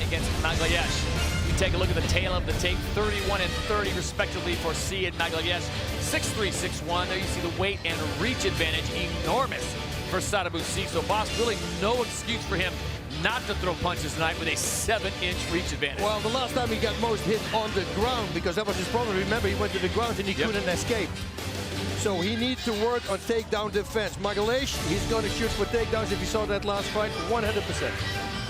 against 𝗟𝗨𝗥𝗢𝗣𝗘. You take a look at the tail of the tape, 31 and 30 respectively for Sy and 𝗟𝗨𝗥𝗢𝗣𝗅. 6'3", 6'1". There you see the weight and reach advantage, enormous for Sadibou Sy. So boss, really no excuse for him not to throw punches tonight with a 7-inch reach advantage. Well, the last time he got most hit on the ground, because that was his problem. Remember, he went to the ground and he couldn't escape. So he needs to work on takedown defense. 𝗟𝗨𝗥𝗢𝗣𝗅, he's going to shoot for takedowns if you saw that last fight, 100%.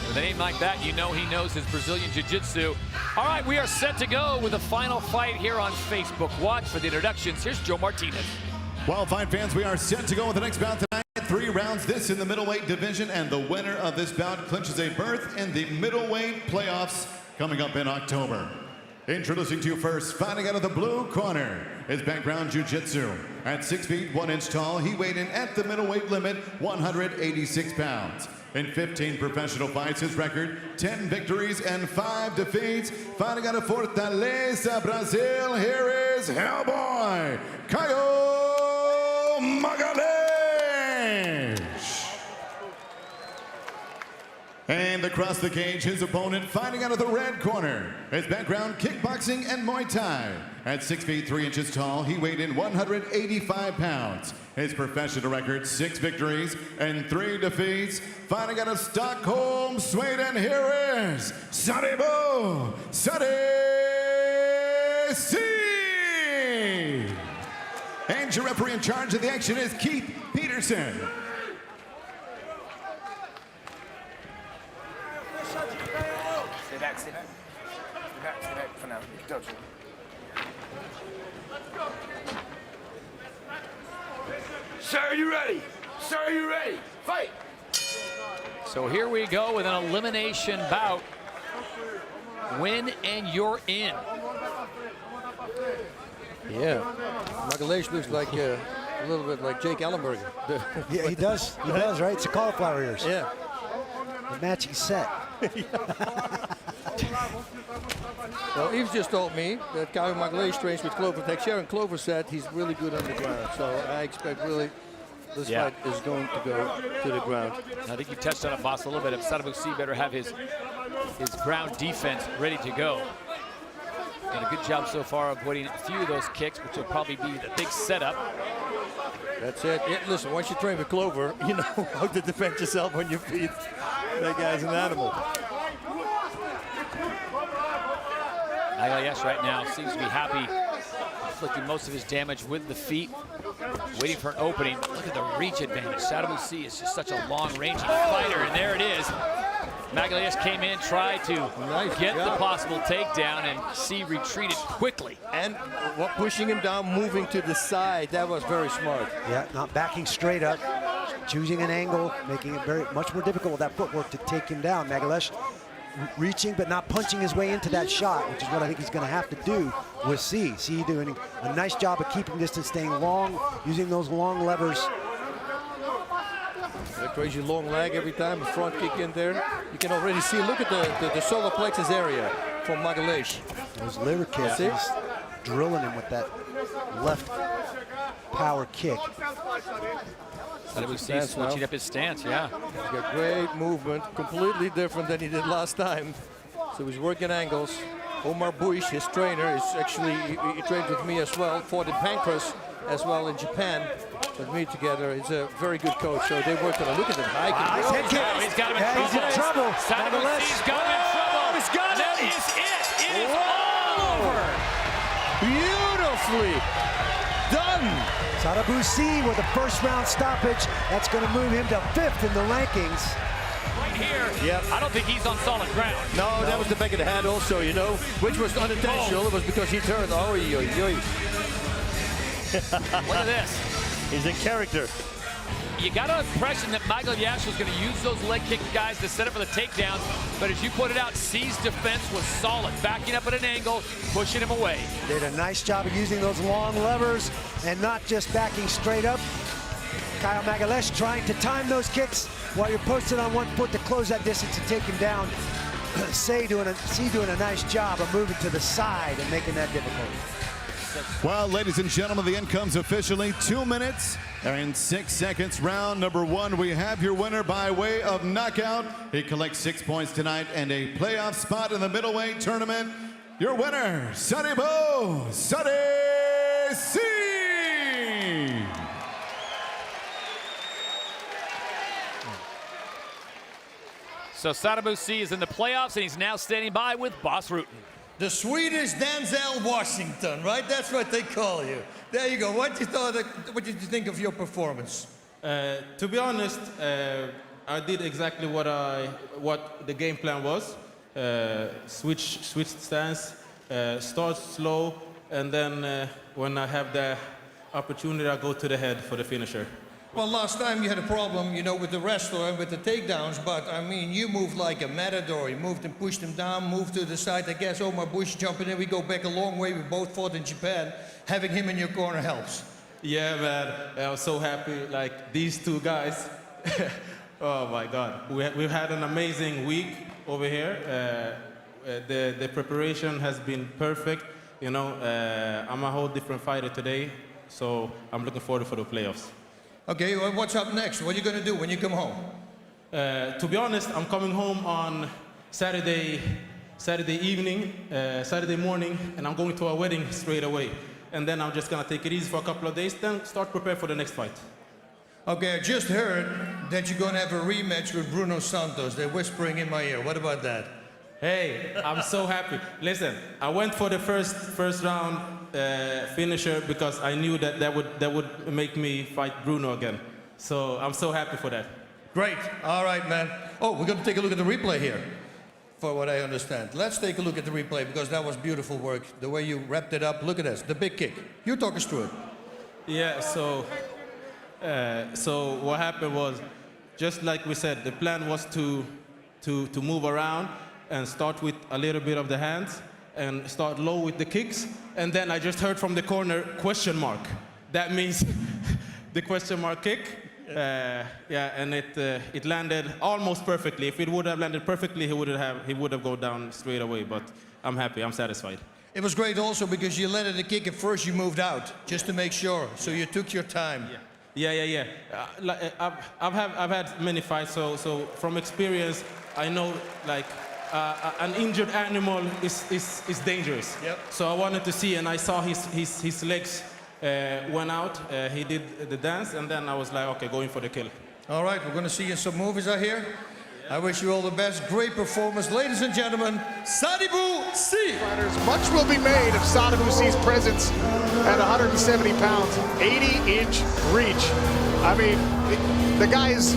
With a name like that, you know he knows his Brazilian Jiu-Jitsu. All right, we are set to go with the final fight here on Facebook Watch. For the introductions, here's Joe Martinez. Well, fight fans, we are set to go with the next bout tonight. 3 rounds, this in the middleweight division, and the winner of this bout clinches a berth in the middleweight playoffs coming up in October. Introducing to you first, fighting out of the blue corner, his background jiu-jitsu. At 6 feet 1 inch tall, he weighed in at the middleweight limit, 186 pounds. In 15 professional fights, his record, 10 victories and 5 defeats. Fighting out of Fortaleza, Brazil, here is Hellboy, 𝗘𝗨𝗥𝗢𝗣𝗘. And across the cage, his opponent fighting out of the red corner. His background, kickboxing and Muay Thai. At 6 feet 3 inches tall, he weighed in 185 pounds. His professional record, 6 victories and 3 defeats. Fighting out of Stockholm, Sweden, here is Sadibou Sy. And your referee in charge of the action is Keith Peterson. Stay back, stay back. Stay back for now. Touch it. Sir, are you ready? Sir, are you ready? Fight! So here we go with an elimination bout. Win and you're in. Yeah, 𝗟𝗨𝗥𝗢𝗣𝗅 looks like a little bit like 𝗘𝗨𝗥𝗢𝗣𝗅. Yeah, he does. He does, right? It's a cauliflower ears. Yeah. The matching set. Well, Yves just told me that 𝗘𝗨𝗥𝗢𝗣𝗅 trains with Glover Teixeira, and Glover said he's really good on the ground. So I expect really this fight is going to go to the ground. I think you touched on it, boss, a little bit. Sadibou Sy better have his ground defense ready to go. Done a good job so far of avoiding a few of those kicks, which will probably be the big setup. That's it. Yeah, listen, once you train with Glover, you know how to defend yourself on your feet. That guy's an animal. 𝗟𝗨𝗥𝗢𝗣𝗅 right now seems to be happy, inflicting most of his damage with the feet, waiting for an opening. Look at the reach advantage. Sadibou Sy is just such a long-ranging fighter, and there it is. 𝗟𝗨𝗥𝗢𝗢𝗅 came in, tried to get the possible takedown, and Sy retreated quickly. And pushing him down, moving to the side, that was very smart. Yeah, not backing straight up, choosing an angle, making it very much more difficult with that footwork to take him down. 𝗟𝗨𝗥𝗢𝗢𝗢 reaching but not punching his way into that shot, which is what I think he's going to have to do with Sy. Sy doing a nice job of keeping distance, staying long, using those long levers. A crazy long leg every time, a front kick in there. You can already see, look at the solar plexus area from 𝗟𝗨𝗥𝗢𝗣𝗅. Those liver kicks, he's drilling him with that left power kick. Sadibou Sy switching up his stance, yeah. He's got great movement, completely different than he did last time. So he's working angles. Omar Buish, his trainer, is actually, he trained with me as well, fought in Pancras as well in Japan with me together. He's a very good coach, so they worked on it. Look at him. He's got him in trouble. He's in trouble. Sadibou Sy's got him in trouble. He's got That him. is it. It is all over. Beautifully done. Sadibou Sy with a first-round stoppage. That's going to move him to 5th in the rankings. Right here, I don't think he's on solid ground. No, that was the back of the head also, you know, which was unintentional. It was because he turned. Oh, Look at this. He's in character. You got an impression that 𝗟𝗨𝗥𝗢𝗢𝗅 was going to use those leg kick guys to set up for the takedowns, but as you pointed out, Sy's defense was solid, backing up at an angle, pushing him away. Did a nice job of using those long levers and not just backing straight up. 𝗟𝗨𝗥𝗢𝗢𝗢 trying to time those kicks while you're posted on one foot to close that distance and take him down. Sy doing a nice job of moving to the side and making that difficult. Well, ladies and gentlemen, the end comes officially. 2 minutes In 6 seconds, round number 1, we have your winner by way of knockout. He collects 6 points tonight and a playoff spot in the middleweight tournament. Your winner, Sadibou Sy. So Sadibou Sy is in the playoffs, and he's now standing by with Bas Rutten. The Swedish Denzel Washington, right? That's what they call you. There you go. What did you think of your performance? To be honest, I did exactly what the game plan was. Switch stance, start slow, and then when I have the opportunity, I go to the head for the finisher. Well, last time you had a problem, you know, with the wrestler and with the takedowns, but I mean, you moved like a matador. You moved and pushed him down, moved to the side. I guess 𝗟𝗨𝗥𝗢𝗣 jumping in. We go back a long way. We both fought in Japan. Having him in your corner helps. Yeah, man. I was so happy. Like, these two guys. Oh, my God. We've had an amazing week over here. The preparation has been perfect. You know, I'm a whole different fighter today, so I'm looking forward for the playoffs. Okay, well, what's up next? What are you going to do when you come home? To be honest, I'm coming home on Saturday morning, and I'm going to a wedding straight away. And then I'm just going to take it easy for a couple of days, then start prepare for the next fight. Okay, I just heard that you're going to have a rematch with Bruno Santos. They're whispering in my ear. What about that? Hey, I'm so happy. Listen, I went for the first round finisher because I knew that would make me fight Bruno again. So I'm so happy for that. Great. All right, man. Oh, we're going to take a look at the replay here, for what I understand. Let's take a look at the replay because that was beautiful work. The way you wrapped it up. Look at this, the big kick. You talk us through it. Yeah. So what happened was, just like we said, the plan was to move around and start with a little bit of the hands and start low with the kicks. And then I just heard from the corner, question mark. That means the question mark kick. Yeah, and it landed almost perfectly. If it would have landed perfectly, he would have gone down straight away. But I'm happy, I'm satisfied. It was great also because you landed the kick at first, you moved out, just to make sure. So you took your time. Yeah. I've had many fights, so from experience, I know like an injured animal is dangerous. Yep. So I wanted to see, and I saw his legs went out. He did the dance, and then I was like, okay, going for the kill. All right, we're going to see you in some movies, I hear. I wish you all the best. Great performance. Ladies and gentlemen, Sadibou Sy. Much will be made of Sadibou Sy's presence at 170 pounds, 80-inch reach. I mean, the guy is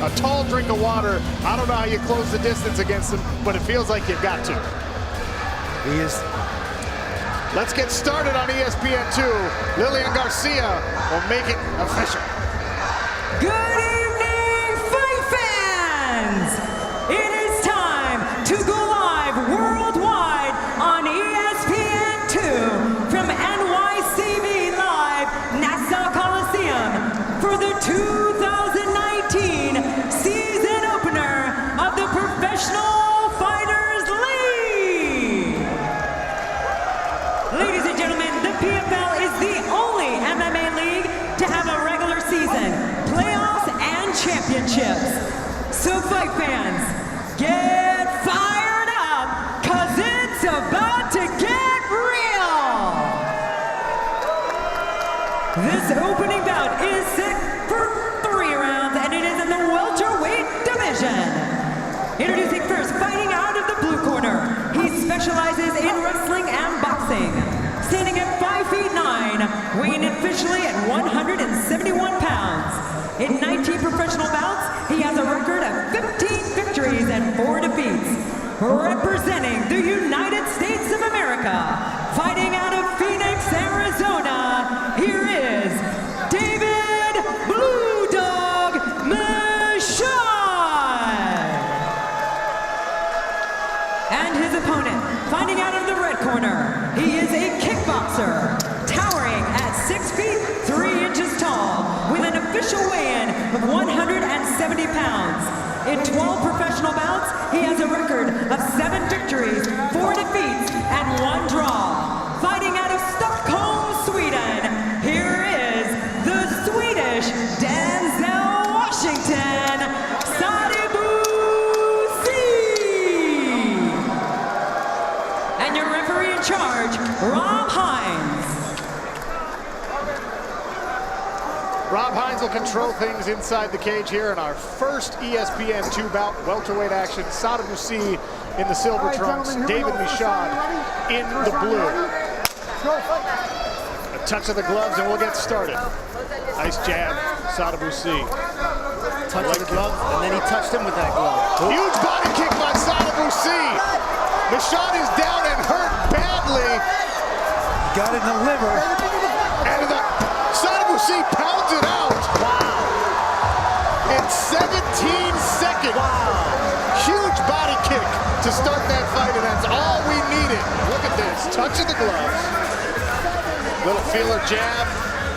a tall drink of water. I don't know how you close the distance against him, but it feels like you've got to. He is. Let's get started on ESPN2. Lilian Garcia will make it official. Good evening, fight fans! It is time to go live worldwide on ESPN2 from NYCB Live, Nassau Coliseum for the 2019 season opener of the Professional Fighters League. Ladies and gentlemen, the PFL is the only MMA league to have a regular season, playoffs, and championships. So fight fans, get fired up, cause it's about to get real. This opening bout is set for 3 rounds, and it is in the welterweight division. Introducing first, fighting out of the blue corner. He specializes in wrestling and boxing. Standing at 5'9", weighing officially at 171 pounds. In 19 professional bouts, he has a record of 15 victories and 4 defeats. Representing the United States of America, fighting out of Phoenix, Arizona, here is David Blue Dog Michaud. And his opponent, fighting out of the red corner, he is a kickboxer, towering at 6 feet 3 inches tall, with an official weigh-in of 170 pounds. In 12 professional bouts, he has a record of 7 victories, 4 defeats, and 1 draw. Fighting out of Stockholm, Sweden, here is the Swedish And your referee in charge, Rob Hines. Rob Hines will control things inside the cage here in our first ESPN2 bout welterweight action. Sadibou Sy in the silver trunks, David Michaud in the blue. A touch of the gloves and we'll get started. Nice jab, Sadibou Sy. Touch of the glove, and then he touched him with that glove. Huge body kick by Sadibou Sy. Michaud is down and hurt badly. Got it in the liver. And Sadibou Sy pounds it out. Wow. In 17 seconds. Wow. Huge body kick to start that fight, and that's all we needed. Look at this, touch of the gloves. Little feeler jab,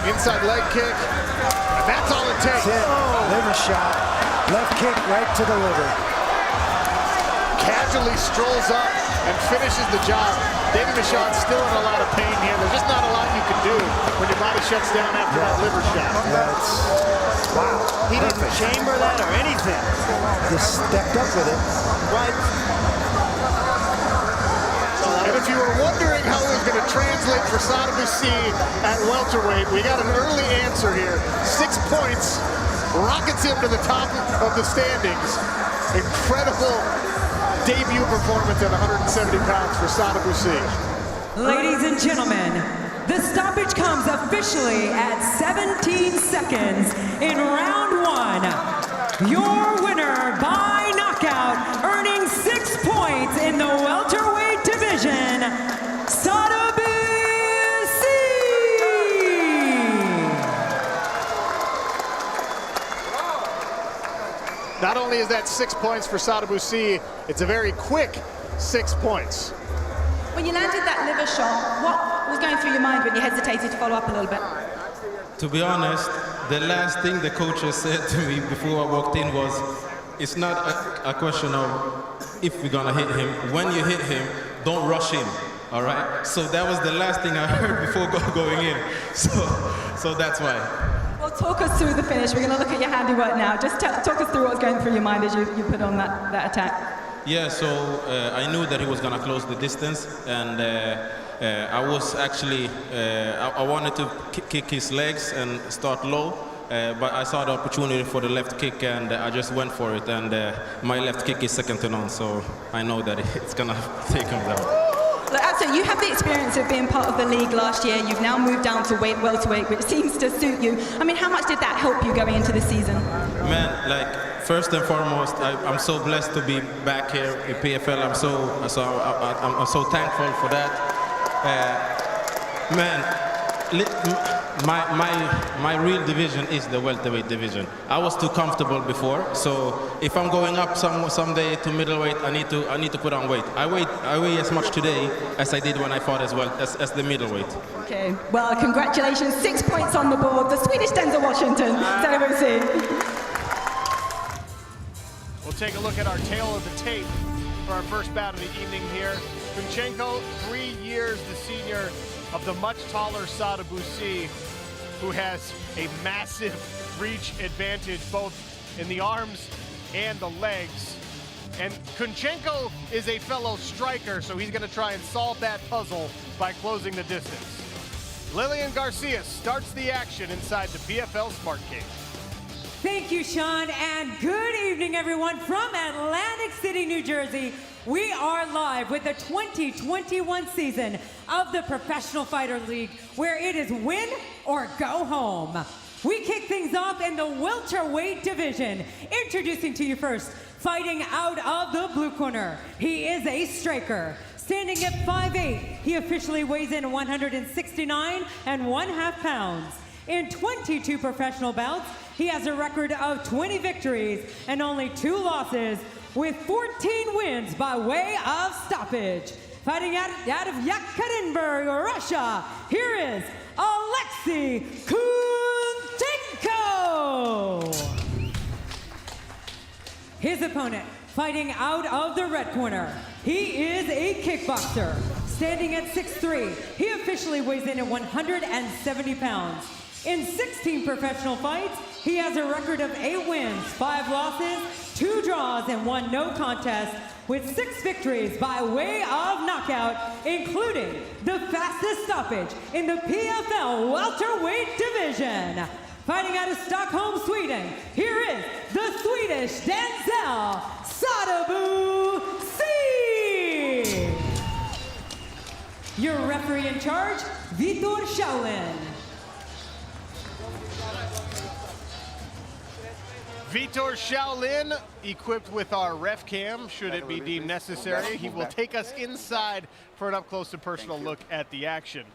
inside leg kick, and that's all it takes. That's it. Liver shot. Left kick right to the liver. Casually strolls up and finishes the job. David Michaud's still in a lot of pain here. There's just not a lot you can do when your body shuts down after that liver shot. Wow. He didn't chamber that or anything. Just stepped up with it. Right. And if you were wondering how it was going to translate for Sadibou Sy at welterweight, we got an early answer here. 6 points, rockets him to the top of the standings. Incredible debut performance at 170 pounds for Sadibou Sy. Ladies and gentlemen, the stoppage comes officially at 17 seconds in round 1. Your winner by knockout, earning 6 points in the welterweight division, Sadibou Sy. Not only is that 6 points for Sadibou Sy, it's a very quick 6 points. When you landed that liver shot, what was going through your mind when you hesitated to follow up a little bit? To be honest, the last thing the coaches said to me before I walked in was, it's not a question of if we're gonna hit him. When you hit him, don't rush him, all right? So that was the last thing I heard before going in. So that's why. Well, talk us through the finish. We're going to look at your handiwork now. Just talk us through what was going through your mind as you put on that attack. Yeah, so I knew that he was gonna close the distance, and I was actually, I wanted to kick his legs and start low, but I saw the opportunity for the left kick, and I just went for it, and my left kick is second to none, so I know that it's gonna take him down. Look, Atuo, you have the experience of being part of the league last year. You've now moved down to welterweight, which seems to suit you. I mean, how much did that help you going into the season? Man, like, first and foremost, I'm so blessed to be back here in PFL. I'm so thankful for that. My real division is the welterweight division. I was too comfortable before, so if I'm going up someday to middleweight, I need to put on weight. I weigh as much today as I did when I fought as the middleweight. Okay, well, congratulations, 6 points on the board. The Swedish Denzel Washington, Sadibou Sy. We'll take a look at our tail of the tape for our first bout of the evening here. 𝗘𝗨𝗥𝗢𝗣𝗑, 3 years the senior of the much taller Sadibou Sy, who has a massive reach advantage both in the arms and the legs. And 𝗘𝗨𝗥𝗢𝗣𝗑 is a fellow striker, so he's going to try and solve that puzzle by closing the distance. Lillian Garcia starts the action inside the PFL Smart Cage. Thank you, Sean, and good evening, everyone, from Atlantic City, New Jersey. We are live with the 2021 season of the Professional Fighter League, where it is win or go home. We kick things off in the welterweight division. Introducing to you first, fighting out of the blue corner, he is a striker. Standing at 5'8", he officially weighs in 169 1/2 pounds. In 22 professional bouts, he has a record of 20 victories and only 2 losses, with 14 wins by way of stoppage. Fighting out of Yekaterinburg, Russia, here is 𝗟𝗘𝗥𝗢𝗣𝗘'𝗦. His opponent, fighting out of the red corner, he is a kickboxer. Standing at 6'3", he officially weighs in at 170 pounds. In 16 professional fights, He has a record of 8 wins, 5 losses, 2 draws, and 1 no contest, with 6 victories by way of knockout, including the fastest stoppage in the PFL welterweight division. Fighting out of Stockholm, Sweden, here is the Swedish Denzel Sadibou Sy. Your referee in charge, 𝗘𝗨𝗥𝗢𝗣𝗘'𝗦. 𝗘𝗨𝗥𝗢𝗣𝗘'𝗦, equipped with our ref cam, should it be deemed necessary. He will take us inside for an up-close and personal look at the action.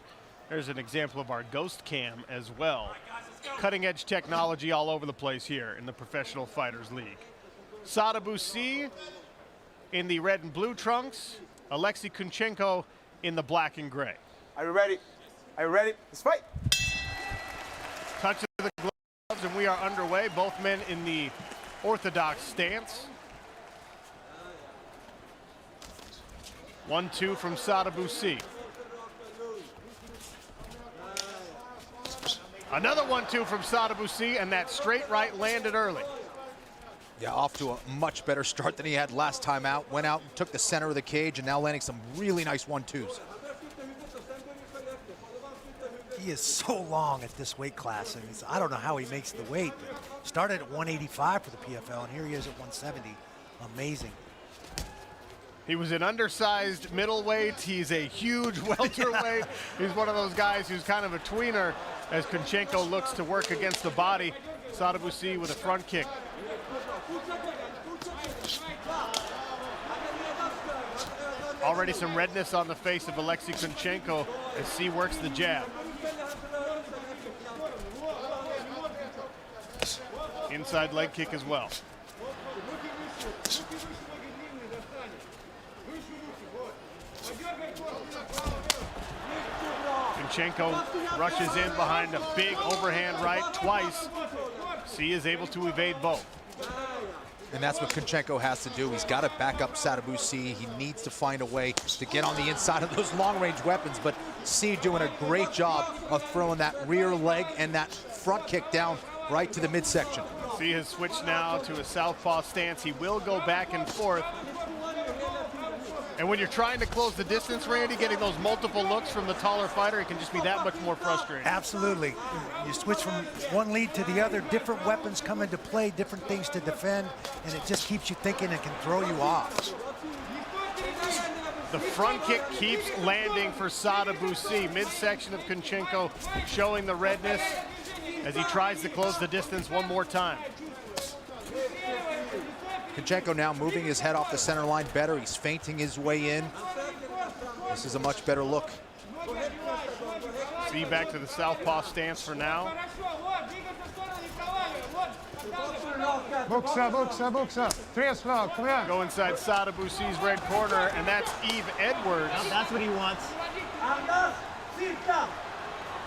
There's an example of our ghost cam as well. Cutting-edge technology all over the place here in the Professional Fighters League. Sadibou Sy in the red and blue trunks, Aleksei Kunchenko in the black and gray. Are you ready? Are you ready? Let's fight. Touch of the gloves, and we are underway. Both men in the orthodox stance. 1-2 from Sadibou Sy. Another 1-2 from Sadibou Sy, and that straight right landed early. Yeah, off to a much better start than he had last time out. Went out and took the center of the cage, and now landing some really nice 1-2s. He is so long at this weight class, and I don't know how he makes the weight, but started at 185 for the PFL, and here he is at 170. Amazing. He was an undersized middleweight. He's a huge welterweight. He's one of those guys who's kind of a tweener as Kunchenko looks to work against the body. Sadibou Sy with a front kick. Already some redness on the face of Aleksei Kunchenko as Sy works the jab. Inside leg kick as well. Kunchenko rushes in behind a big overhand right twice. Sy is able to evade both. And that's what Kunchenko has to do. He's got to back up Sadibou Sy. He needs to find a way to get on the inside of those long-range weapons, but Sy doing a great job of throwing that rear leg and that front kick down right to the midsection. Sy has switched now to a southpaw stance. He will go back and forth. And when you're trying to close the distance, Randy, getting those multiple looks from the taller fighter, it can just be that much more frustrating. Absolutely. You switch from one lead to the other, different weapons come into play, different things to defend, and it just keeps you thinking and can throw you off. The front kick keeps landing for Sadibou Sy. Midsection of Kunchenko showing the redness as he tries to close the distance one more time. Kunchenko now moving his head off the center line better. He's feinting his way in. This is a much better look. Sy back to the southpaw stance for now. Go inside Sadibou Sy's red corner, and that's Edwards. That's what he wants. All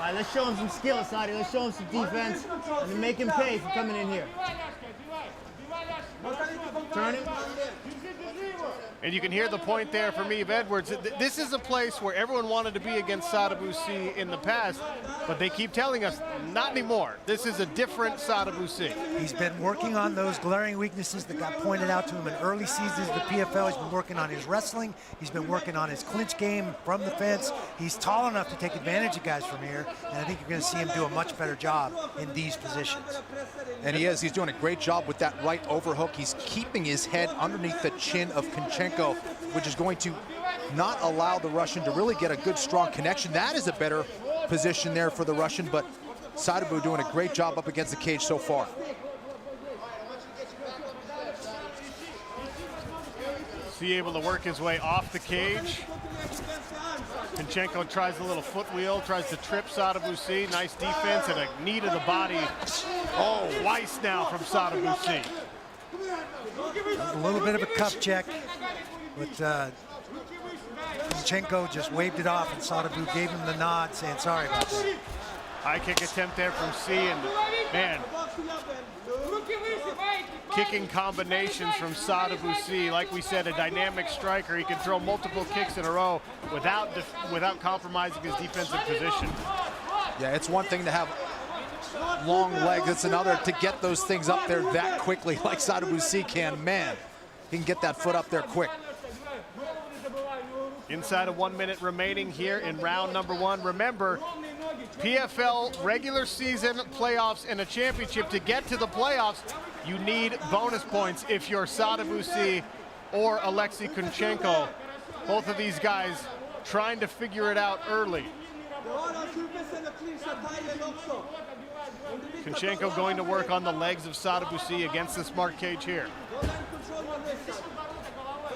right, let's show him some skill, Sadi. Let's show him some defense, and then make him pay for coming in here. Turn him. And you can hear the point there from Edwards. This is a place where everyone wanted to be against Sadibou Sy in the past, but they keep telling us, not anymore. This is a different Sadibou Sy. He's been working on those glaring weaknesses that got pointed out to him in early seasons of the PFL. He's been working on his wrestling. He's been working on his clinch game from the fence. He's tall enough to take advantage of guys from here, and I think you're going to see him do a much better job in these positions. And he is. He's doing a great job with that right overhook. He's keeping his head underneath the chin of Kunchenko, which is going to not allow the Russian to really get a good, strong connection. That is a better position there for the Russian, but Sadibou doing a great job up against the cage so far. Sy able to work his way off the cage. Kunchenko tries a little foot wheel, tries to trip Sadibou Sy. Nice defense and a knee to the body. Oh, twice now from Sadibou Sy. A little bit of a cuff check, but Kunchenko just waved it off, and Sadibou gave him the nod, saying sorry about that. High kick attempt there from Sy, and man, kicking combinations from Sadibou Sy. Like we said, a dynamic striker. He can throw multiple kicks in a row without compromising his defensive position. Yeah, it's one thing to have long leg. That's another to get those things up there that quickly like Sadibou Sy can. Man, he can get that foot up there quick. Inside of 1 minute remaining here in round number 1. Remember, PFL regular season playoffs and a championship. To get to the playoffs, you need bonus points if you're Sadibou Sy or 𝗟𝗟𝗢𝗏𝗄. Both of these guys trying to figure it out early. 𝗘𝗏𝗄 going to work on the legs of Sadibou Sy against the smart cage here.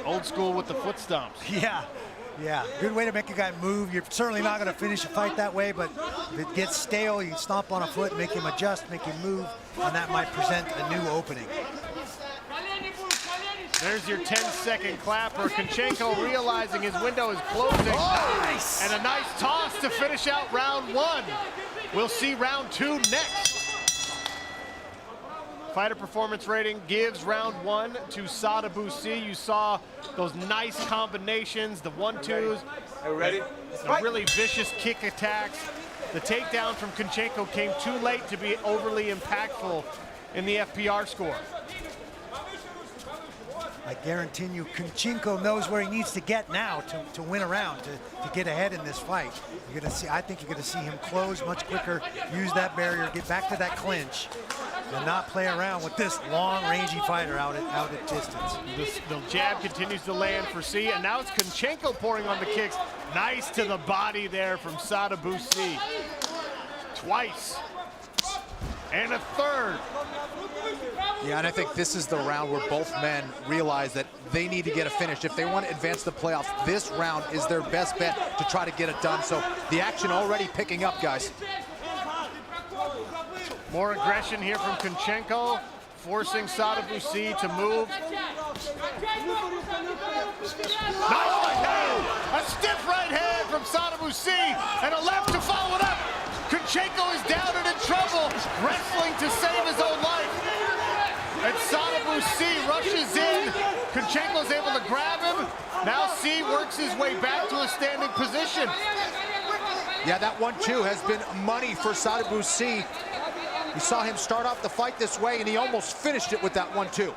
Old school with the foot stomps. Yeah, good way to make a guy move. You're certainly not going to finish a fight that way, but if it gets stale, you stomp on a foot, make him adjust, make him move, and that might present a new opening. There's your 10-second clapper. 𝗘𝗏𝗄 realizing his window is closing. Nice! And a nice toss to finish out round 1. We'll see round 2 next. Fighter performance rating gives round 1 to Sadibou Sy. You saw those nice combinations, the 1-2s, the really vicious kick attacks. The takedown from 𝗘𝗏𝗄 came too late to be overly impactful in the FPR score. I guarantee you, 𝗘𝗏𝗄 knows where he needs to get now to win a round, to get ahead in this fight. You're gonna see, I think you're gonna see him close much quicker, use that barrier, get back to that clinch, and not play around with this long, rangy fighter out at distance. The jab continues to land for Sy, and now it's 𝗘𝗏𝗄 pouring on the kicks. Nice to the body there from Sadibou Sy. Twice. And a third. Yeah, and I think this is the round where both men realize that they need to get a finish. If they want to advance the playoffs, this round is their best bet to try to get it done. So the action already picking up, guys. More aggression here from 𝗘𝗏𝗄, forcing Sadibou Sy to move. Nice right hand! A stiff right hand from Sadibou Sy, and a left to follow it up. 𝗘𝗏𝗄 is down and in trouble, wrestling to save his own life. And Sadibou Sy rushes in. 𝗘𝗏𝗄 is able to grab him. Now Sy works his way back to a standing position. Yeah, that 1-2 has been money for Sadibou Sy. You saw him start off the fight this way, and he almost finished it with that 1-2.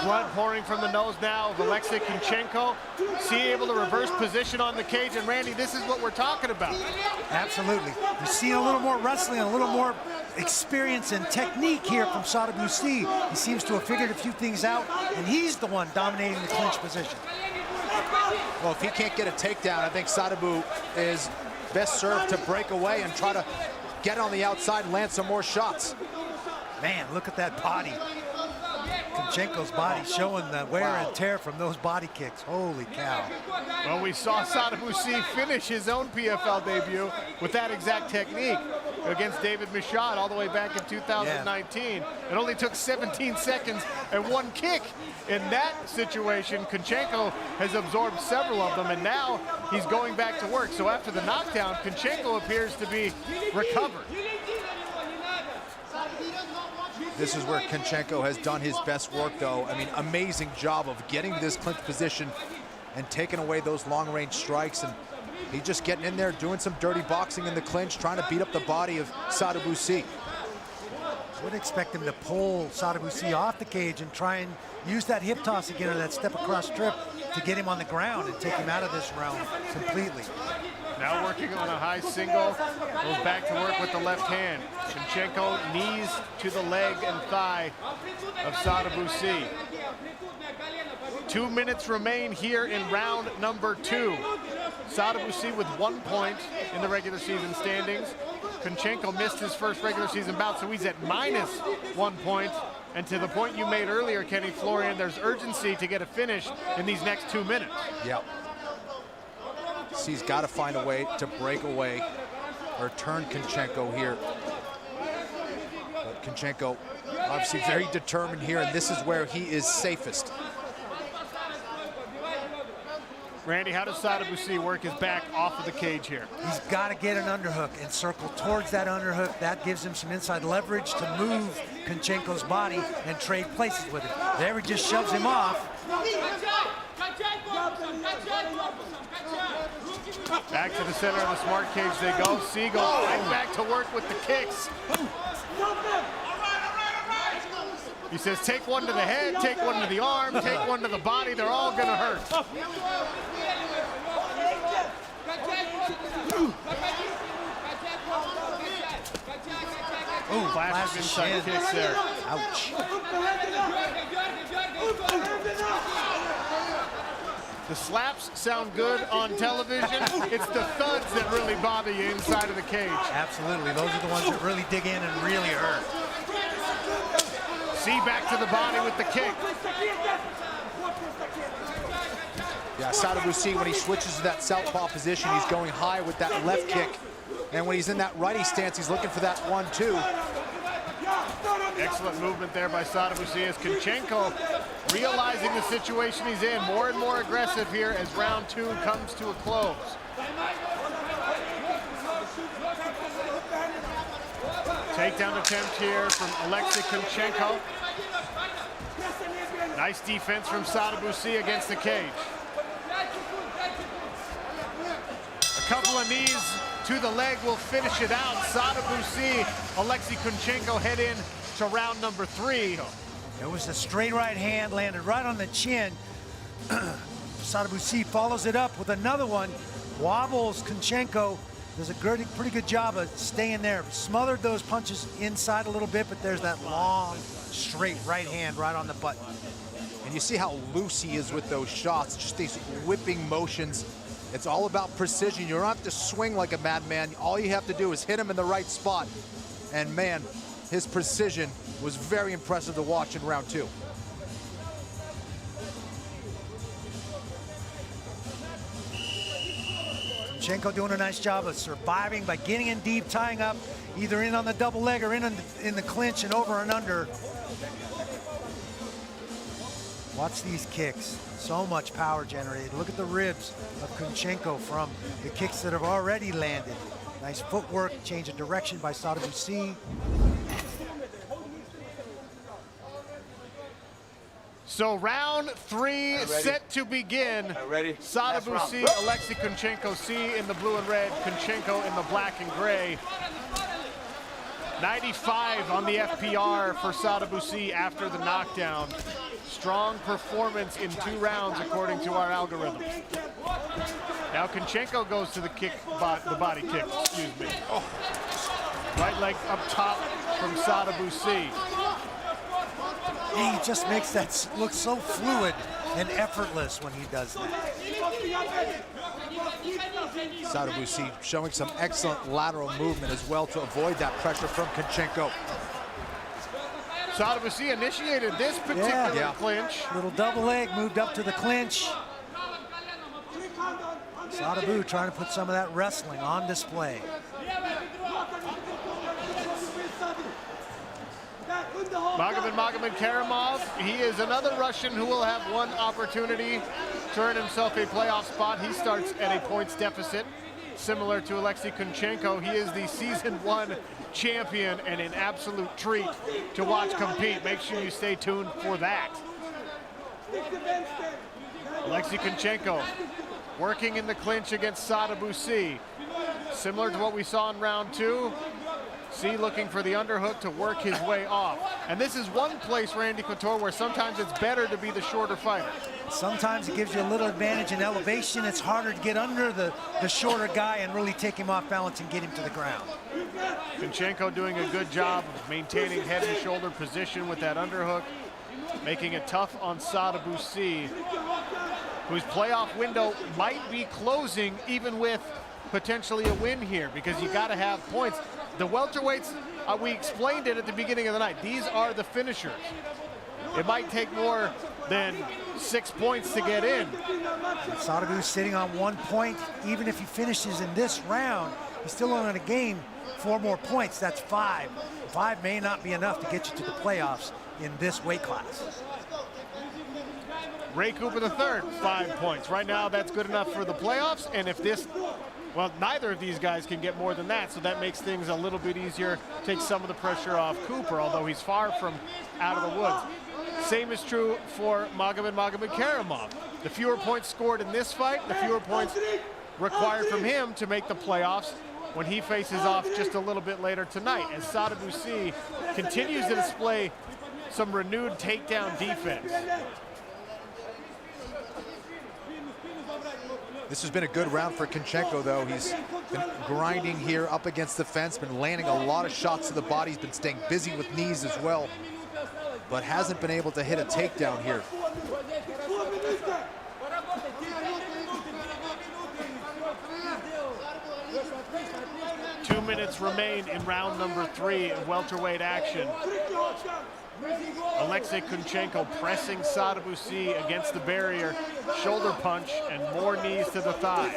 Blood pouring from the nose now of 𝗟𝗟𝗢𝗏𝗄. Sy able to reverse position on the cage, and Randy, this is what we're talking about. Absolutely. You see a little more wrestling, a little more experience and technique here from Sadibou Sy. He seems to have figured a few things out, and he's the one dominating the clinch position. Well, if he can't get a takedown, I think Sadibou is best served to break away and try to get on the outside and land some more shots. Man, look at that body. 𝗘𝗏𝗄's body showing the wear and tear from those body kicks. Holy cow. Well, we saw Sadibou Sy finish his own PFL debut with that exact technique against David Michaud all the way back in 2019. It only took 17 seconds and 1 kick. In that situation, 𝗘𝗏𝗄 has absorbed several of them, and now he's going back to work. So after the knockdown, 𝗘𝗏𝗄 appears to be recovered. This is where 𝗘𝗏𝗄 has done his best work, though. I mean, amazing job of getting to this clinch position and taking away those long-range strikes. And he's just getting in there, doing some dirty boxing in the clinch, trying to beat up the body of Sadibou Sy. I would expect him to pull Sadibou Sy off the cage and try and use that hip toss again, or that step across trip, to get him on the ground and take him out of this round completely. Now working on a high single, goes back to work with the left hand. 𝗘𝗏𝗄 knees to the leg and thigh of Sadibou Sy. 2 minutes remain here in round number 2. Sadibou Sy with 1 point in the regular season standings. 𝗘𝗏𝗄 missed his first regular season bout, so he's at -1 point. And to the point you made earlier, Kenny Florian, there's urgency to get a finish in these next 2 minutes. Yep. Sy's got to find a way to break away or turn 𝗘𝗏𝗄 here. But 𝗘𝗏𝗄 obviously very determined here, and this is where he is safest. Randy, how does Sadibou Sy work his back off of the cage here? He's got to get an underhook and circle towards that underhook. That gives him some inside leverage to move 𝗘𝗏𝗄's body and trade places with it. There he just shoves him off. Back to the center of the smart cage they go. Siegel right back to work with the kicks. He says, take one to the head, take one to the arm, take one to the body. They're all going to hurt. Ooh, flash of inside kicks there. Ouch. The slaps sound good on television. It's the thuds that really bother you inside of the cage. Absolutely. Those are the ones that really dig in and really hurt. See back to the body with the kick. Yeah, Sadibou Sy, when he switches to that southpaw position, he's going high with that left kick. And when he's in that righty stance, he's looking for that 1-2. Excellent movement there by Sadibou Sy as 𝗘𝗨𝗥𝗢𝗣𝗘 realizing the situation he's in, more and more aggressive here as round 2 comes to a close. Takedown attempt here from 𝗟𝗟𝗥𝗢𝗣𝗘. Nice defense from Sadibou Sy against the cage. A couple of knees to the leg will finish it out. Sadibou Sy, 𝗟𝗟𝗥𝗢𝗣𝗘 head in to round number 3. It was a straight right hand, landed right on the chin. Sadibou Sy follows it up with another one. Wobbles 𝗘𝗨𝗥𝗢𝗣𝗘. Does a pretty good job of staying there. Smothered those punches inside a little bit, but there's that long, straight right hand right on the button. And you see how loose he is with those shots, just these whipping motions. It's all about precision. You don't have to swing like a madman. All you have to do is hit him in the right spot. And man, his precision was very impressive to watch in round 2. 𝗘𝗨𝗥𝗢𝗣𝗘 doing a nice job of surviving by getting in deep, tying up, either in on the double leg or in the clinch and over and under. Watch these kicks. So much power generated. Look at the ribs of 𝗘𝗨𝗥𝗢𝗣𝗘 from the kicks that have already landed. Nice footwork, change of direction by Sadibou Sy. So round 3 set to begin. Sadibou Sy, 𝗟𝗟𝗥𝗢𝗣𝗘 in the blue and red, 𝗘𝗨𝗥𝗢𝗣𝗘 in the black and gray. 95 on the FPR for Sadibou Sy after the knockdown. Strong performance in 2 rounds according to our algorithm. Now 𝗘𝗨𝗥𝗢𝗣𝗘 goes to the kick, the body kick, excuse me. Oh. Right leg up top from Sadibou Sy. He just makes that look so fluid and effortless when he does that. Sadibou Sy showing some excellent lateral movement as well to avoid that pressure from 𝗘𝗨𝗥𝗢𝗣𝗘. Sadibou Sy initiated this particular clinch. Little double leg, moved up to the clinch. Sadibou trying to put some of that wrestling on display. 𝗟𝗟𝗥𝗢𝗣𝗘, he is another Russian who will have one opportunity to earn himself a playoff spot. He starts at a points deficit, similar to 𝗟𝗟𝗥𝗢𝗣𝗘. He is the season 1 champion and an absolute treat to watch compete. Make sure you stay tuned for that. 𝗟𝗟𝗥𝗢𝗣𝗘 working in the clinch against Sadibou Sy. Similar to what we saw in round 2. Sy looking for the underhook to work his way off. And this is one place, Randy Couture, where sometimes it's better to be the shorter fighter. Sometimes it gives you a little advantage in elevation. It's harder to get under the shorter guy and really take him off balance and get him to the ground. 𝗘𝗨𝗥𝗢𝗣𝗘 doing a good job of maintaining head and shoulder position with that underhook, making it tough on Sadibou Sy, whose playoff window might be closing even with potentially a win here, because you got to have points. The welterweights, we explained it at the beginning of the night. These are the finishers. It might take more than 6 points to get in. Sadibou sitting on 1 point. Even if he finishes in this round, he's still only going to gain 4 more points. That's 5. 5 may not be enough to get you to the playoffs in this weight class. Ray Cooper III, 5 points. Right now, that's good enough for the playoffs. And if this, well, neither of these guys can get more than that, so that makes things a little bit easier, takes some of the pressure off Cooper, although he's far from out of the woods. Same is true for 𝗟𝗟𝗥𝗢𝗣𝗘. The fewer points scored in this fight, the fewer points required from him to make the playoffs when he faces off just a little bit later tonight, as Sadibou Sy continues to display some renewed takedown defense. This has been a good round for 𝗘𝗨𝗥𝗢𝗣𝗘, though. He's been grinding here up against the fence, been landing a lot of shots to the body. He's been staying busy with knees as well, but hasn't been able to hit a takedown here. 2 minutes remain in round number 3 of welterweight action. 𝗟𝗘𝗥𝗢𝗣𝗘 pressing Sadibou Sy against the barrier, shoulder punch and more knees to the thigh.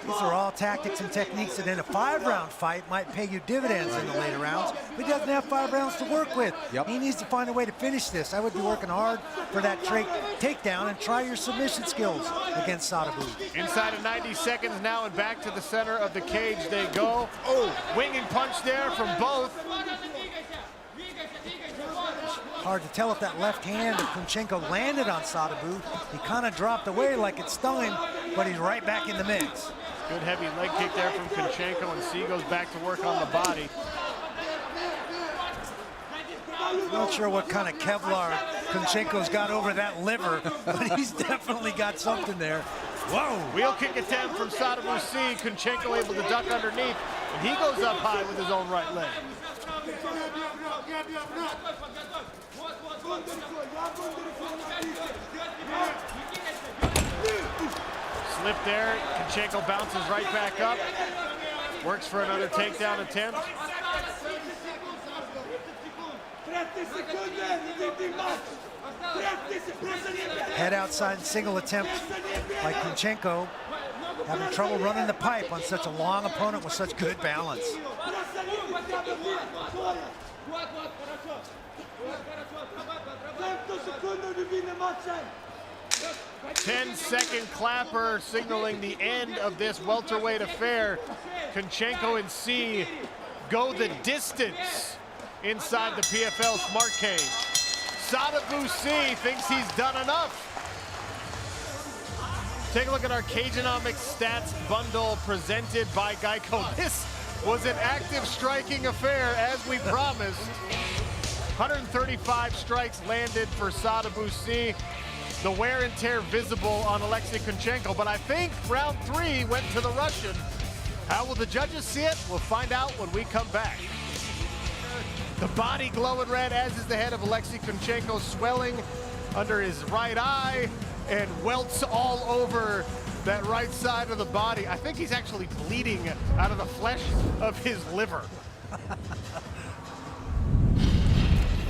These are all tactics and techniques that in a 5-round fight might pay you dividends in the later rounds, but he doesn't have 5 rounds to work with. He needs to find a way to finish this. I would be working hard for that takedown and try your submission skills against Sadibou. Inside of 90 seconds now, and back to the center of the cage they go. Oh, winging punch there from both. Hard to tell if that left hand of 𝗘𝗨𝗥𝗢𝗣𝗘 landed on Sadibou. He kind of dropped away like it stung him, but he's right back in the mix. Good heavy leg kick there from 𝗘𝗨𝗥𝗢𝗣𝗘, and Sy goes back to work on the body. Not sure what kind of Kevlar 𝗘𝗨𝗥𝗢𝗣's got over that liver, but he's definitely got something there. Whoa! Wheel kick attempt from Sadibou Sy. 𝗘𝗨𝗥𝗢𝗣𝗘 able to duck underneath, and he goes up high with his own right leg. Slip there, 𝗘𝗨𝗥𝗢𝗣𝗘 bounces right back up. Works for another takedown attempt. Head outside single attempt by 𝗘𝗨𝗥𝗢𝗣𝗘. Having trouble running the pipe on such a long opponent with such good balance. 10-second clapper signaling the end of this welterweight affair. 𝗘𝗨𝗥𝗢𝗆 and Sy go the distance inside the PFL Smart Cage. Sadibou Sy thinks he's done enough. Take a look at our Cageonomics stats bundle presented by Geico. This was an active striking affair, as we promised. 135 strikes landed for Sadibou Sy. The wear and tear visible on 𝗟𝗟𝗥𝗢𝗆𝗘, but I think round 3 went to the Russian. How will the judges see it? We'll find out when we come back. The body glowing red, as is the head of 𝗟𝗟𝗥𝗢𝗆𝗘, swelling under his right eye and welts all over that right side of the body. I think he's actually bleeding out of the flesh of his liver.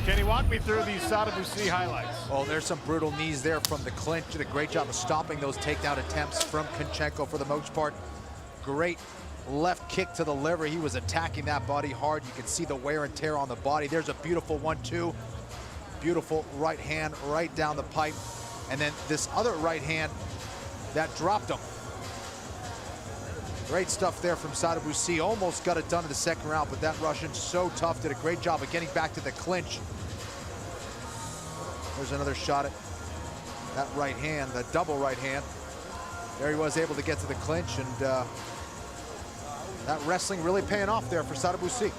Kenny, walk me through these Sadibou Sy highlights. Oh, there's some brutal knees there from the clinch. Did a great job of stopping those takedown attempts from 𝗘𝗨𝗥𝗢𝗆 for the most part. Great left kick to the liver. He was attacking that body hard. You can see the wear and tear on the body. There's a beautiful 1-2. Beautiful right hand right down the pipe. And then this other right hand that dropped him. Great stuff there from Sadibou Sy. Almost got it done in the second round, but that Russian, so tough, did a great job of getting back to the clinch. There's another shot at that right hand, the double right hand. There he was, able to get to the clinch, and that wrestling really paying off there for Sadibou Sy.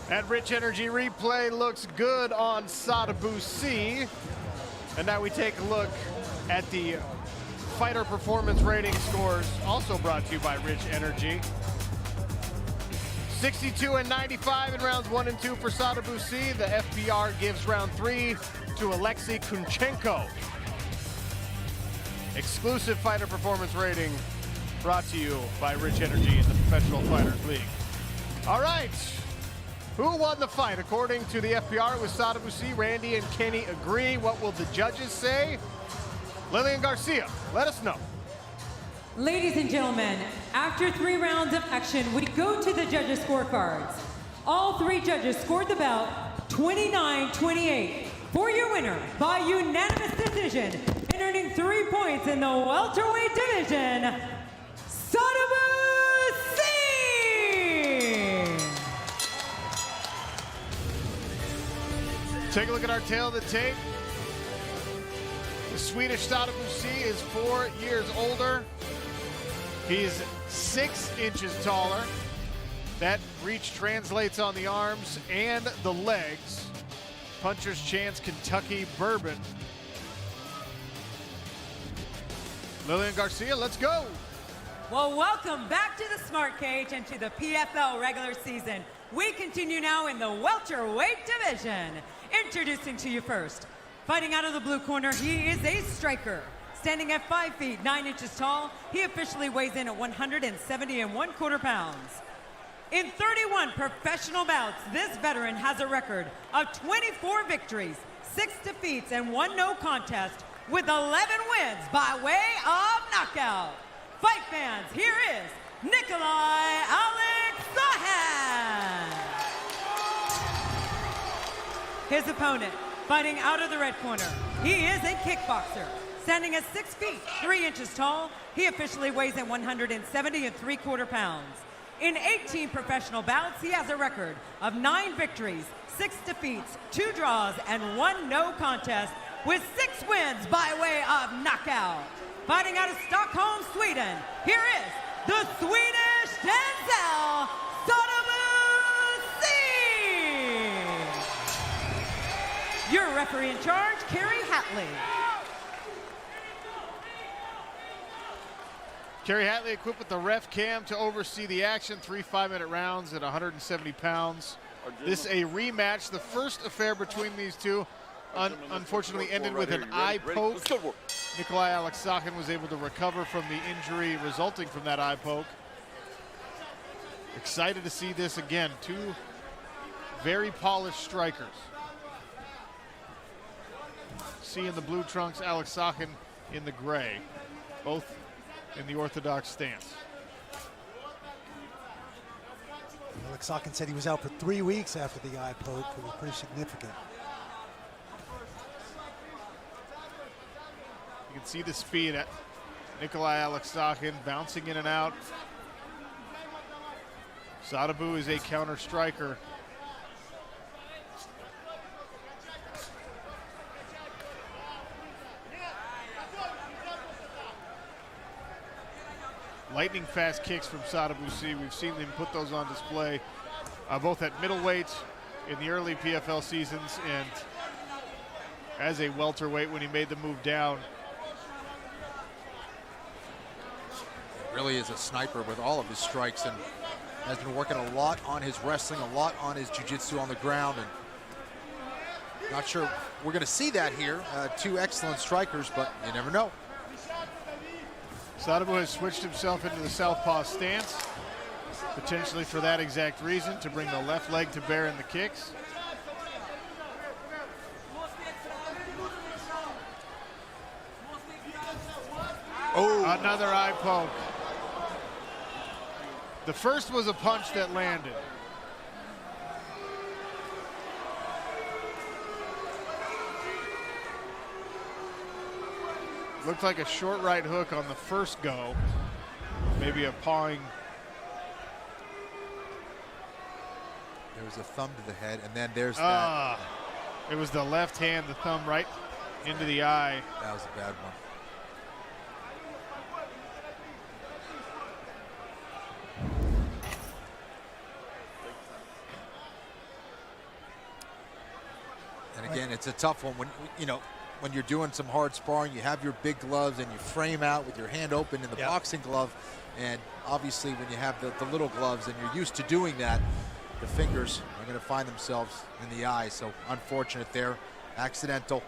That Rich Energy replay looks good on Sadibou Sy. And now we take a look at the fighter performance rating scores, also brought to you by Rich Energy. 62 and 95 in rounds 1 and 2 for Sadibou Sy. The FPR gives round 3 to 𝗟𝗟𝗥𝗢𝗘𝗘. Exclusive fighter performance rating brought to you by Rich Energy in the Professional Fighters League. All right. Who won the fight? According to the FPR, it was Sadibou Sy. Randy and Kenny agree. What will the judges say? Lillian Garcia, let us know. Ladies and gentlemen, after 3 rounds of action, we go to the judges' scorecards. All 3 judges scored the bout 29-28. For your winner by unanimous decision and earning 3 points in the welterweight division, Sadibou Sy! Take a look at our tail of the tape. The Swedish Sadibou Sy is 4 years older. He's 6 inches taller. That reach translates on the arms and the legs. Puncher's Chance Kentucky Bourbon. Lillian Garcia, let's go. Well, welcome back to the Smart Cage and to the PFL regular season. We continue now in the welterweight division. Introducing to you first, fighting out of the blue corner, he is a striker. Standing at 5 feet 9 inches tall, he officially weighs in at 170 1/4 pounds. In 31 professional bouts, this veteran has a record of 24 victories, 6 defeats, and 1 no contest, with 11 wins by way of knockout. Fight fans, here is 𝗘𝗨𝗥𝗢𝗣𝗘'𝗦. His opponent, fighting out of the red corner, he is a kickboxer. Standing at 6 feet 3 inches tall, he officially weighs in 170 3/4 pounds. In 18 professional bouts, he has a record of 9 victories, 6 defeats, 2 draws, and 1 no contest, with 6 wins by way of knockout. Fighting out of Stockholm, Sweden, here is the Swedish Denzel, Sadibou Sy. Your referee in charge, 𝗘𝗨𝗥𝗢𝗣𝗘'𝗦. 𝗘𝗨𝗥𝗢𝗣𝗘'𝗦 equipped with the ref cam to oversee the action. 3 5-minute rounds at 170 pounds. This a rematch. The first affair between these two unfortunately ended with an eye poke. 𝗘𝗨𝗥𝗢𝗣𝗘'𝗦 was able to recover from the injury resulting from that eye poke. Excited to see this again. 2 very polished strikers. Sy in the blue trunks, 𝗟𝗥𝗢𝗣𝗘'𝗦 in the gray. Both in the orthodox stance. 𝗟𝗥𝗢𝗣𝗘'𝗦 said he was out for 3 weeks after the eye poke. It was pretty significant. You can see the speed at 𝗘𝗨𝗥𝗢𝗣𝗘'𝗦 bouncing in and out. Sadibou is a counter striker. Lightning fast kicks from Sadibou Sy. We've seen him put those on display both at middleweight in the early PFL seasons and as a welterweight when he made the move down. Really is a sniper with all of his strikes and has been working a lot on his wrestling, a lot on his jiu-jitsu on the ground, and not sure we're going to see that here. 2 excellent strikers, but you never know. Sadibou has switched himself into the southpaw stance, potentially for that exact reason, to bring the left leg to bear in the kicks. Oh, another eye poke. The first was a punch that landed. Looked like a short right hook on the first go. Maybe a pawing. There was a thumb to the head, and then there's that. It was the left hand, the thumb right into the eye. That was a bad one. And again, it's a tough one when, you know, when you're doing some hard sparring, you have your big gloves and you frame out with your hand open in the boxing glove. And obviously when you have the little gloves and you're used to doing that, the fingers are going to find themselves in the eye. So unfortunate there, accidental.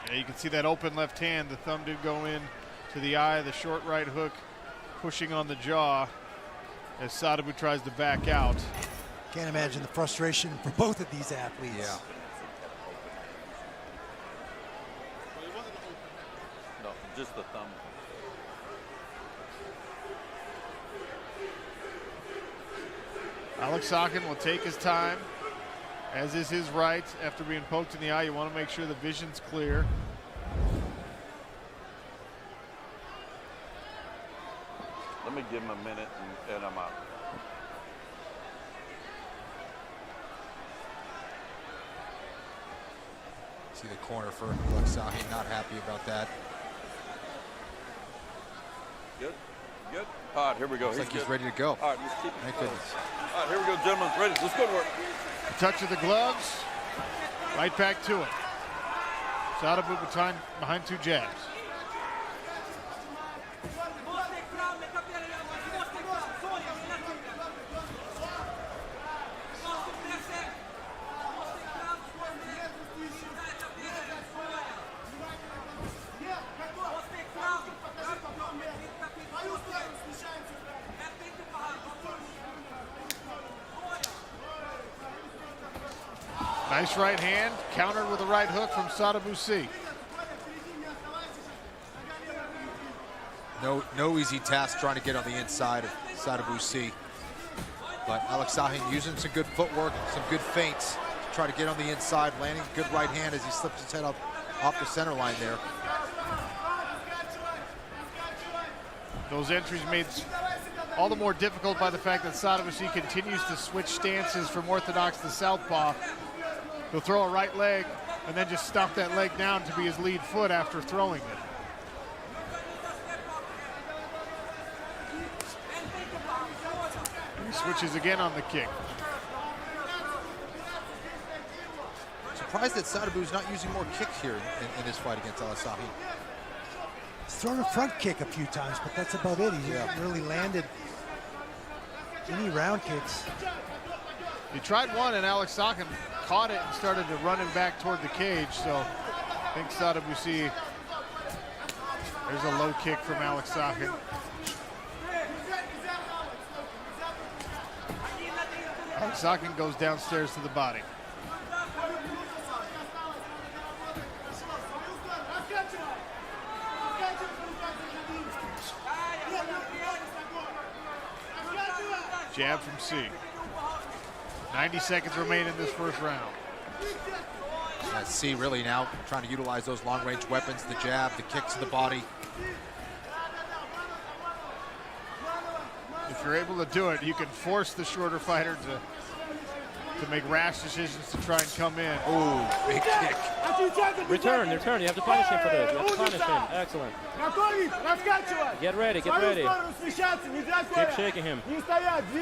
Yeah, you can see that open left hand. The thumb did go in to the eye, the short right hook pushing on the jaw as Sadibou tries to back out. Can't imagine the frustration for both of these athletes. Yeah. No, just the thumb. 𝗟𝗥𝗢𝗣𝗘'𝗦 will take his time, as is his right. After being poked in the eye, you want to make sure the vision's clear. Let me give him a minute and I'm out. See the corner for 𝗟𝗨𝗥𝗢𝗣𝗘, not happy about that. Good, good. All right, here we go. Looks like he's ready to go. All right, let's keep it. Thank goodness. All right, here we go, gentlemen. Ready, let's go to work. Touch of the gloves, right back to it. Sadibou behind 2 jabs. Nice right hand, countered with a right hook from Sadibou Sy. No easy task trying to get on the inside of Sadibou Sy. But 𝗟𝗨𝗥𝗢𝗣𝗑 using some good footwork, some good feints to try to get on the inside, landing a good right hand as he slips his head off the center line there. Those entries made all the more difficult by the fact that Sadibou Sy continues to switch stances from orthodox to southpaw. He'll throw a right leg and then just stomp that leg down to be his lead foot after throwing it. He switches again on the kick. Surprised that Sadibou's not using more kicks here in this fight against 𝗟𝗨𝗥𝗢𝗣𝗍. He's thrown a front kick a few times, but that's about it. He hasn't really landed any round kicks. He tried one and 𝗟𝗨𝗥𝗢𝗣𝗑 caught it and started to run him back toward the cage. So I think Sadibou Sy, there's a low kick from 𝗟𝗨𝗥𝗢𝗣𝗑. 𝗟𝗨𝗥𝗢𝗣𝗑 goes downstairs to the body. Jab from Sy. 90 seconds remain in this first round. Sy really now trying to utilize those long-range weapons, the jab, the kick to the body. If you're able to do it, you can force the shorter fighter to make rash decisions to try and come in. Ooh, big kick. Return. You have to punish him for this. You have to punish him. Excellent. Get ready. Keep shaking him.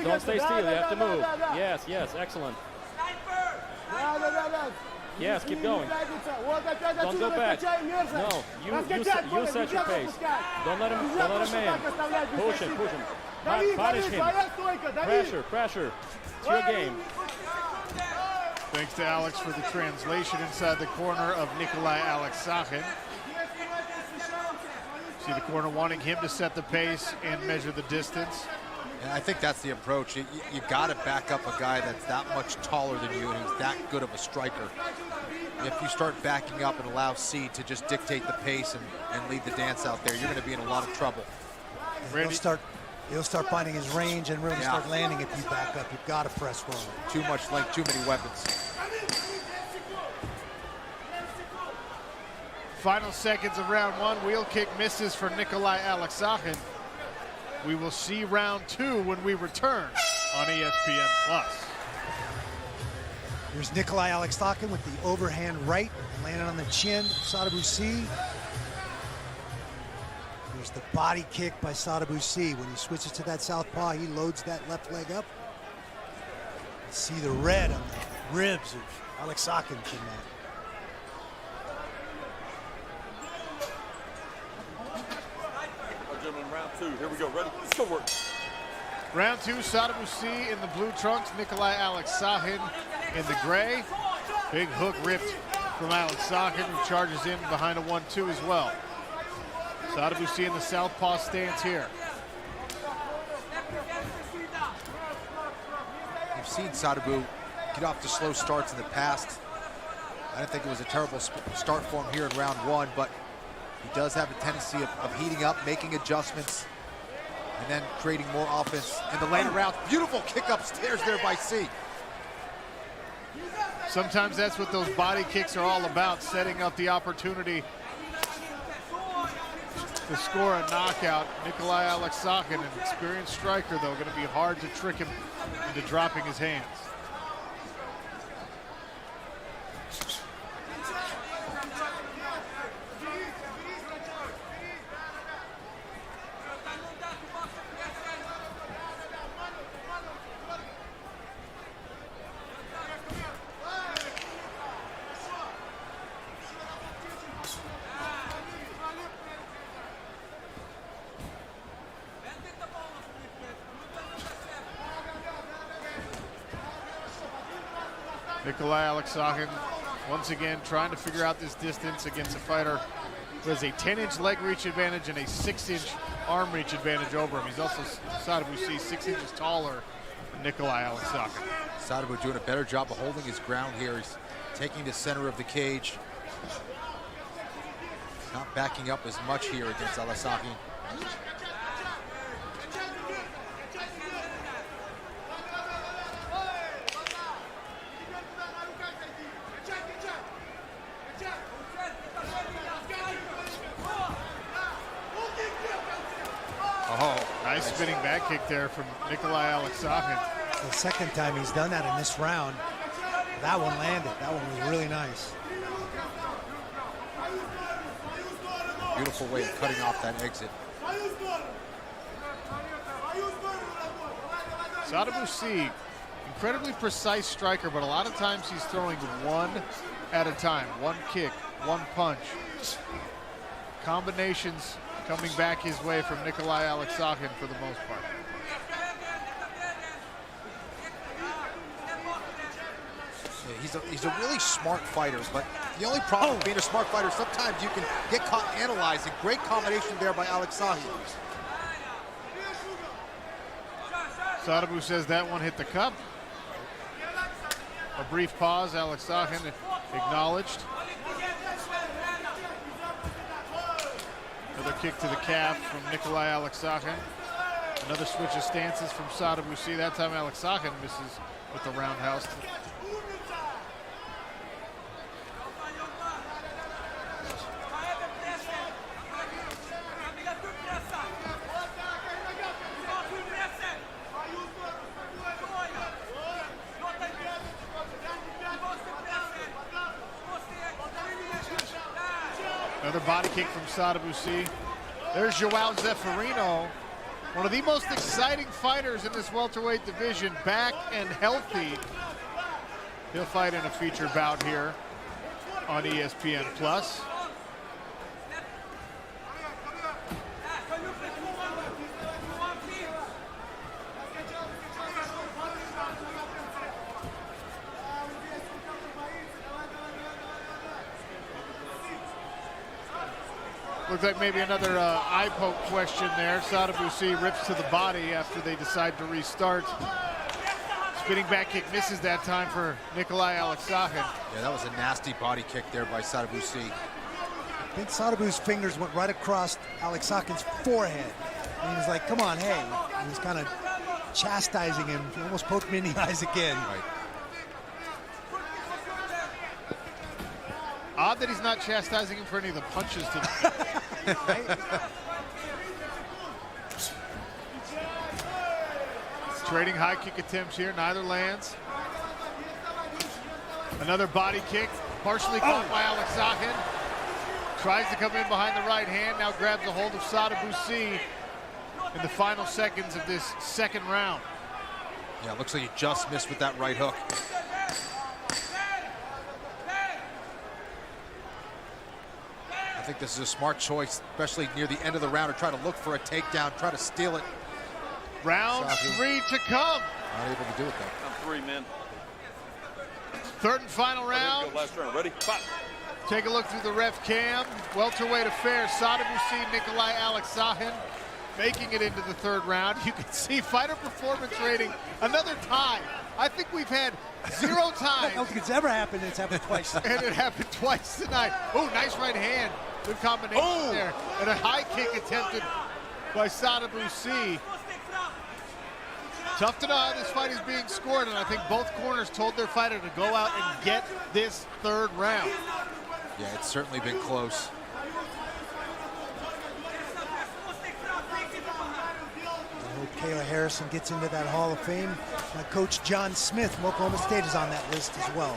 Don't stay still. You have to move. Yes, excellent. Yes, keep going. Don't go back. No, you set your pace. Don't let him in. Push him. Punish him. Pressure. It's your game. Thanks to Alex for the translation inside the corner of 𝗟𝗨𝗥𝗢𝗍𝗑. See the corner wanting him to set the pace and measure the distance. And I think that's the approach. You got to back up a guy that's that much taller than you and who's that good of a striker. If you start backing up and allow Sy to just dictate the pace and lead the dance out there, you're going to be in a lot of trouble. He'll start finding his range and really start landing if you back up. You've got to press forward. Too much length, too many weapons. Final seconds of round one. Wheel kick misses for 𝗟𝗨𝗥𝗢𝗍𝗑. We will see round 2 when we return on ESPN+. Here's 𝗟𝗨𝗥𝗢𝗑𝗏 with the overhand right, landing on the chin. Sadibou Sy. There's the body kick by Sadibou Sy. When he switches to that southpaw, he loads that left leg up. See the red on the ribs of 𝗟𝗨𝗥𝗢𝗏 in that. Gentlemen, round 2. Here we go. Ready? Let's go work. Round 2, Sadibou Sy in the blue trunks, 𝗟𝗨𝗥𝗢𝗏𝗑 in the gray. Big hook ripped from 𝗟𝗨𝗥𝗢𝗏, who charges in behind a 1-2 as well. Sadibou Sy in the southpaw stance here. We've seen Sadibou get off to slow starts in the past. I don't think it was a terrible start for him here in round 1, but he does have a tendency of heating up, making adjustments, and then creating more offense in the later rounds. Beautiful kick upstairs there by Sy. Sometimes that's what those body kicks are all about, setting up the opportunity to to score a knockout. 𝗘𝗨𝗥𝗢𝗣𝗏, an experienced striker, though, going to be hard to trick him into dropping his hands. 𝗘𝗨𝗥𝗢𝗏 once again trying to figure out this distance against a fighter who has a 10-inch leg reach advantage and a 6-inch arm reach advantage over him. He's also, Sadibou Sy, 6 inches taller than 𝗘𝗨𝗥𝗢𝗏. Sadibou doing a better job of holding his ground here. He's taking the center of the cage. Not backing up as much here against 𝗟𝗨𝗥𝗢𝗏. Oh, nice spinning back kick there from 𝗘𝗨𝗥𝗢𝗏. The second time he's done that in this round. That one landed. That one was really nice. Beautiful way of cutting off that exit. Sadibou Sy, incredibly precise striker, but a lot of times he's throwing one at a time. One kick, one punch. Combinations coming back his way from 𝗘𝗨𝗥𝗢𝗏 for the most part. Yeah, he's a really smart fighter, but the only problem with being a smart fighter, sometimes you can get caught analyzing. Great combination there by 𝗟𝗥𝗢𝗏. Sadibou says that one hit the cup. A brief pause, 𝗟𝗥𝗢𝗏 acknowledged. Another kick to the calf from 𝗘𝗨𝗥𝗢𝗏. Another switch of stances from Sadibou Sy. That time 𝗟𝗥𝗢𝗏 misses with the roundhouse. Another body kick from Sadibou Sy. There's João Zeferino, one of the most exciting fighters in this welterweight division, back and healthy. He'll fight in a feature bout here on ESPN+. Looks like maybe another eye poke question there. Sadibou Sy rips to the body after they decide to restart. Spinning back kick misses that time for 𝗘𝗨𝗥𝗢𝗏. Yeah, that was a nasty body kick there by Sadibou Sy. I think Sadibou's fingers went right across 𝗟𝗥𝗢𝗏's forehead. And he was like, come on, hey. He was kind of chastising him. He almost poked him in the eyes again. Right. Odd that he's not chastising him for any of the punches today. Trading high kick attempts here, neither lands. Another body kick, partially caught by 𝗟𝗥𝗢𝗏. Tries to come in behind the right hand, now grabs a hold of Sadibou Sy in the final seconds of this second round. Yeah, looks like he just missed with that right hook. I think this is a smart choice, especially near the end of the round, to try to look for a takedown, try to steal it. Round 3 to come. Not able to do it though. I'm 3 men. Third and final round. Go, last round. Ready? Fight. Take a look through the ref cam. Welterweight affair. Sadibou Sy, 𝗘𝗨𝗥𝗢𝗏 making it into the third round. You can see fighter performance rating, another tie. I think we've had 0 times. I don't think it's ever happened. It's happened twice. And it happened twice tonight. Oh, nice right hand. Good combination there. And a high kick attempted by Sadibou Sy. Tough to know how this fight is being scored, and I think both corners told their fighter to go out and get this third round. Yeah, it's certainly been close. Kayla Harrison gets into that Hall of Fame. My coach John Smith from Oklahoma State is on that list as well.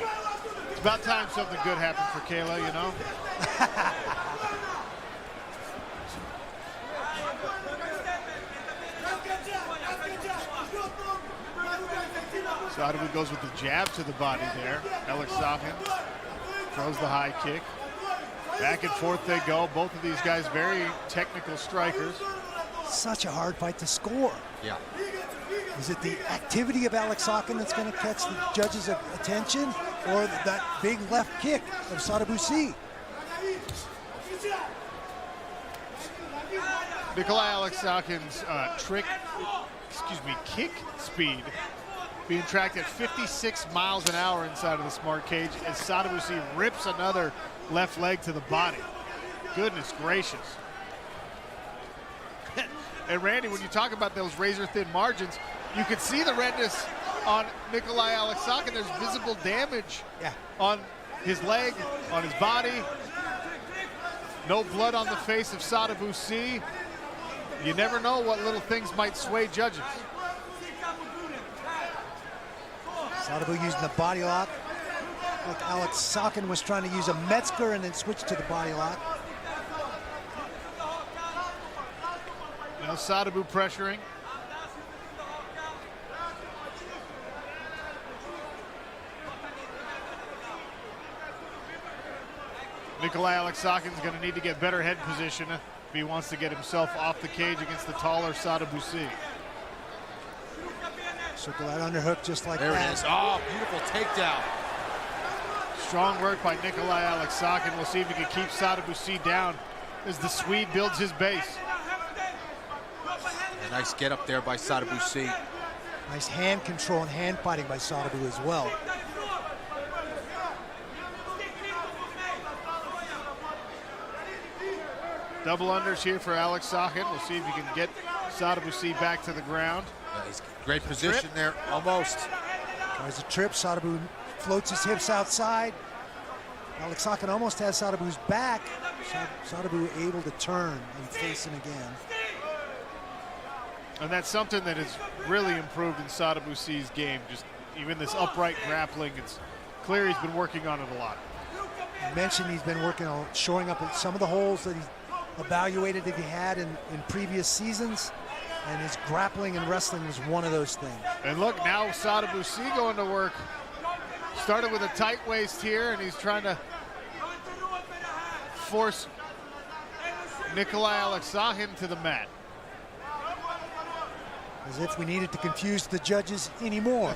It's about time something good happened for Kayla, you know? Sadibou goes with the jab to the body there. 𝗟𝗨𝗥𝗢𝗣𝗘 throws the high kick. Back and forth they go. Both of these guys very technical strikers. Such a hard fight to score. Yeah. Is it the activity of 𝗟𝗨𝗥𝗢𝗣𝗘 that's going to catch the judges' attention, or that big left kick of Sadibou Sy? 𝗟𝗨𝗥𝗢𝗣𝗘's kick speed being tracked at 56 miles an hour inside of the smart cage as Sadibou Sy rips another left leg to the body. Goodness gracious. And Randy, when you talk about those razor-thin margins, you can see the redness on 𝗟𝗨𝗥𝗢𝗣𝗘. There's visible damage on his leg, on his body. No blood on the face of Sadibou Sy. You never know what little things might sway judges. Sadibou using the body lock, like 𝗟𝗨𝗥𝗢𝗣𝗘 was trying to use a Metzger and then switch to the body lock. Now Sadibou pressuring. 𝗟𝗨𝗥𝗢𝗣𝗘's going to need to get better head position if he wants to get himself off the cage against the taller Sadibou Sy. Circle that underhook just like there that. There it is. Oh, beautiful takedown. Strong work by 𝗟𝗨𝗥𝗢𝗘𝗑. We'll see if he can keep Sadibou Sy down as the Swede builds his base. A nice get up there by Sadibou Sy. Nice hand control and hand fighting by Sadibou as well. Double unders here for 𝗟𝗨𝗥𝗢𝗑. We'll see if he can get Sadibou Sy back to the ground. Nice. Great position there, almost. Tries a trip, Sadibou floats his hips outside. 𝗟𝗨𝗥𝗢𝗑 almost has Sadibou's back. Sadibou able to turn and face him again. And that's something that has really improved in Sadibou Sy's game. Just even this upright grappling, it's clear he's been working on it a lot. I mentioned he's been working on shoring up some of the holes that he's evaluated that he had in previous seasons, and his grappling and wrestling was one of those things. And look, now Sadibou Sy going to work. Started with a tight waist here, and he's trying to force 𝗟𝗨𝗥𝗢𝗘𝗑 to the mat. As if we needed to confuse the judges anymore.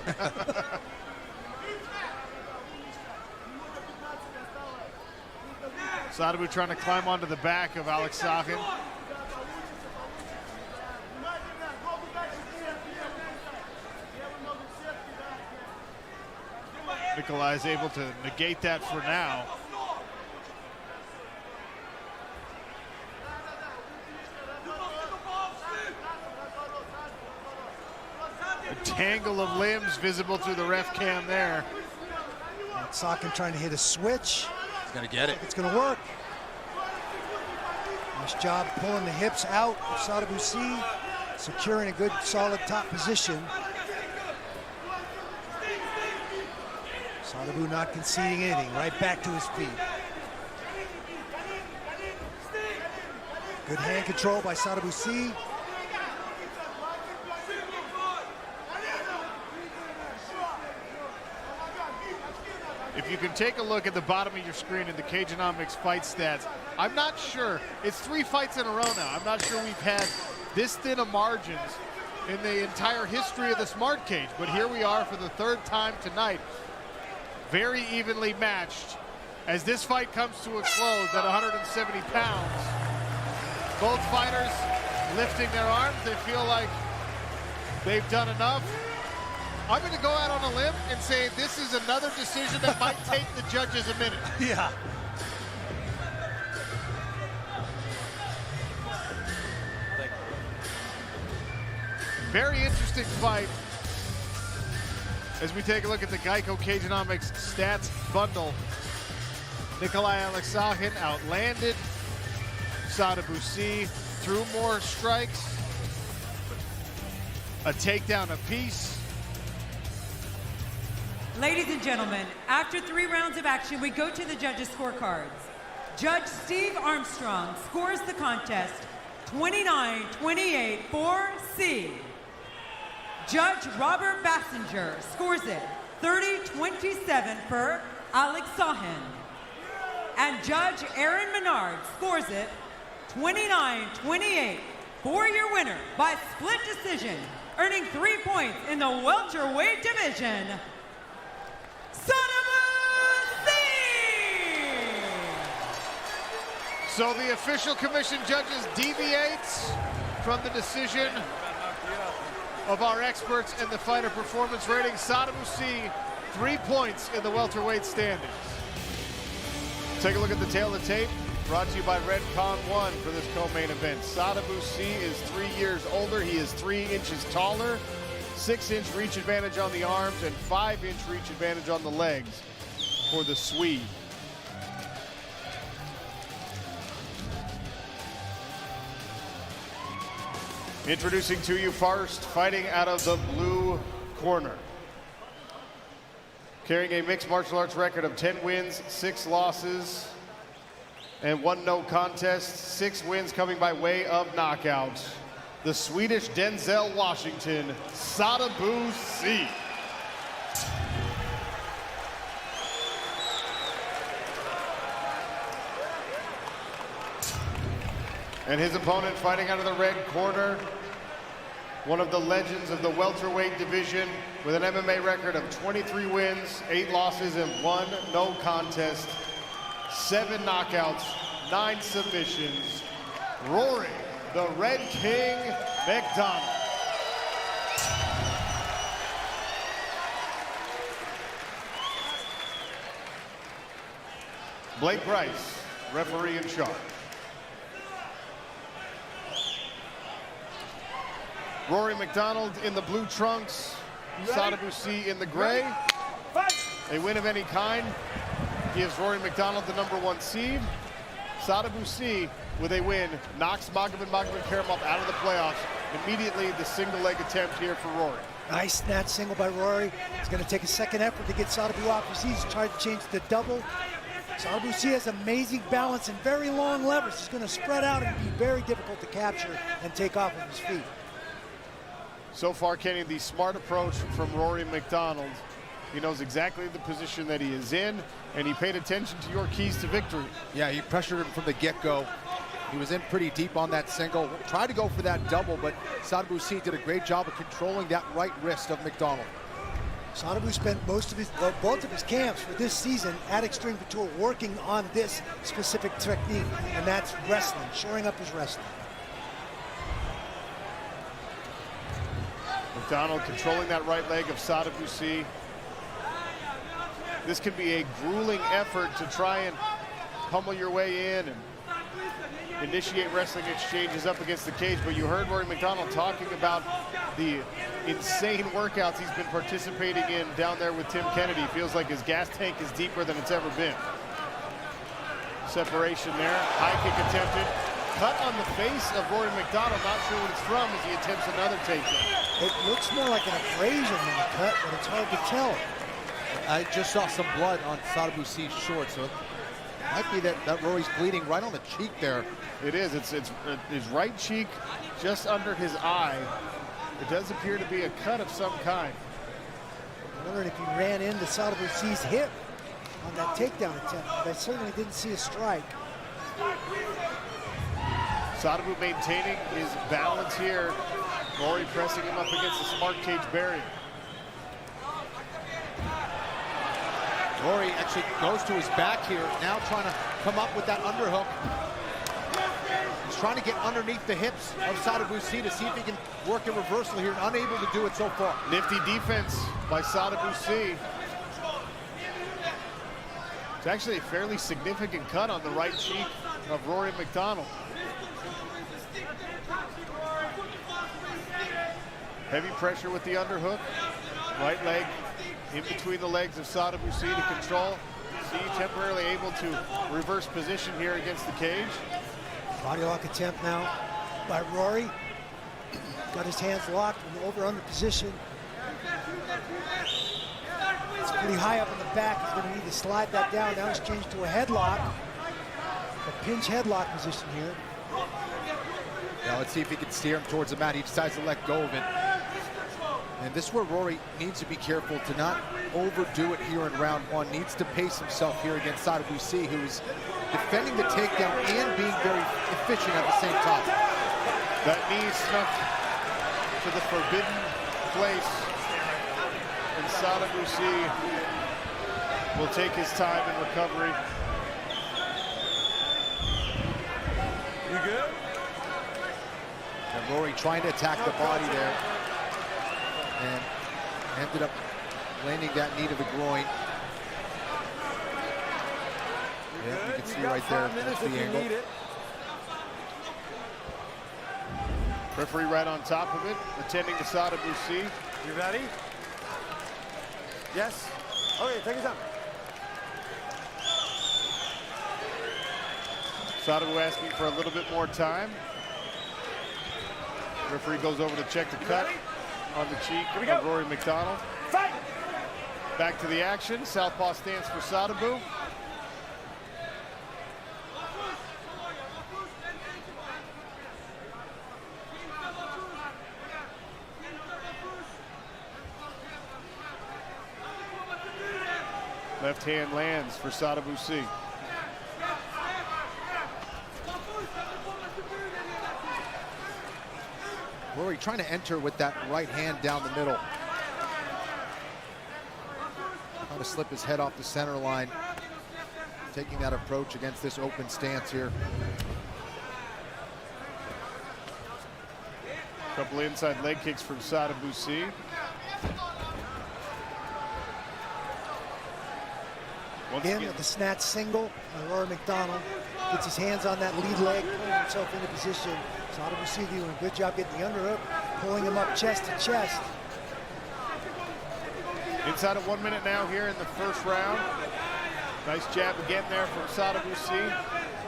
Sadibou trying to climb onto the back of 𝗟𝗨𝗥𝗢𝗑. 𝗟𝗨𝗥𝗢𝗑 is able to negate that for now. A tangle of limbs visible through the ref cam there. 𝗟𝗨𝗥𝗢𝗑 trying to hit a switch. He's gonna get it. It's gonna work. Nice job pulling the hips out of Sadibou Sy, securing a good solid top position. Sadibou not conceding anything, right back to his feet. Good hand control by Sadibou Sy. If you can take a look at the bottom of your screen in the Cageonomics fight stats, I'm not sure, it's 3 fights in a row now. I'm not sure we've had this thin of margins in the entire history of the smart cage, but here we are for the 3rd time tonight. Very evenly matched as this fight comes to a close at 170 pounds. Both fighters lifting their arms. They feel like they've done enough. I'm going to go out on a limb and say this is another decision that might take the judges a minute. Yeah. Very interesting fight as we take a look at the Geico Cageonomics stats bundle. 𝗟𝗨𝗥𝗢𝗑𝗑 outlanded Sadibou Sy, threw more strikes, a takedown apiece. Ladies and gentlemen, after 3 rounds of action, we go to the judges' scorecards. Judge Steve Armstrong scores the contest 29-28 for C. Judge Robert Bassinger scores it 30-27 for Alex Sahin. And Judge Aaron Menard scores it 29-28 for your winner by split decision, earning 3 points in the welterweight division, Sadibou Sy! So the official commission judges deviate from the decision of our experts in the fighter performance rating. Sadibou Sy, 3 points in the welterweight standings. Take a look at the tail of the tape, brought to you by Redcon 1 for this co-main event. Sadibou Sy is 3 years older. He is 3 inches taller, 6-inch reach advantage on the arms, and 5-inch reach advantage on the legs for the Swede. Introducing to you first, fighting out of the blue corner. Carrying a mixed martial arts record of 10 wins, 6 losses, and 1 no contest. 6 wins coming by way of knockout. The Swedish Denzel Washington, Sadibou Sy. And his opponent fighting out of the red corner, one of the legends of the welterweight division with an MMA record of 23 wins, 8 losses, and 1 no contest, 7 knockouts, 9 submissions, Rory, the Red King McDonald. Blake Bryce, referee in charge. Rory McDonald in the blue trunks, Sadibou Sy in the gray. A win of any kind gives Rory McDonald the #1 seed. Sadibou Sy, with a win, knocks 𝗘𝗨𝗥𝗢𝗣𝗘 out of the playoffs. Immediately the single leg attempt here for Rory. Nice snatch single by Rory. It's going to take a second effort to get Sadibou off his feet. He's trying to change the double. Sadibou Sy has amazing balance and very long levers. He's going to spread out and be very difficult to capture and take off of his feet. So far, Kenny, the smart approach from Rory McDonald. He knows exactly the position that he is in, and he paid attention to your keys to victory. Yeah, he pressured him from the get-go. He was in pretty deep on that single. Tried to go for that double, but Sadibou Sy did a great job of controlling that right wrist of McDonald. Sadibou spent both of his camps for this season at Extreme Couture working on this specific technique, and that's wrestling, shoring up his wrestling. McDonald controlling that right leg of Sadibou Sy. This can be a grueling effort to try and pummel your way in and initiate wrestling exchanges up against the cage, but you heard Rory McDonald talking about the insane workouts he's been participating in down there with Tim Kennedy. Feels like his gas tank is deeper than it's ever been. Separation there, high kick attempted. Cut on the face of Rory McDonald, not sure what it's from as he attempts another takedown. It looks more like an abrasion than a cut, but it's hard to tell. I just saw some blood on Sadibou Sy's short, so it might be that Rory's bleeding right on the cheek there. It is. It's his right cheek, just under his eye. It does appear to be a cut of some kind. I'm wondering if he ran into Sadibou Sy's hip on that takedown attempt, but I certainly didn't see a strike. Sadibou maintaining his balance here. Rory pressing him up against the smart cage barrier. Rory actually goes to his back here, now trying to come up with that underhook. He's trying to get underneath the hips of Sadibou Sy to see if he can work a reversal here, and unable to do it so far. Nifty defense by Sadibou Sy. It's actually a fairly significant cut on the right cheek of Rory McDonald. Heavy pressure with the underhook. Right leg in between the legs of Sadibou Sy to control. Sy temporarily able to reverse position here against the cage. Body lock attempt now by Rory. Got his hands locked in the over-under position. It's pretty high up in the back. He's going to need to slide that down. Now he's changed to a headlock. A pinch headlock position here. Now let's see if he can steer him towards the mat. He decides to let go of it. And this is where Rory needs to be careful to not overdo it here in round one. Needs to pace himself here against Sadibou Sy, who is defending the takedown and being very efficient at the same time. That knee snuck to the forbidden place. And Sadibou Sy will take his time in recovery. You good? And Rory trying to attack the body there. And ended up landing that knee to the groin. Yeah, you can see right there the angle. Referee right on top of it, attending to Sadibou Sy. You ready? Yes. Okay, take it down. Sadibou asking for a little bit more time. Referee goes over to check the cut on the cheek of Rory MacDonald. Fight! Back to the action. Southpaw stance for Sadibou. Left hand lands for Sadibou Sy. Rory trying to enter with that right hand down the middle. Trying to slip his head off the center line. Taking that approach against this open stance here. Couple inside leg kicks from Sadibou Sy. Again with the snatch single, Rory MacDonald gets his hands on that lead leg, pulling himself into position. Sadibou Sy doing a good job getting the underhook, pulling him up chest to chest. Inside of 1 minute now here in the first round. Nice jab again there from Sadibou Sy.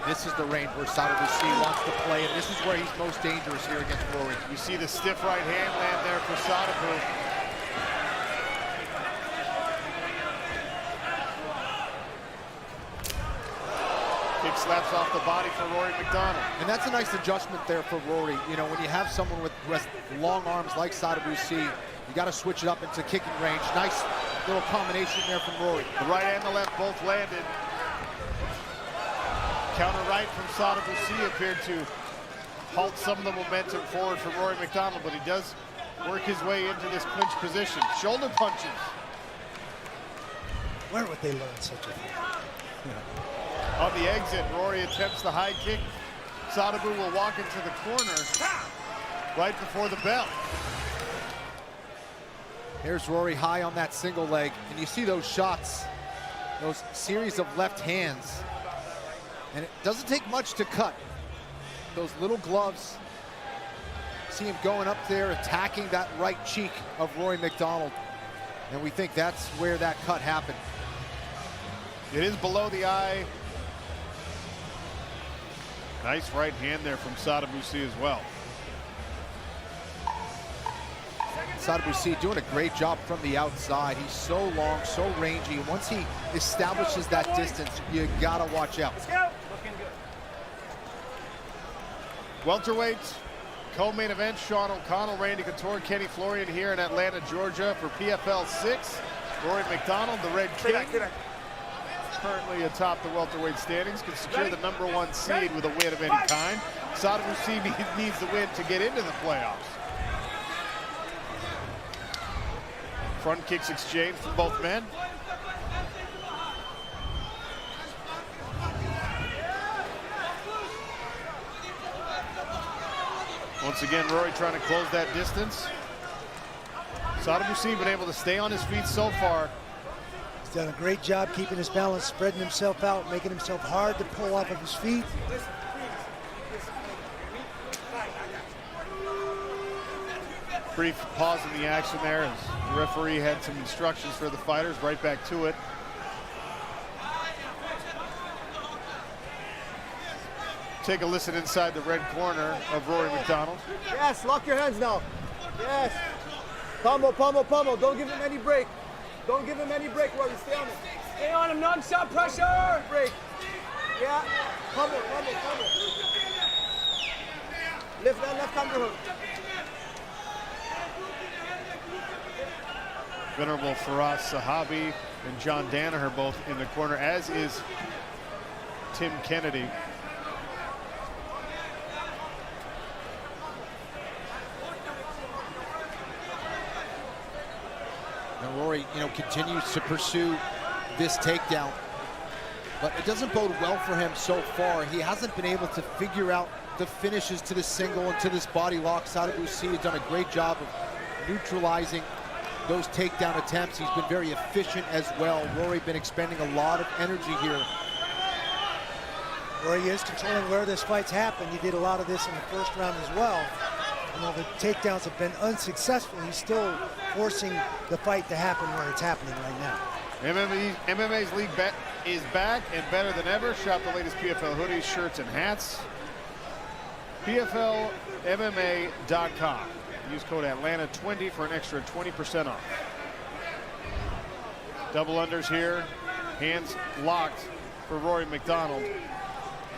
This is the range where Sadibou Sy wants to play, and this is where he's most dangerous here against Rory. You see the stiff right hand land there for Sadibou. Kick slaps off the body for Rory MacDonald. And that's a nice adjustment there for Rory. You know, when you have someone with long arms like Sadibou Sy, you got to switch it up into kicking range. Nice little combination there from Rory. The right and the left both landed. Counter right from Sadibou Sy appeared to halt some of the momentum forward for Rory MacDonald, but he does work his way into this clinch position. Shoulder punches. Where would they learn such a thing? On the exit, Rory attempts the high kick. Sadibou will walk into the corner right before the bell. Here's Rory high on that single leg, and you see those shots, those series of left hands. And it doesn't take much to cut. Those little gloves. See him going up there, attacking that right cheek of Rory MacDonald. And we think that's where that cut happened. It is below the eye. Nice right hand there from Sadibou Sy as well. Sadibou Sy doing a great job from the outside. He's so long, so rangy. And once he establishes that distance, you gotta watch out. Welterweight co-main event, Sean O'Connell, Randy Couture, Kenny Florian here in Atlanta, Georgia for PFL 6. Rory MacDonald, the Red King, currently atop the welterweight standings, can secure the #1 seed with a win of any kind. Sadibou Sy needs the win to get into the playoffs. Front kicks exchanged from both men. Once again, Rory trying to close that distance. Sadibou Sy been able to stay on his feet so far. He's done a great job keeping his balance, spreading himself out, making himself hard to pull off of his feet. Brief pause in the action there as the referee had some instructions for the fighters. Right back to it. Take a listen inside the red corner of Rory McDonald. Yes, lock your hands now. Yes. Pummel, pummel, pummel. Don't give him any break. Don't give him any break, Rory. Stay on him. Stay on him, non-stop pressure. Break. Yeah. Pummel, pummel, pummel. Lift that left underhook. Venerable Faraz Sahabi and John Danaher both in the corner, as is Tim Kennedy. And Rory, continues to pursue this takedown, but it doesn't bode well for him so far. He hasn't been able to figure out the finishes to the single and to this body lock. Sadibou Sy has done a great job of neutralizing those takedown attempts. He's been very efficient as well. Rory been expending a lot of energy here. Rory is controlling where this fight's happened. He did a lot of this in the first round as well. The takedowns have been unsuccessful. He's still forcing the fight to happen where it's happening right now. MMA's league bet is back and better than ever. Shop the latest PFL hoodies, shirts, and hats. PFLMMA.com. Use code Atlanta20 for an extra 20% off. Double unders here. Hands locked for Rory McDonald.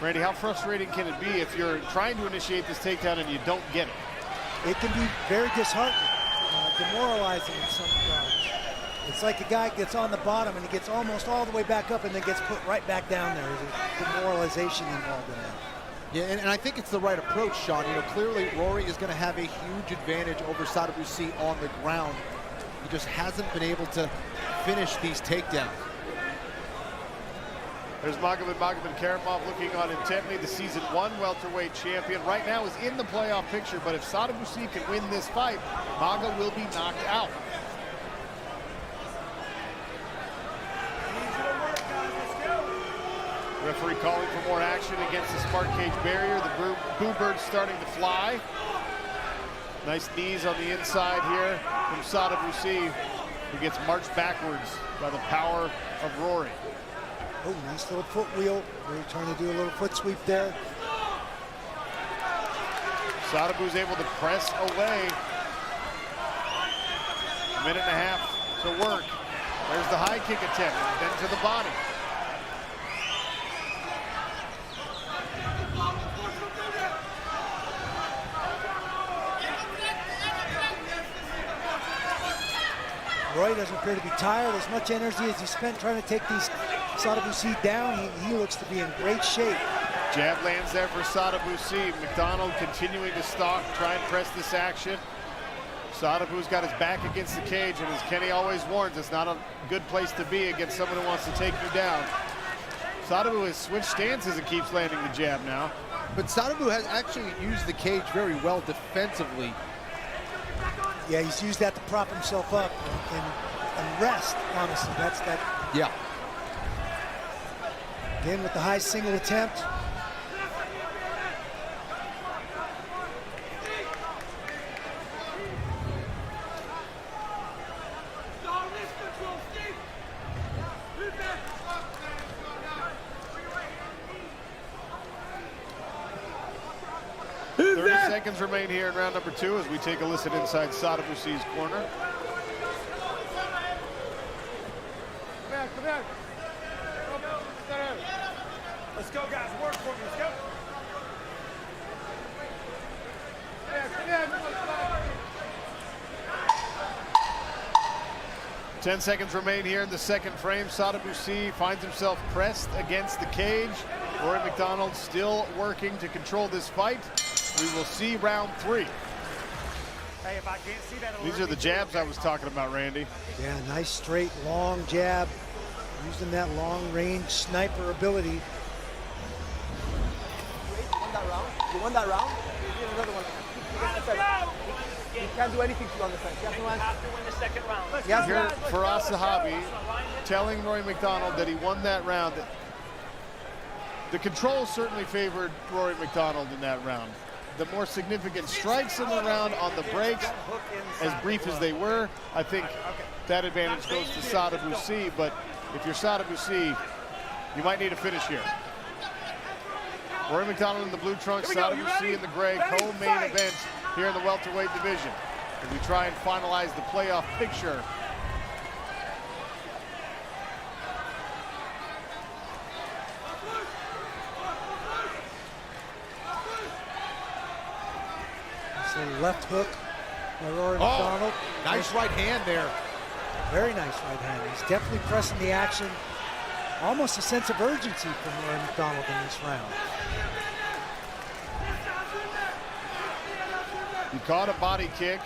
Randy, how frustrating can it be if you're trying to initiate this takedown and you don't get it? It can be very disheartening, demoralizing in some regards. It's like a guy gets on the bottom and he gets almost all the way back up and then gets put right back down there. There's a demoralization involved in that. Yeah, and I think it's the right approach, Sean. Clearly Rory is going to have a huge advantage over Sadibou Sy on the ground. He just hasn't been able to finish these takedowns. There's 𝗟𝗘𝗥𝗢𝗣𝗘'𝗦 looking on intently. The season 1 welterweight champion right now is in the playoff picture, but if Sadibou Sy can win this fight, Maga will be knocked out. Referee calling for more action against the smart cage barrier. The boo bird's starting to fly. Nice knees on the inside here from Sadibou Sy, who gets marched backwards by the power of Rory. Oh, nice little foot wheel. Rory trying to do a little foot sweep there. Sadibou's able to press away. A minute and a half to work. There's the high kick attempt, then to the body. Rory doesn't appear to be tired. As much energy as he spent trying to take these Sadibou Sy down, he looks to be in great shape. Jab lands there for Sadibou Sy. McDonald continuing to stalk, try and press this action. Sadibou's got his back against the cage, and as Kenny always warns, it's not a good place to be against someone who wants to take you down. Sadibou has switched stances and keeps landing the jab now. But Sadibou has actually used the cage very well defensively. Yeah, he's used that to prop himself up and rest, honestly. That's that. Yeah. Again with the high single attempt. Seconds remain here in round number 2 as we take a listen inside Sadibou Sy's corner. Come here. Let's go, guys. Work for me. Let's go. Come here. 10 seconds remain here in the second frame. Sadibou Sy finds himself pressed against the cage. Rory McDonald still working to control this fight. We will see round 3. Hey, if I can't see that, these are the jabs I was talking about, Randy. Yeah, nice straight, long jab. Using that long-range sniper ability. You won that round? You won that round? You need another one. You can't do anything to on the fence. You have to win the second round. You hear Faraz Sahabi telling Rory McDonald that he won that round. The control certainly favored Rory McDonald in that round. The more significant strikes in the round on the breaks, as brief as they were, I think that advantage goes to Sadibou Sy. But if you're Sadibou Sy, you might need a finish here. Rory McDonald in the blue trunks, Sadibou Sy in the gray, co-main event here in the welterweight division. As we try and finalize the playoff picture. It's a left hook by Rory McDonald. Nice right hand there. Very nice right hand. He's definitely pressing the action. Almost a sense of urgency from Rory McDonald in this round. He caught a body kick.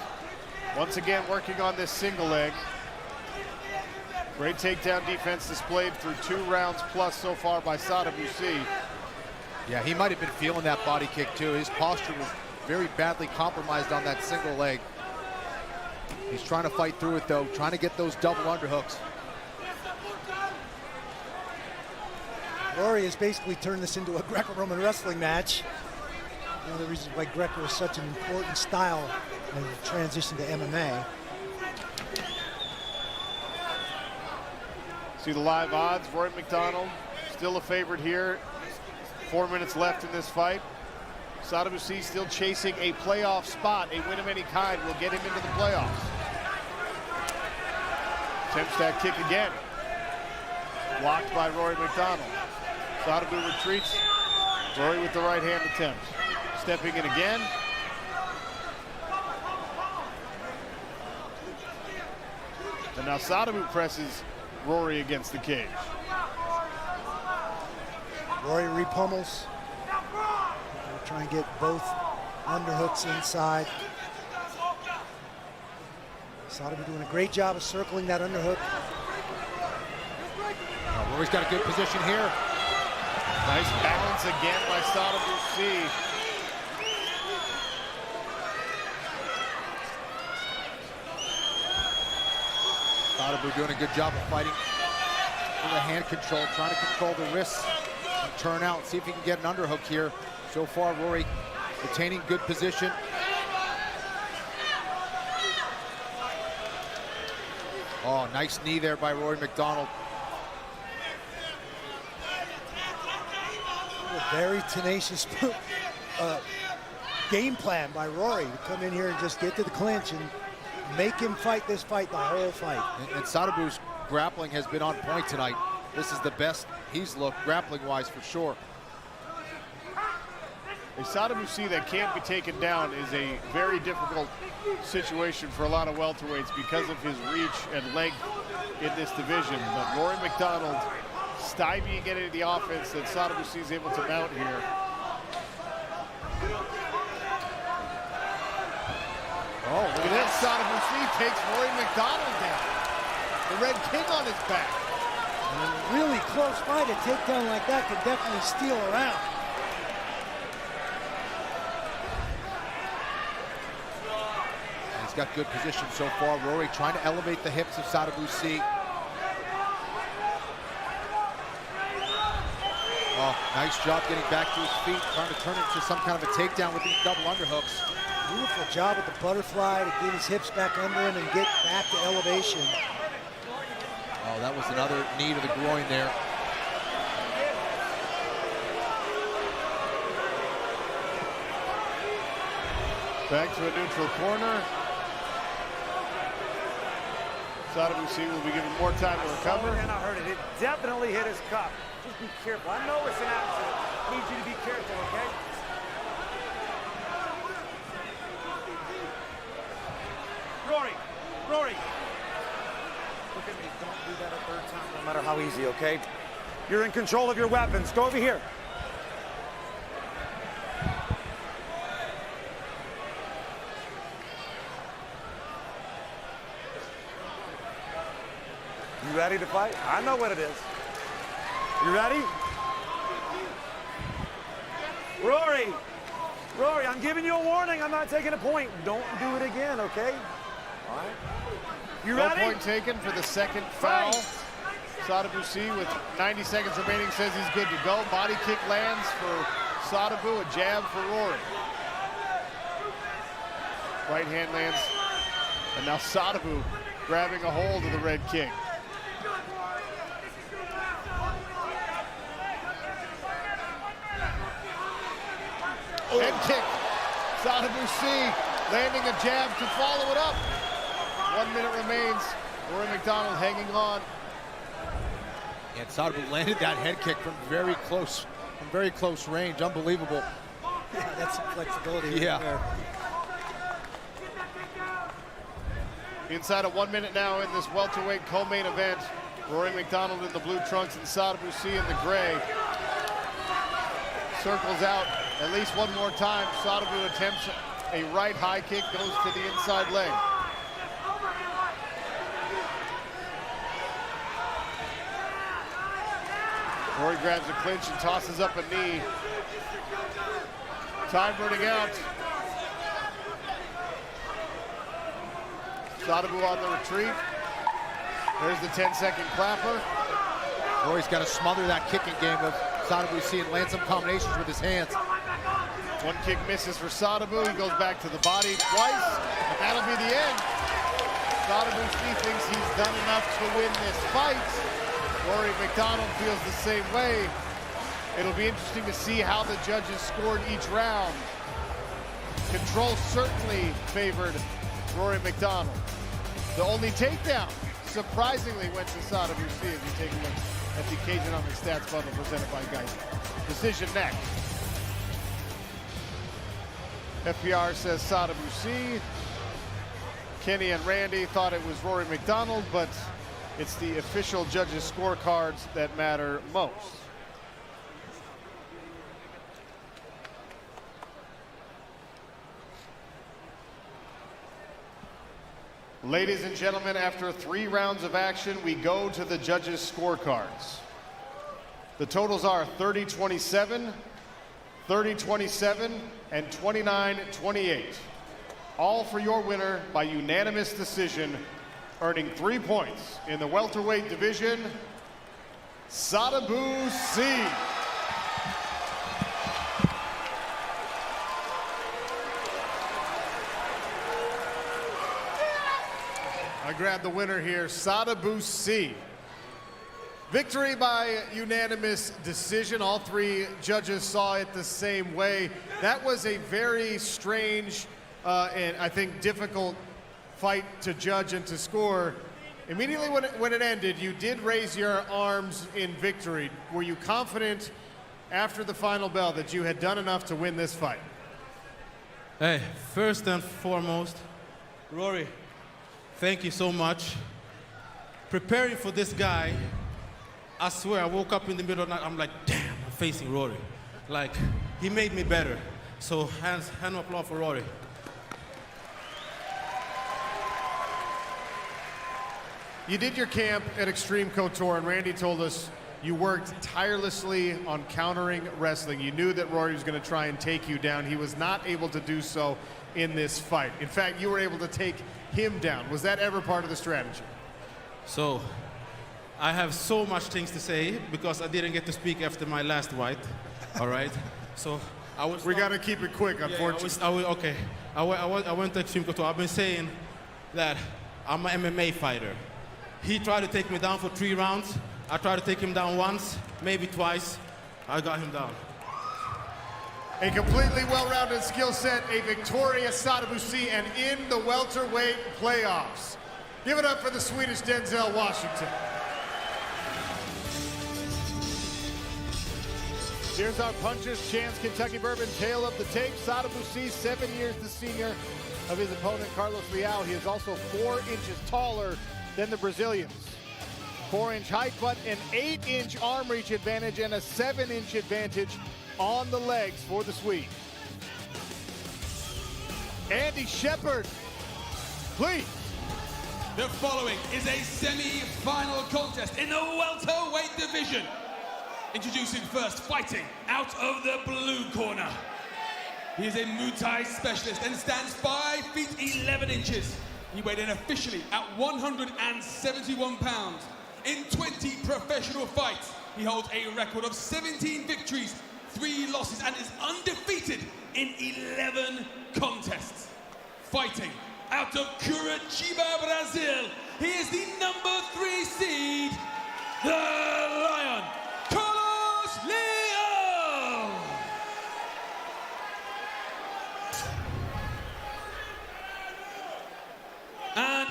Once again, working on this single leg. Great takedown defense displayed through 2 rounds plus so far by Sadibou Sy. Yeah, he might have been feeling that body kick too. His posture was very badly compromised on that single leg. He's trying to fight through it though, trying to get those double underhooks. Rory has basically turned this into a Greco-Roman wrestling match. One of the reasons why Greco is such an important style in the transition to MMA. See the live odds. Rory McDonald still a favorite here. 4 minutes left in this fight. Sadibou Sy still chasing a playoff spot. A win of any kind will get him into the playoffs. Attempts that kick again. Blocked by Rory McDonald. Sadibou retreats. Rory with the right hand attempt. Stepping in again. And now Sadibou presses Rory against the cage. Rory repummels. Try and get both underhooks inside. Sadibou doing a great job of circling that underhook. Rory's got a good position here. Nice balance again by Sadibou Sy. Sadibou doing a good job of fighting with the hand control, trying to control the wrists and turn out, see if he can get an underhook here. So far, Rory retaining good position. Oh, nice knee there by Rory McDonald. A very tenacious game plan by Rory to come in here and just get to the clinch and make him fight this fight the whole fight. And Sadibou's grappling has been on point tonight. This is the best he's looked grappling-wise for sure. A Sadibou Sy that can't be taken down is a very difficult situation for a lot of welterweights because of his reach and length in this division. But Rory McDonald stymieing getting into the offense that Sadibou Sy is able to mount here. Oh, look at this. Sadibou Sy takes Rory McDonald down. The Red King on his back. And a really close fight, a takedown like that can definitely steal around. Got good position so far. Rory trying to elevate the hips of Sadibou Sy. Oh, nice job getting back to his feet, trying to turn it into some kind of a takedown with these double underhooks. Beautiful job with the butterfly to get his hips back under him and get back to elevation. Oh, that was another knee to the groin there. Back to a neutral corner. Sadibou Sy will be given more time to recover. And I heard it. It definitely hit his cup. Just be careful. I know it's an accident. I need you to be careful, okay? Rory. Look at me. Don't do that a third time, no matter how easy, okay? You're in control of your weapons. Go over here. You ready to fight? I know what it is. You ready? Rory, I'm giving you a warning. I'm not taking a point. Don't do it again, okay? All right. You ready? No point taken for the second foul. Sadibou Sy with 90 seconds remaining says he's good to go. Body kick lands for Sadibou, a jab for Rory. Right hand lands. And now Sadibou grabbing a hold of the Red King. Head kick. Sadibou Sy landing a jab to follow it up. 1 minute remains. Rory MacDonald hanging on. And Sadibou landed that head kick from very close range. Unbelievable. Yeah, that's some flexibility. Yeah. Right there. Inside of 1 minute now in this welterweight co-main event. Rory MacDonald in the blue trunks and Sadibou Sy in the gray. Circles out at least one more time. Sadibou attempts a right high kick, goes to the inside leg. Rory grabs a clinch and tosses up a knee. Time running out. Sadibou on the retreat. There's the 10-second clapper. Rory's got to smother that kicking game of Sadibou Sy and land some combinations with his hands. One kick misses for Sadibou. He goes back to the body twice, and that'll be the end. Sadibou Sy thinks he's done enough to win this fight. Rory MacDonald feels the same way. It'll be interesting to see how the judges scored each round. Control certainly favored Rory MacDonald. The only takedown, surprisingly, went to Sadibou Sy as you take a look at the Cajun-omic stats bundle presented by Geico. Decision next. FPR says Sadibou Sy. Kenny and Randy thought it was Rory MacDonald, but it's the official judges' scorecards that matter most. Ladies and gentlemen, after 3 rounds of action, we go to the judges' scorecards. The totals are 30-27, 30-27, and 29-28. All for your winner by unanimous decision, earning 3 points in the welterweight division, Sadibou Sy. I grab the winner here, Sadibou Sy. Victory by unanimous decision. All 3 judges saw it the same way. That was a very strange and I think difficult fight to judge and to score. Immediately when it ended, you did raise your arms in victory. Were you confident after the final bell that you had done enough to win this fight? Hey, first and foremost, Rory, thank you so much. Preparing for this guy, I swear I woke up in the middle of the night, I'm like, damn, I'm facing Rory. Like, he made me better. So hand of applause for Rory. You did your camp at Extreme Couture, and Randy told us you worked tirelessly on countering wrestling. You knew that Rory was going to try and take you down. He was not able to do so in this fight. In fact, you were able to take him down. Was that ever part of the strategy? So, I have so much things to say because I didn't get to speak after my last fight. All right? So, I was... We got to keep it quick, unfortunately. Okay. I went to Extreme Couture. I've been saying that I'm an MMA fighter. He tried to take me down for 3 rounds. I tried to take him down once, maybe twice. I got him down. A completely well-rounded skill set, a victorious Sadibou Sy, and in the welterweight playoffs. Give it up for the Swedish Denzel Washington. Here's our punches, Chance Kentucky Bourbon Tale of the Tape. Sadibou Sy, 7 years the senior of his opponent, Carlos Leal. He is also 4 inches taller than the Brazilians. 4-inch height, but an 8-inch arm reach advantage and a 7-inch advantage on the legs for the Swede. Andy Shepard, please. The following is a semi-final contest in the welterweight division. Introducing first, fighting out of the blue corner. He is a Muay Thai specialist and stands 5 feet 11 inches. He weighed in officially at 171 pounds. In 20 professional fights, he holds a record of 17 victories, 3 losses, and is undefeated in 11 contests. Fighting out of Curitiba, Brazil, he is the number 3 seed, the Lion, Carlos Leal.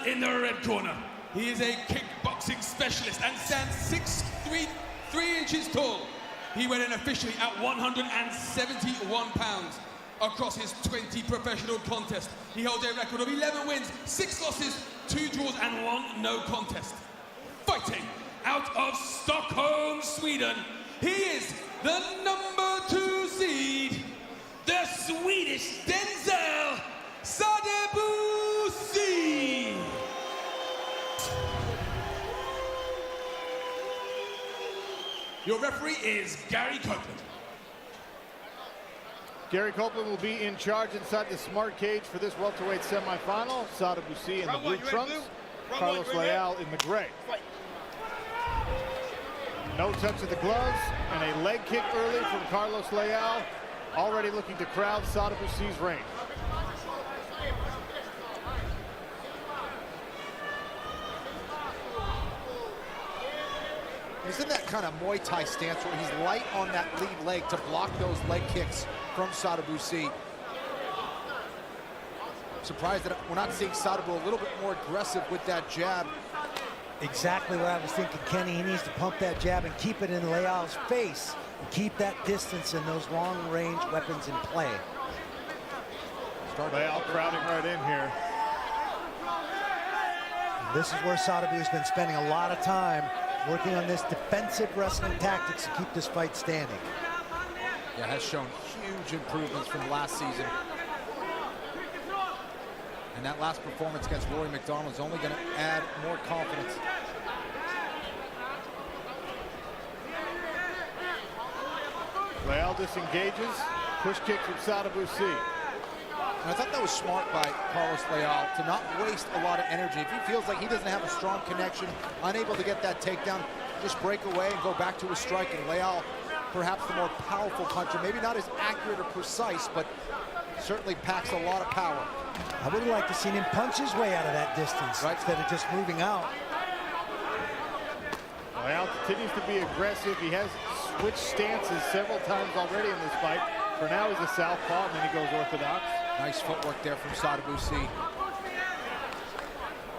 in the red corner. He is a kickboxing specialist and stands 6'3" 3 inches tall. He went in officially at 171 pounds across his 20 professional contests. He holds a record of 11 wins, 6 losses, 2 draws, and 1 no contest. Fighting out of Stockholm, Sweden, he is the #2 seed, the Swedish Denzel, Sadibou Sy. Your referee is Gary Copeland. Gary Copeland will be in charge inside the smart cage for this welterweight semifinal. Sadibou Sy in the blue trunks, Carlos 𝗟𝗨𝗚𝗘 in the gray. No touch of the gloves, and a leg kick early from Carlos 𝗟𝗨𝗚, already looking to crowd Sadibou Sy's reign. He's in that kind of Muay Thai stance where he's light on that lead leg to block those leg kicks from Sadibou Sy. I'm surprised that we're not seeing Sadibou a little bit more aggressive with that jab. Exactly what I was thinking, Kenny. He needs to pump that jab and keep it in 𝗟𝗚𝗚's face and keep that distance and those long-range weapons in play. 𝗟𝗚𝗚 crowding right in here. And this is where Sadibou's been spending a lot of time working on this defensive wrestling tactics to keep this fight standing. Yeah, has shown huge improvements from last season. And that last performance against Rory McDonald is only going to add more confidence. 𝗟𝗚𝗚 disengages, push kick from Sadibou Sy. And I thought that was smart by Carlos 𝗟𝗚𝗚 to not waste a lot of energy. If he feels like he doesn't have a strong connection, unable to get that takedown, just break away and go back to his strike. And 𝗟𝗚𝗚, perhaps the more powerful puncher, maybe not as accurate or precise, but certainly packs a lot of power. I would have liked to see him punch his way out of that distance instead of just moving out. 𝗟𝗚𝗚 continues to be aggressive. He has switched stances several times already in this fight. For now, he's a southpaw, and then he goes orthodox. Nice footwork there from Sadibou Sy.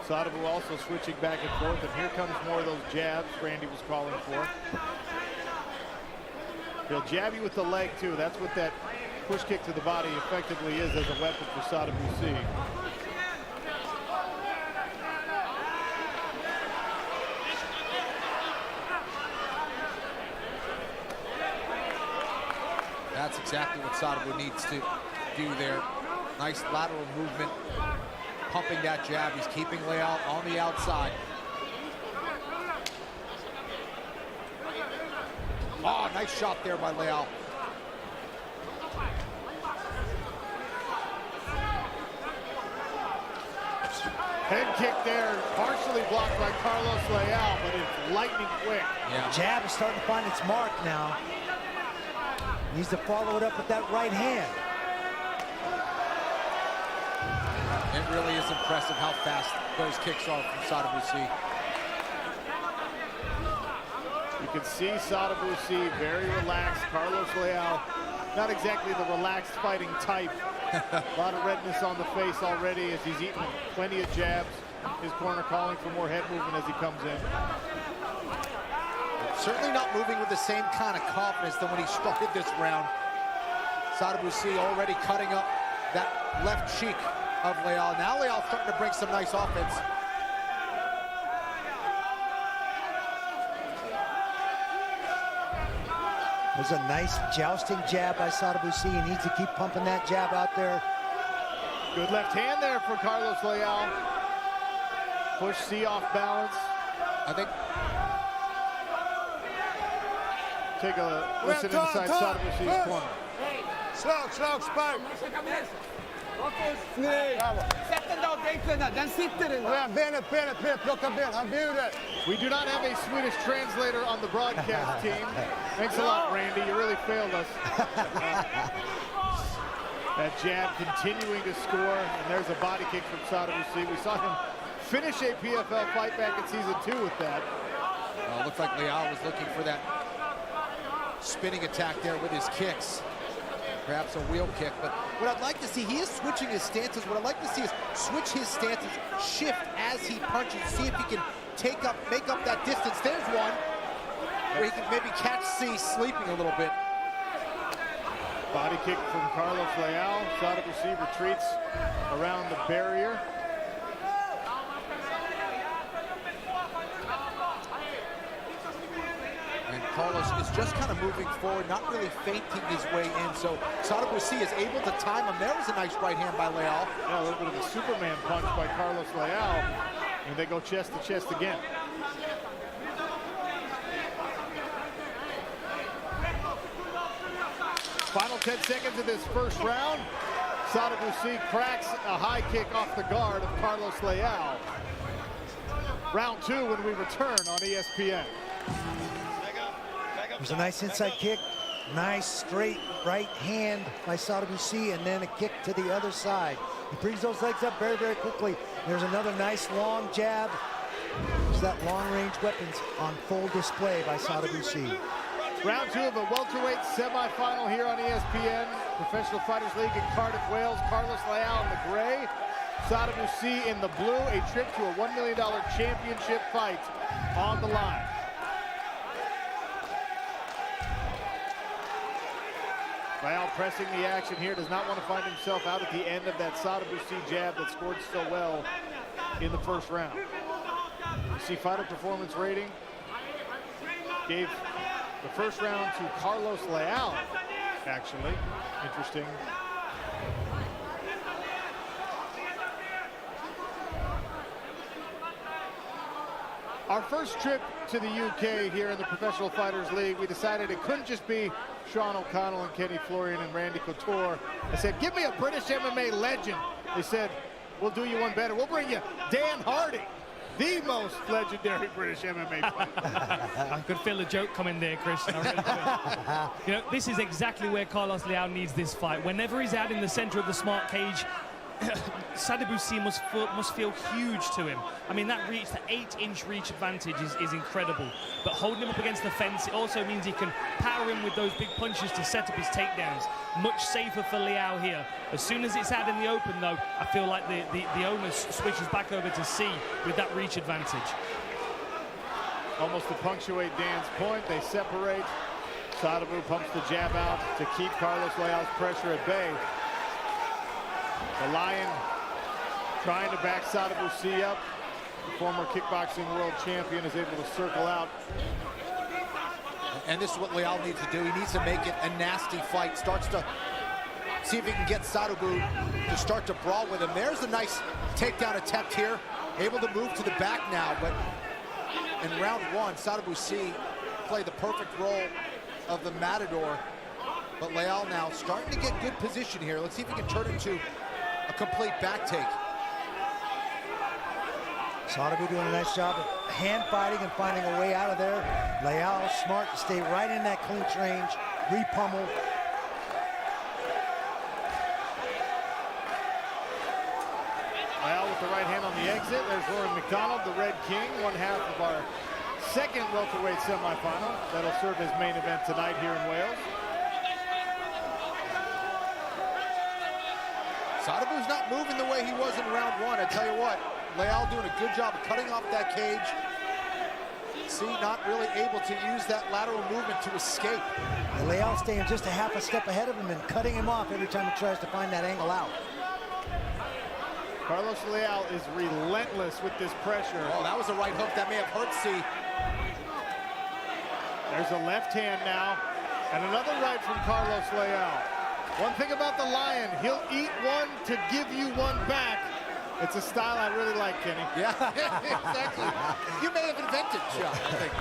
Sadibou also switching back and forth, and here comes more of those jabs Randy was calling for. He'll jab you with the leg, too. That's what that push kick to the body effectively is as a weapon for Sadibou Sy. That's exactly what Sadibou needs to do there. Nice lateral movement, pumping that jab. He's keeping 𝗟𝗚𝗚 on the outside. Oh, nice shot there by 𝗟𝗚𝗚. Head kick there, partially blocked by Carlos 𝗟𝗚𝗚, but it's lightning quick. Yeah. Jab is starting to find its mark now. Needs to follow it up with that right hand. It really is impressive how fast those kicks are from Sadibou Sy. You can see Sadibou Sy very relaxed. Carlos 𝗟𝗚𝗚, not exactly the relaxed fighting type. A lot of redness on the face already as he's eaten plenty of jabs. His corner calling for more head movement as he comes in. Certainly not moving with the same kind of confidence than when he started this round. Sadibou Sy already cutting up that left cheek of 𝗟𝗚𝗚. Now 𝗟𝗚𝗚's starting to bring some nice offense. It was a nice jousting jab by Sadibou Sy. He needs to keep pumping that jab out there. Good left hand there for Carlos 𝗟𝗚𝗚. Push Sy off balance. I think. Take a listen inside Sadibou Sy's corner. Slag, spark! Snyggt! Sätt den då, den den sitter den. Benet, plocka ben, han bjuder. We do not have a Swedish translator on the broadcast team. Thanks a lot, Randy. You really failed us. That jab continuing to score, and there's a body kick from Sadibou Sy. We saw him finish a PFL fight back in season 2 with that. Well, it looked like 𝗟𝗚𝗚 was looking for that spinning attack there with his kicks. Perhaps a wheel kick, but What I'd like to see, he is switching his stances. What I'd like to see is switch his stances, shift as he punches, see if he can make up that distance. There's one where he can maybe catch C sleeping a little bit. Body kick from Carlos Leal. Sadibou Sy retreats around the barrier. And Carlos is just kind of moving forward, not really feinting his way in. So Sadibou Sy is able to time him. There was a nice right hand by Leal. Yeah, a little bit of a Superman punch by Carlos Leal. And they go chest to chest again. Final 10 seconds of this first round. Sadibou Sy cracks a high kick off the guard of Carlos Leal. Round 2 when we return on ESPN. There's a nice inside kick. Nice straight right hand by Sadibou Sy, and then a kick to the other side. He brings those legs up very, very quickly. There's another nice long jab. There's that long-range weapons on full display by Sadibou Sy. Round 2 of a welterweight semifinal here on ESPN. Professional Fighters League in Cardiff, Wales. Carlos Leal in the gray, Sadibou Sy in the blue. A trip to a $1 million championship fight on the line. Leal pressing the action here, does not want to find himself out at the end of that Sadibou Sy jab that scored so well in the first round. You see Fighter Performance Rating gave the first round to Carlos Leal, actually. Interesting. Our first trip to the UK here in the Professional Fighters League, we decided it couldn't just be Sean O'Connell and Kenny Florian and Randy Couture. I said, give me a British MMA legend. They said, we'll do you one better. We'll bring you Dan Hardy, the most legendary British MMA fighter. I could feel a joke coming there, Chris. I really could. You know, this is exactly where Carlos Leal needs this fight. Whenever he's out in the center of the smart cage, Sadibou Sy must feel huge to him. I mean, that reach, the 8-inch reach advantage is incredible. But holding him up against the fence, it also means he can power him with those big punches to set up his takedowns. Much safer for Leal here. As soon as it's out in the open, though, I feel like the onus switches back over to Sy with that reach advantage. Almost to punctuate Dan's point, they separate. Sadibou pumps the jab out to keep Carlos Leal's pressure at bay. The Lion trying to back Sadibou Sy up. The former kickboxing world champion is able to circle out. And this is what Leal needs to do. He needs to make it a nasty fight. Starts to see if he can get Sadibou to start to brawl with him. There's a nice takedown attempt here. Able to move to the back now, but in round 1, Sadibou Sy played the perfect role of the Matador. But Leal now starting to get good position here. Let's see if he can turn it into a complete back take. Sadibou doing a nice job of hand fighting and finding a way out of there. Leal smart to stay right in that clinch range, re-pummel. Leal with the right hand on the exit. There's Rory McDonald, the Red King, one half of our second welterweight semifinal. That'll serve as main event tonight here in Wales. Sadibou's not moving the way he was in round 1. I tell you what, Leal doing a good job of cutting off that cage. Sy not really able to use that lateral movement to escape. And Leal staying just a half a step ahead of him and cutting him off every time he tries to find that angle out. Carlos Leal is relentless with this pressure. Oh, that was a right hook that may have hurt Sy. There's a left hand now, and another right from Carlos Leal. One thing about the Lion, he'll eat one to give you one back. It's a style I really like, Kenny. Yeah, exactly. You may have invented, John, I think.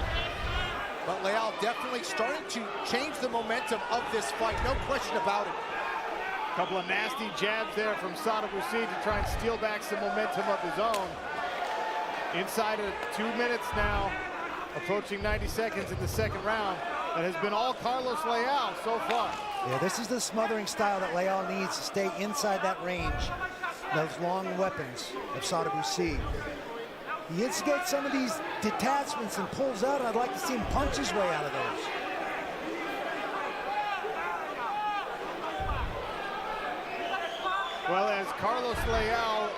But Leal definitely starting to change the momentum of this fight, no question about it. Couple of nasty jabs there from Sadibou Sy to try and steal back some momentum of his own. Inside of 2 minutes now, approaching 90 seconds in the second round. That has been all Carlos Leal so far. Yeah, this is the smothering style that Leal needs to stay inside that range. Those long weapons of Sadibou Sy. He instigates some of these detachments and pulls out, and I'd like to see him punch his way out of those. Well, as Carlos Leal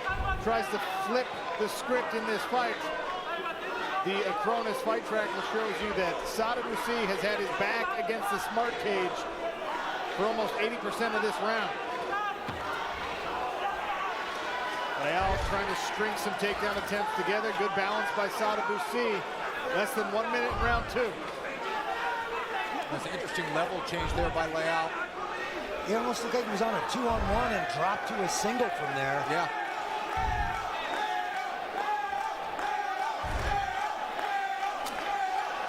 tries to flip the script in this fight, the Acronis Fight Tracker shows you that Sadibou Sy has had his back against the smart cage for almost 80% of this round. Leal trying to string some takedown attempts together. Good balance by Sadibou Sy. Less than 1 minute in round 2. That's an interesting level change there by Leal. He almost looked like he was on a 2-on-1 and dropped to a single from there. Yeah.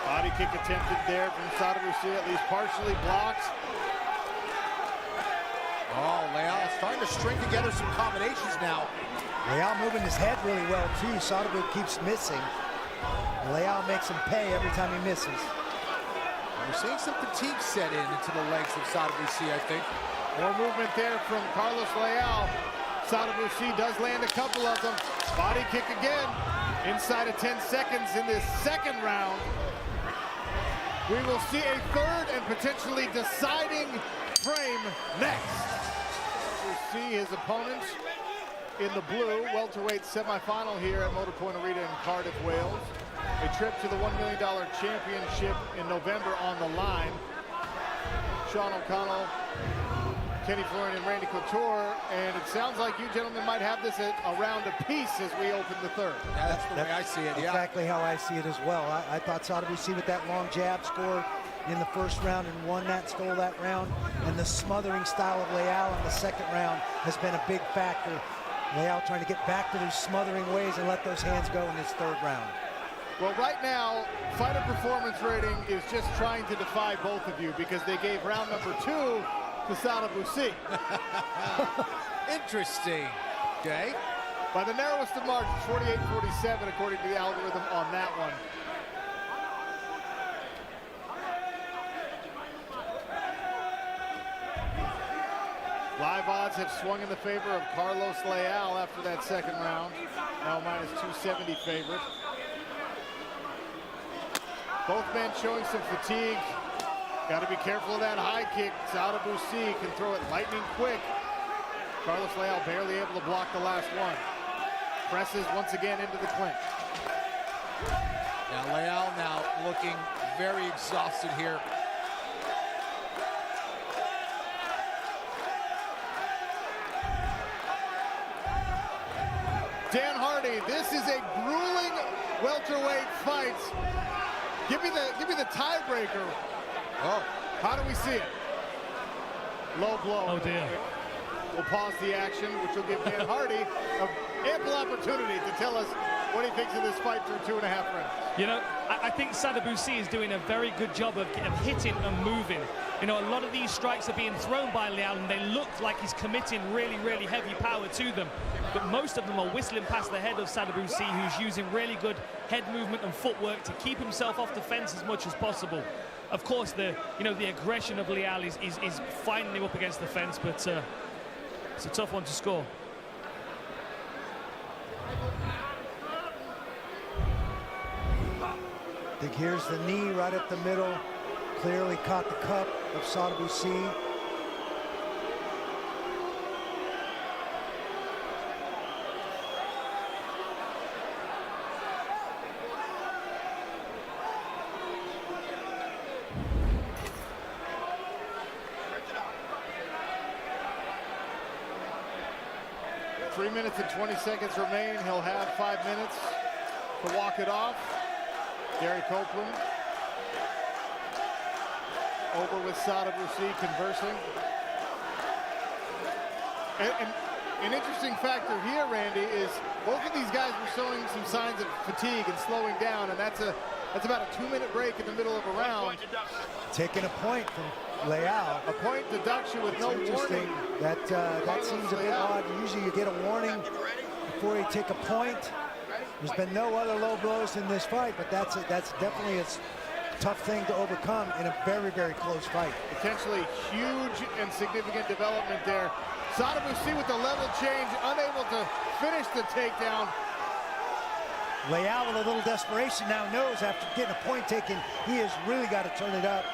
Body kick attempted there from Sadibou Sy, at least partially blocked. Oh, Leal is starting to string together some combinations now. Leal moving his head really well too. Sadibou keeps missing. Leal makes him pay every time he misses. We're seeing some fatigue set into the legs of Sadibou Sy, I think. More movement there from Carlos Leal. Sadibou Sy does land a couple of them. Body kick again. Inside of 10 seconds in this second round. We will see a third and potentially deciding frame next. We'll see his opponent in the blue welterweight semifinal here at Motor Point Arena in Cardiff, Wales. A trip to the $1 million championship in November on the line. Sean O'Connell, Kenny Florian, and Randy Couture, and it sounds like you gentlemen might have this at a round apiece as we open the third. Yeah, that's the way I see it. Exactly how I see it as well. I thought Sadibou Sy with that long jab scored in the first round and won that, stole that round, and the smothering style of Leal in the second round has been a big factor. Leal trying to get back to those smothering ways and let those hands go in this third round. Well, right now, fighter performance rating is just trying to defy both of you because they gave round number 2 to Sadibou Sy. Interesting. Okay. By the narrowest of margins, 48-47 according to the algorithm on that one. Live odds have swung in the favor of Carlos Leal after that second round. Now minus 270 favorite. Both men showing some fatigue. Got to be careful of that high kick. Sadibou Sy can throw it lightning quick. Carlos Leal barely able to block the last one. Presses once again into the clinch. Now Leal now looking very exhausted here. Dan Hardy, this is a grueling welterweight fight. Give me the tiebreaker. Oh, how do we see it? Low blow. Oh dear. We'll pause the action, which will give Dan Hardy an ample opportunity to tell us what he thinks of this fight through 2.5 rounds. You know, I think Sadibou Sy is doing a very good job of hitting and moving. You know, a lot of these strikes are being thrown by Leal, and they look like he's committing really, really heavy power to them. But most of them are whistling past the head of Sadibou Sy, who's using really good head movement and footwork to keep himself off the fence as much as possible. Of course, the aggression of Leal is finding him up against the fence, but it's a tough one to score. I think here's the knee right up the middle. Clearly caught the cup of Sadibou Sy. Three minutes and 20 seconds remain. He'll have 5 minutes to walk it off. Gary Copeland over with Sadibou Sy conversing. And an interesting factor here, Randy, is both of these guys were showing some signs of fatigue and slowing down, and that's about a 2-minute break in the middle of a round. Taking a point from Leal. A point deduction with no warning. That seems a bit odd. Usually you get a warning before you take a point. There's been no other low blows in this fight, but that's definitely a tough thing to overcome in a very, very close fight. Potentially huge and significant development there. Sadibou Sy with the level change, unable to finish the takedown. Leal with a little desperation now knows after getting a point taken, he has really got to turn it up.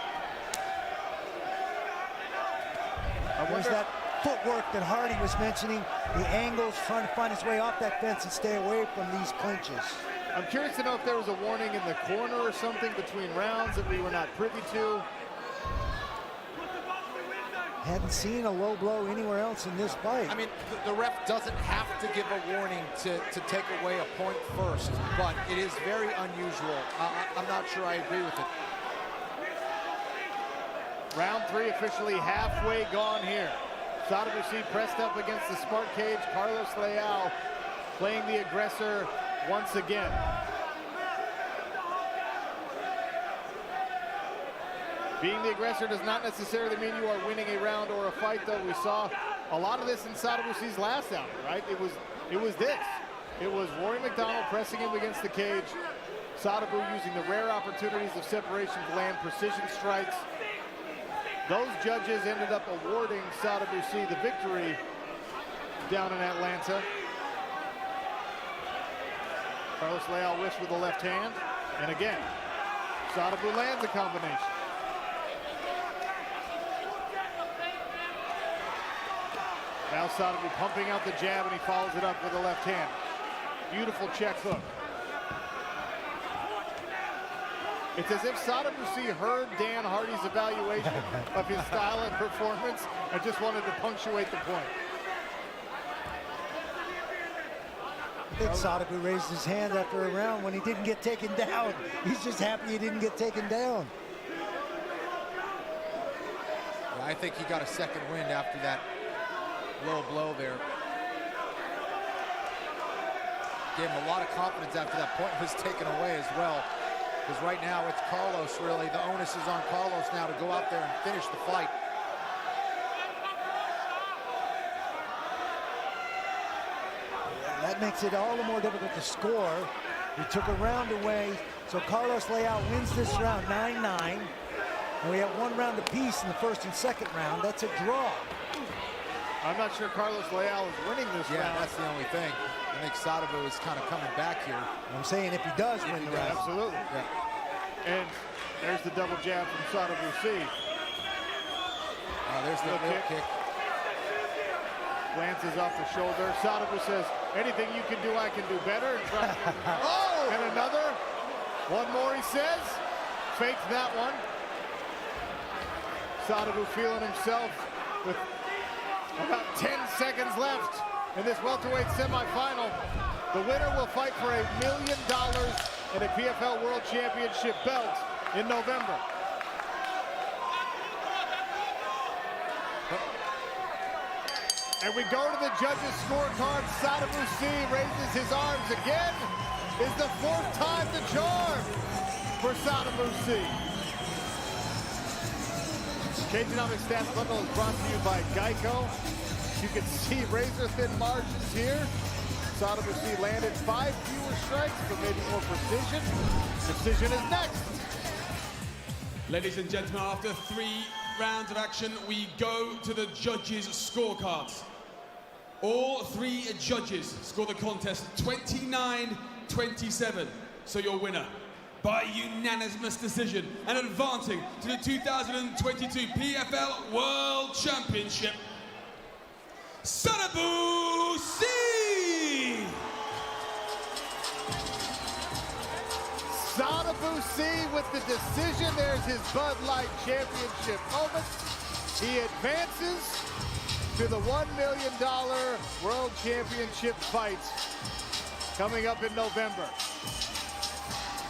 footwork that Hardy was mentioning, the angles, trying to find his way off that fence and stay away from these clinches. I'm curious to know if there was a warning in the corner or something between rounds that we were not privy to. Hadn't seen a low blow anywhere else in this fight. I mean, the ref doesn't have to give a warning to take away a point first, but it is very unusual. I'm not sure I agree with it. Round 3 officially halfway gone here. Sadibou Sy pressed up against the smart cage. Carlos Leal playing the aggressor once again. Being the aggressor does not necessarily mean you are winning a round or a fight, though. We saw a lot of this in Sadibou Sy's last outing, right? It was this. It was Rory McDonald pressing him against the cage. Sadibou using the rare opportunities of separation to land precision strikes. Those judges ended up awarding Sadibou Sy the victory down in Atlanta. Carlos Leal whiffs with the left hand. And again, Sadibou lands a combination. Now Sadibou pumping out the jab, and he follows it up with the left hand. Beautiful check hook. It's as if Sadibou Sy heard Dan Hardy's evaluation of his style and performance and just wanted to punctuate the point. I think Sadibou raised his hand after a round when he didn't get taken down. He's just happy he didn't get taken down. Yeah, I think he got a second wind after that low blow there. Gave him a lot of confidence after that point was taken away as well. Because right now it's Carlos, really. The onus is on Carlos now to go out there and finish the fight. That makes it all the more difficult to score. He took a round away, so Carlos Leal wins this round 9-9. And we have one round apiece in the first and second round. That's a draw. I'm not sure Carlos Leal is winning this round. Yeah, that's the only thing. I think Sadibou is kind of coming back here. I'm saying if he does win the round. Absolutely. Yeah. And there's the double jab from Sadibou Sy. There's the real kick. Glances off the shoulder. Sadibou says, anything you can do, I can do better. Oh! And another. One more, he says. Faked that one. Sadibou feeling himself with about 10 seconds left in this welterweight semifinal. The winner will fight for $1 million and a PFL World Championship belt in November. And we go to the judges' scorecard. Sadibou Sy raises his arms again. Is the 4th time the charm for Sadibou Sy. Cageonomics Stats Bundle is brought to you by Geico. You can see razor-thin margins here. Sadibou Sy landed 5 fewer strikes, but maybe more precision. Precision is next. Ladies and gentlemen, after 3 rounds of action, we go to the judges' scorecards. All 3 judges score the contest 29-27. So your winner, by unanimous decision and advancing to the 2022 PFL World Championship, Sadibou Sy! Sadibou Sy with the decision. There's his Bud Light Championship moment. He advances to the $1 million World Championship fight coming up in November.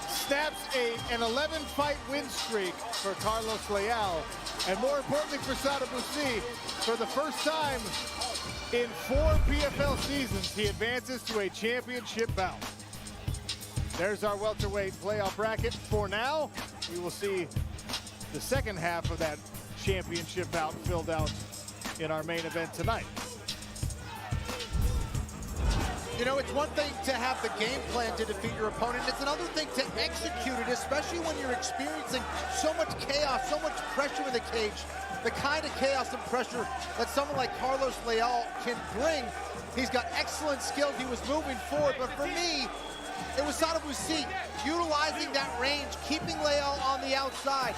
Snaps an 11-fight win streak for Carlos Leal. And more importantly for Sadibou Sy, for the first time in 4 PFL seasons, he advances to a championship bout. There's our welterweight playoff bracket. For now, we will see the second half of that championship bout filled out in our main event tonight. You know, it's one thing to have the game plan to defeat your opponent. It's another thing to execute it, especially when you're experiencing so much chaos, so much pressure in the cage. The kind of chaos and pressure that someone like Carlos Leal can bring. He's got excellent skills. He was moving forward, but for me, it was Sadibou Sy utilizing that range, keeping Leal on the outside,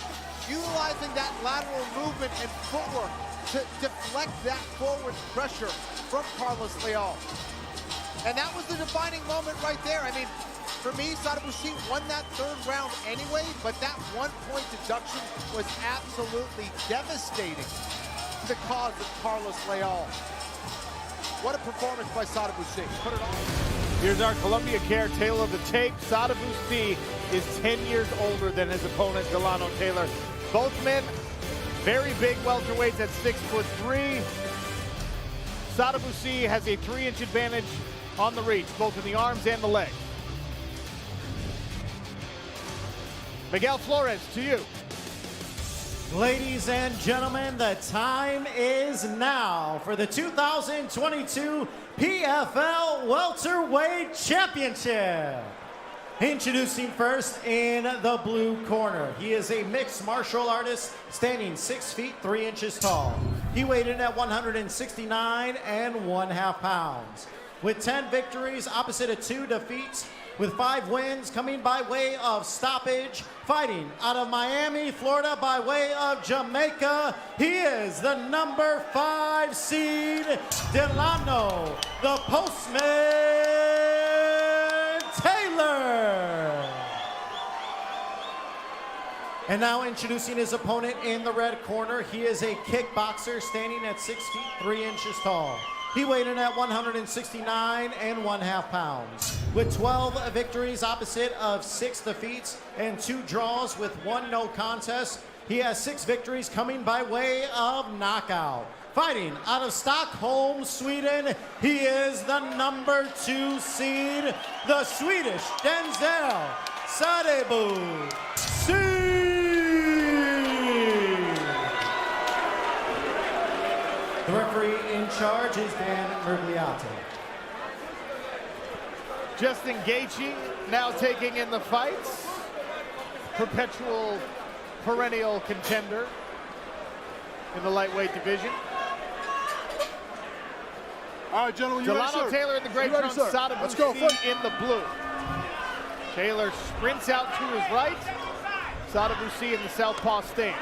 utilizing that lateral movement and footwork to deflect that forward pressure from 𝗘𝗨𝗥𝗢𝗣𝗘. And that was the defining moment right there. I mean, for me, Sadibou Sy won that third round anyway, but that 1-point deduction was absolutely devastating to the cause of 𝗘𝗨𝗥𝗢𝗣𝗘. What a performance by Sadibou Sy. Put it on. Here's our Columbia Care Tale of the Tape. Sadibou Sy is 10 years older than his opponent, Delano Taylor. Both men very big welterweights at 6'3". Sadibou Sy has a 3-inch advantage on the reach, both in the arms and the legs. Miguel Flores, to you. Ladies and gentlemen, the time is now for the 2022 PFL Welterweight Championship. Introducing first in the blue corner. He is a mixed martial artist standing 6 feet 3 inches tall. He weighed in at 169 1/2 pounds. With 10 victories opposite of 2 defeats, with 5 wins coming by way of stoppage, fighting out of Miami, Florida by way of Jamaica, he is the number 5 seed, Delano, the Postman Taylor. And now introducing his opponent in the red corner, he is a kickboxer standing at 6 feet 3 inches tall. He weighed in at 169 1/2 pounds. With 12 victories opposite of 6 defeats and 2 draws with 1 no contest, he has 6 victories coming by way of knockout. Fighting out of Stockholm, Sweden, he is the number 2 seed, the Swedish Denzel, Sadibou Sy. The referee in charge is Dan Mergliato. Justin Gaethje now taking in the fights. Perpetual, perennial contender in the lightweight division. All right, gentlemen, you ready, Delano sir? Taylor in the gray You ready, trunks, sir? Sadibou Let's go. Sy in the blue. Taylor sprints out to his right. Sadibou Sy in the southpaw stance.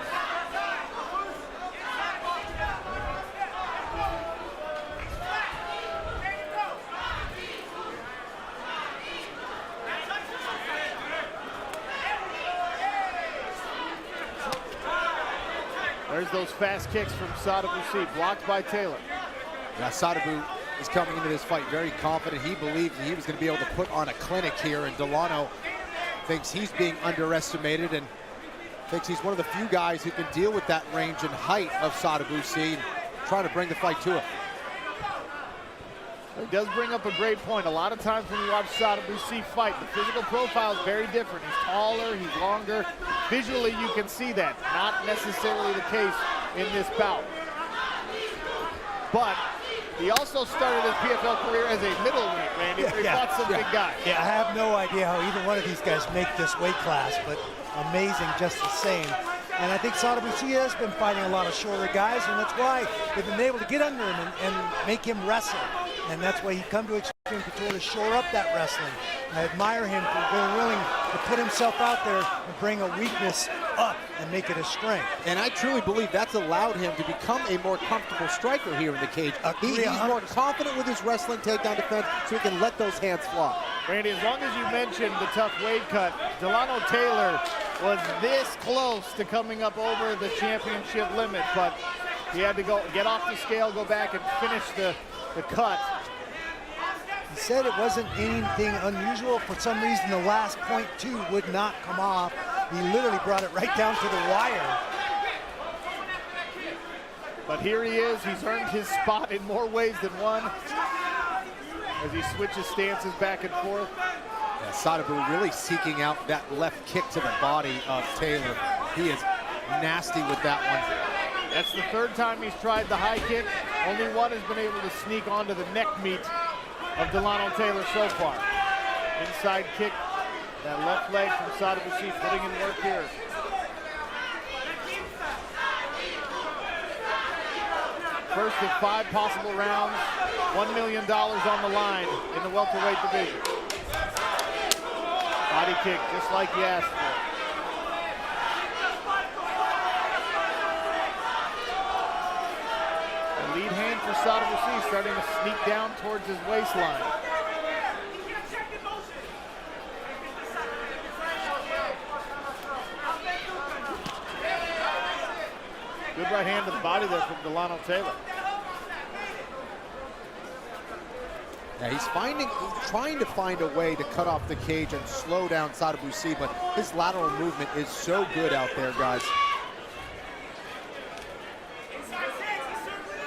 There's those fast kicks from Sadibou Sy, blocked by Taylor. Yeah, Sadibou is coming into this fight very confident. He believed he was going to be able to put on a clinic here, and Delano thinks he's being underestimated and thinks he's one of the few guys who can deal with that range and height of Sadibou Sy and trying to bring the fight to him. He does bring up a great point. A lot of times when you watch Sadibou Sy fight, the physical profile is very different. He's taller, he's longer. Visually, you can see that. Not necessarily the case in this bout. But he also started his PFL career as a middleweight, Randy, where he fought some big guys. Yeah, I have no idea how either one of these guys make this weight class, but amazing just the same. And I think Sadibou Sy has been fighting a lot of shorter guys, and that's why they've been able to get under him and make him wrestle. And that's why he come to Extreme Couture to shore up that wrestling. I admire him for being willing to put himself out there and bring a weakness up and make it a strength. And I truly believe that's allowed him to become a more comfortable striker here in the cage. He's more confident with his wrestling takedown defense, so he can let those hands fly. Randy, as long as you mentioned the tough weight cut, Delano Taylor was this close to coming up over the championship limit, but he had to go get off the scale, go back and finish the cut. He said it wasn't anything unusual. For some reason, the last .2 would not come off. He literally brought it right down to the wire. But here he is. He's earned his spot in more ways than one as he switches stances back and forth. Yeah, Sadibou really seeking out that left kick to the body of Taylor. He is nasty with that one. That's the third time he's tried the high kick. Only one has been able to sneak onto the neck meat of Delano Taylor so far. Inside kick, that left leg from Sadibou Sy putting in work here. First of 5 possible rounds, $1 million on the line in the welterweight division. Body kick, just like he asked for. for Sadibou Sy, starting to sneak down towards his waistline. Good right hand to the body there from 𝗘𝗨𝗦. Yeah, he's trying to find a way to cut off the cage and slow down Sadibou Sy, but his lateral movement is so good out there, guys.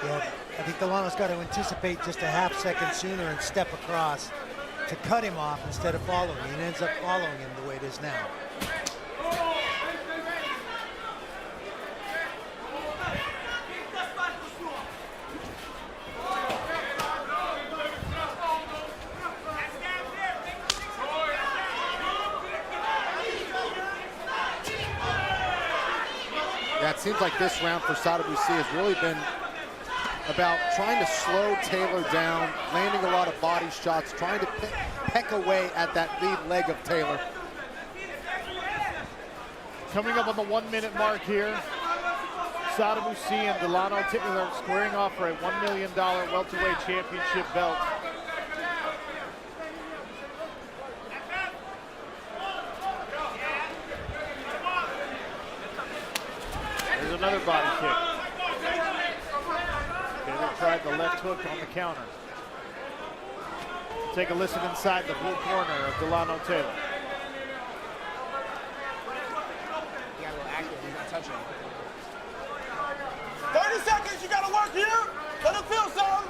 Yeah, I think 𝗘𝗨𝗦's got to anticipate just a half second sooner and step across to cut him off instead of following. He ends up following him the way it is now. Yeah, it seems like this round for Sadibou Sy has really been about trying to slow Taylor down, landing a lot of body shots, trying to peck away at that lead leg of Taylor. Coming up on the 1 minute mark here, Sadibou Sy and 𝗘𝗨𝗦 squaring off for a $1 million welterweight championship belt. There's another body kick. Taylor tried the left hook on the counter. Take a listen inside the blue corner of 𝗘𝗨𝗦. He got a little active. He's not touching him. 30 seconds. You got to work here. Let him feel some.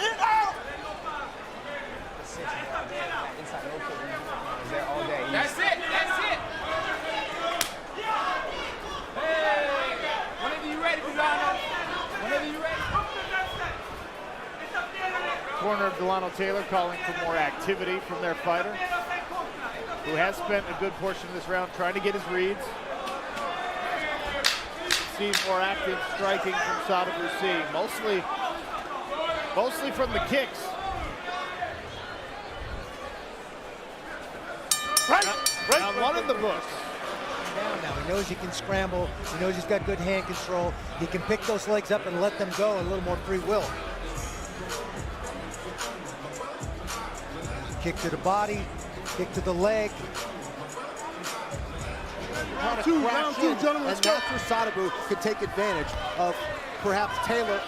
In, out. Inside no kick. He's there all day. That's it. That's it. Whenever you ready, 𝗘𝗨𝗦. Whenever you ready. Corner of 𝗘𝗨𝗦 calling for more activity from their fighter, who has spent a good portion of this round trying to get his reads. See more active striking from Sadibou Sy, mostly from the kicks. Round one in the books. Now he knows he can scramble. He knows he's got good hand control. He can pick those legs up and let them go, a little more free will. Kick to the body, kick to the leg. Round two, gentlemen. And that's where Sadibou could take advantage of perhaps Taylor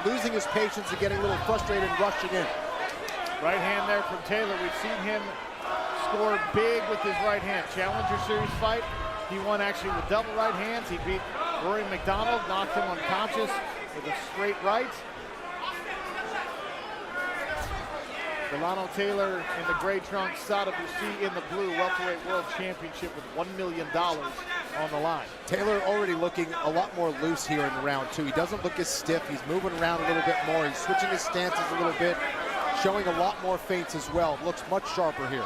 losing his patience and getting a little frustrated and rushing in. Right hand there from Taylor. We've seen him score big with his right hand. Challenger Series fight, he won actually with double right hands. He beat Rory McDonald, knocked him unconscious with a straight right. 𝗘𝗨𝗦 in the gray trunks, Sadibou Sy in the blue, welterweight world championship with $1 million on the line. Taylor already looking a lot more loose here in round two. He doesn't look as stiff. He's moving around a little bit more. He's switching his stances a little bit, showing a lot more feints as well. Looks much sharper here.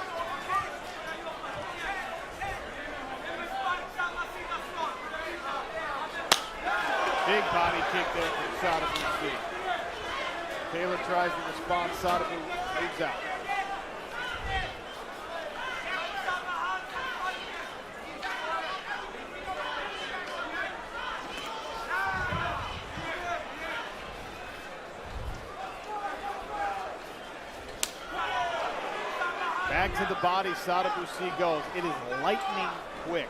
Big body kick there from Sadibou Sy. Taylor tries to respond, Sadibou moves out. Back to the body, Sadibou Sy goes. It is lightning quick.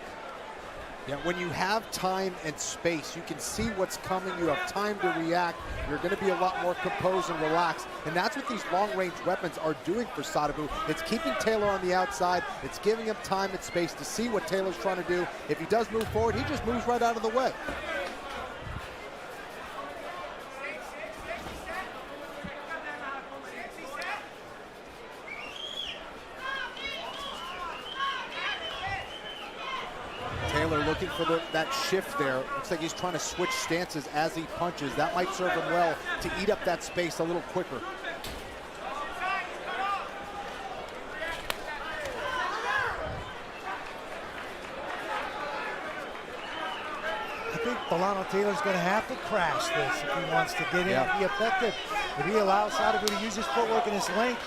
Yeah, when you have time and space, you can see what's coming. You have time to react. You're going to be a lot more composed and relaxed. And that's what these long-range weapons are doing for Sadibou. It's keeping Taylor on the outside. It's giving him time and space to see what Taylor's trying to do. If he does move forward, he just moves right out of the way. Taylor looking for that shift there. Looks like he's trying to switch stances as he punches. That might serve him well to eat up that space a little quicker. I think 𝗘𝗨𝗦 Taylor's going to have to crash this if he wants to get in and be effective. If he allows Sadibou to use his footwork and his length,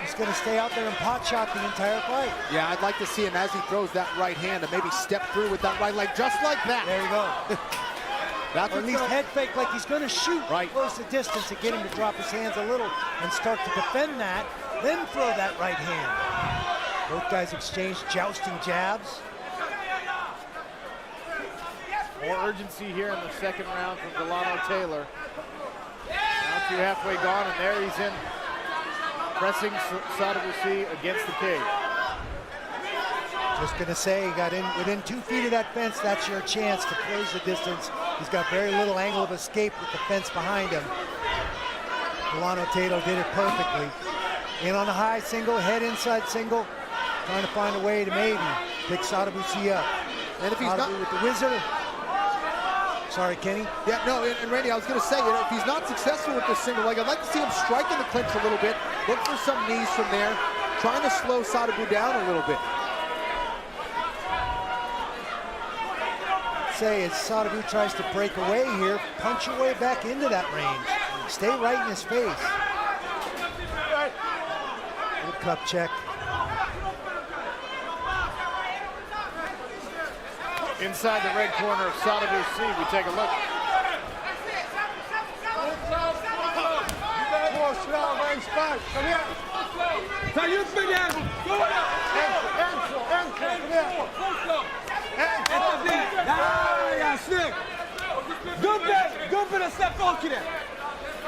he's going to stay out there and pot shot the entire fight. Yeah, I'd like to see him as he throws that right hand and maybe step through with that right leg just like that. There you go. Or at least head fake like he's going to shoot. Close the distance to get him to drop his hands a little and start to defend that, then throw that right hand. Both guys exchange jousting jabs. More urgency here in the second round from 𝗘𝗨𝗦. Now through halfway gone, and there he's in, pressing Sadibou Sy against the cage. Just gonna say, he got in within 2 feet of that fence. That's your chance to close the distance. He's got very little angle of escape with the fence behind him. 𝗘𝗨𝗦 did it perfectly. In on the high single, head inside single, trying to find a way to maybe pick Sadibou Sy up. And if he's not with the wizard. Sorry, Kenny. Yeah, no, and Randy, I was going to say, you know, if he's not successful with this single leg, I'd like to see him strike in the clinch a little bit, look for some knees from there, trying to slow Sadibou down a little bit. Say, as Sadibou tries to break away here, punch your way back into that range. Stay right in his face. Good cup check. Inside the red corner of Sadibou Sy, we take a look.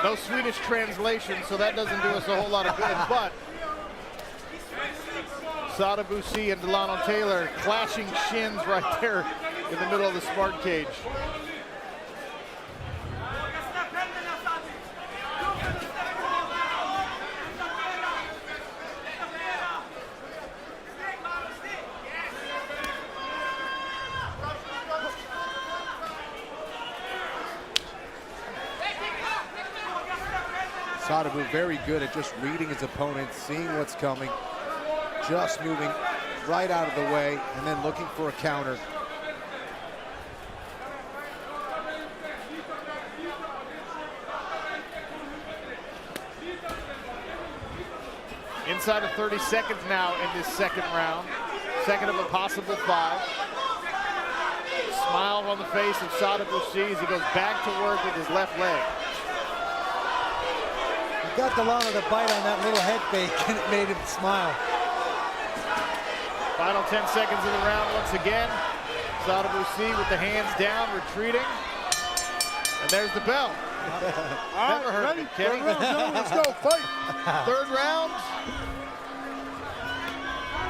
No Swedish translation, so that doesn't do us a whole lot of good, but Sadibou Sy and 𝗘𝗨𝗦 clashing shins right there in the middle of the smart cage. Sadibou very good at just reading his opponent, seeing what's coming, just moving right out of the way, and then looking for a counter. Inside of 30 seconds now in this second round, second of a possible 5. Smile on the face of Sadibou Sy as he goes back to work with his left leg. He got 𝗘𝗨𝗦 to bite on that little head fake, and it made him smile. Final 10 seconds of the round once again. Sadibou Sy with the hands down, retreating. And there's the bell. Never heard of it, Kenny. Let's go, fight. Third round.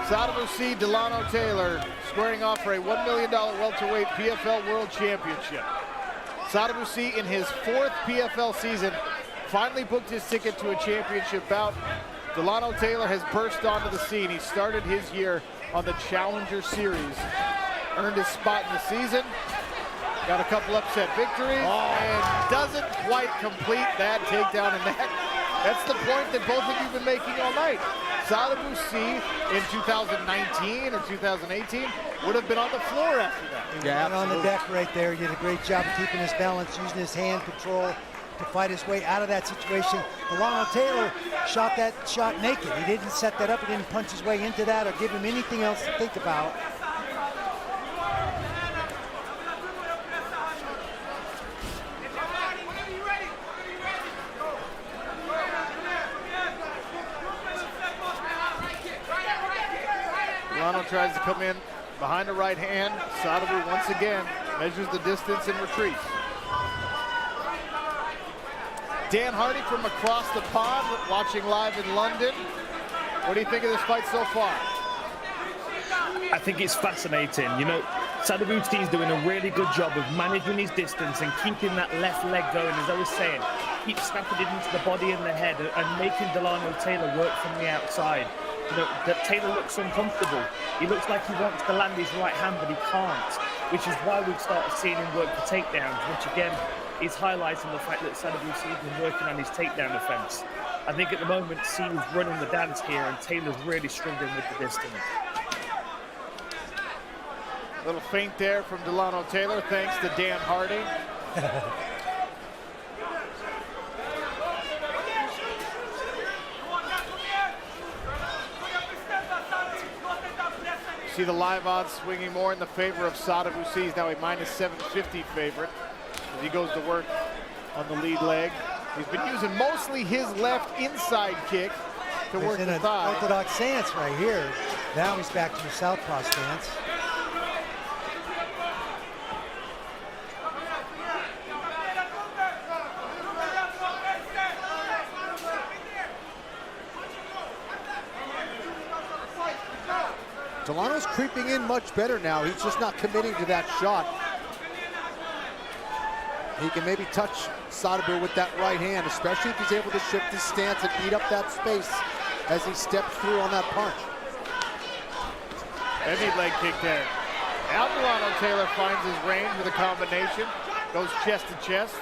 Sadibou Sy, 𝗘𝗨𝗦 squaring off for a $1 million welterweight PFL World Championship. Sadibou Sy, in his 4th PFL season, finally booked his ticket to a championship bout. 𝗘𝗨𝗦 has burst onto the scene. He started his year on the Challenger Series, earned his spot in the season, got a couple upset victories, and doesn't quite complete that takedown, and that's the point that both of you have been making all night. Sadibou Sy in 2019 or 2018 would have been on the floor after that. Yeah, on the deck right there. He did a great job of keeping his balance, using his hand control to fight his way out of that situation. 𝗘𝗨𝗦 shot that shot naked. He didn't set that up. He didn't punch his way into that or give him anything else to think about. 𝗘𝗨𝗦 tries to come in behind the right hand. Sadibou once again measures the distance and retreats. Dan Hardy from across the pond, watching live in London. What do you think of this fight so far? I think it's fascinating. You know, Sadibou Sy is doing a really good job of managing his distance and keeping that left leg going, as I was saying. Keep snapping it into the body and the head and making 𝗘𝗨𝗦 work from the outside. You know, that Taylor looks uncomfortable. He looks like he wants to land his right hand, but he can't, which is why we've started seeing him work for takedowns, which again is highlighting the fact that Sadibou Sy has been working on his takedown defense. I think at the moment, Sy is running the dance here, and Taylor's really struggling with the distance. Little feint there from 𝗘𝗨𝗦, thanks to Dan Hardy. See the live odds swinging more in the favor of Sadibou Sy. He's now a -750 favorite. he goes to work on the lead leg. He's been using mostly his left inside kick to work the thigh. Orthodox stance right here. Now he's back to the southpaw stance. Delano's creeping in much better now. He's just not committing to that shot. He can maybe touch Sadibou with that right hand, especially if he's able to shift his stance and eat up that space as he steps through on that punch. Heavy leg kick there. Now Delano Taylor finds his range with a combination. Goes chest to chest.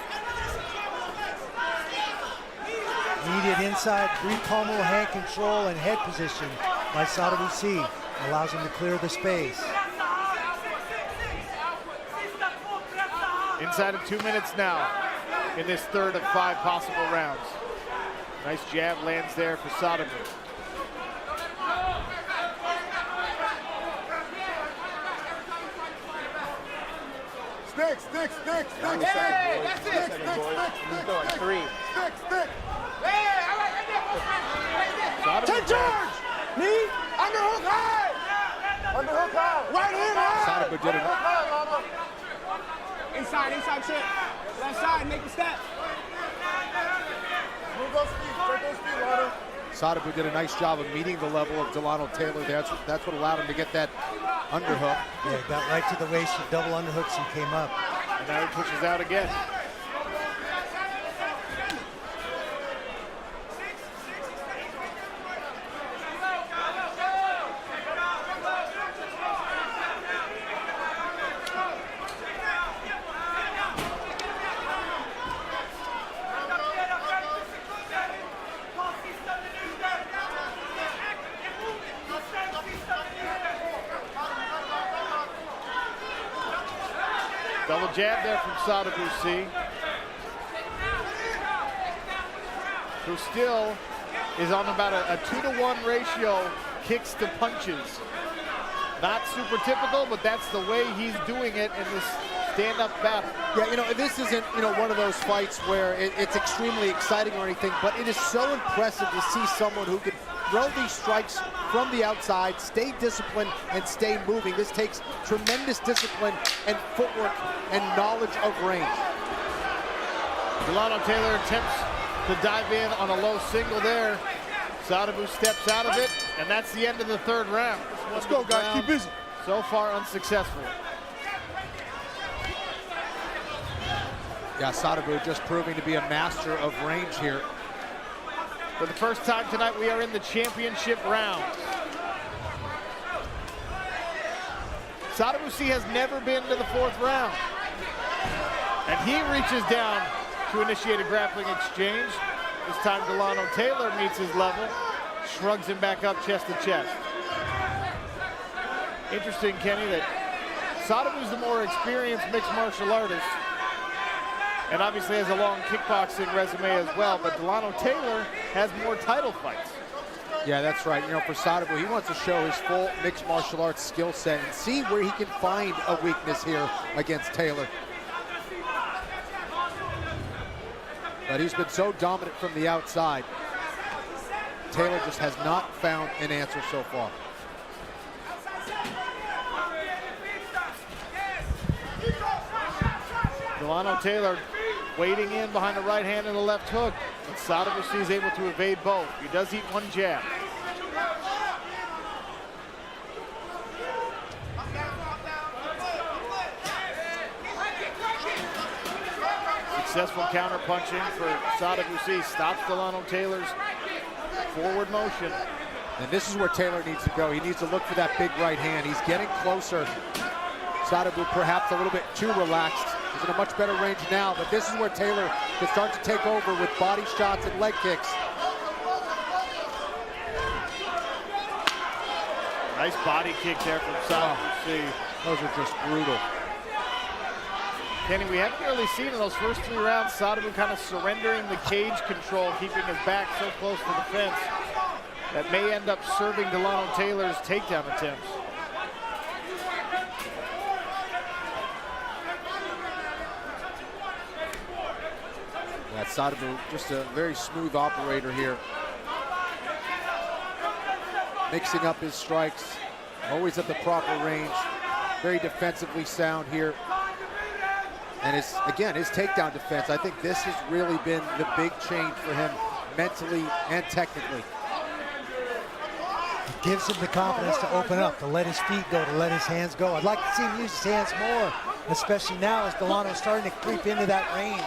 Immediate inside, brief pommel, hand control, and head position by Sadibou Sy. Allows him to clear the space. Inside of 2 minutes now in this third of 5 possible rounds. Nice jab lands there for Sadibou. Stick, stick, stick, stick. Hey, that's it. Stick, stick, stick, stick, three. Stick, stick. Hey, all right, take charge. Knee, underhook high. Underhook high. Right hand high. Sadibou did it. Inside chip. Left side, make the step. Move those feet, take those feet, Lana. Sadibou did a nice job of meeting the level of Delano Taylor. That's what allowed him to get that underhook. Yeah, got right to the waist, double underhooks, and came up. And now he pushes out again. Double jab there from Sadibou Sy, who still is on about a 2-to-1 ratio kicks to punches. Not super typical, but that's the way he's doing it in this stand-up battle. Yeah, you know, this isn't, one of those fights where it's extremely exciting or anything, but it is so impressive to see someone who can throw these strikes from the outside, stay disciplined, and stay moving. This takes tremendous discipline and footwork and knowledge of range. Delano Taylor attempts to dive in on a low single there. Sadibou steps out of it, and that's the end of the third round. Let's go, guys. Keep busy. So far, unsuccessful. Yeah, Sadibou just proving to be a master of range here. For the first time tonight, we are in the championship round. Sadibou Sy has never been to the 4th round. And he reaches down to initiate a grappling exchange. This time Delano Taylor meets his level, shrugs him back up chest to chest. Interesting, Kenny, that Sadibou's the more experienced mixed martial artist, and obviously has a long kickboxing resume as well, but Delano Taylor has more title fights. Yeah, that's right. For Sadibou, he wants to show his full mixed martial arts skill set and see where he can find a weakness here against Taylor. But he's been so dominant from the outside. Taylor just has not found an answer so far. Delano Taylor wading in behind the right hand and the left hook. And Sadibou Sy is able to evade both. He does eat one jab. Successful counter punching for Sadibou Sy. Stops Delano Taylor's forward motion. And this is where Taylor needs to go. He needs to look for that big right hand. He's getting closer. Sadibou perhaps a little bit too relaxed. He's in a much better range now, but this is where Taylor can start to take over with body shots and leg kicks. Nice body kick there from Sadibou Sy. Those are just brutal. Kenny, we haven't really seen in those first 3 rounds Sadibou kind of surrendering the cage control, keeping his back so close to the fence that may end up serving Delano Taylor's takedown attempts. Yeah, Sadibou, just a very smooth operator here. Mixing up his strikes, always at the proper range. Very defensively sound here. And again, his takedown defense, I think this has really been the big change for him mentally and technically. It gives him the confidence to open up, to let his feet go, to let his hands go. I'd like to see him use his hands more, especially now as 𝗘𝗨𝗦 is starting to creep into that range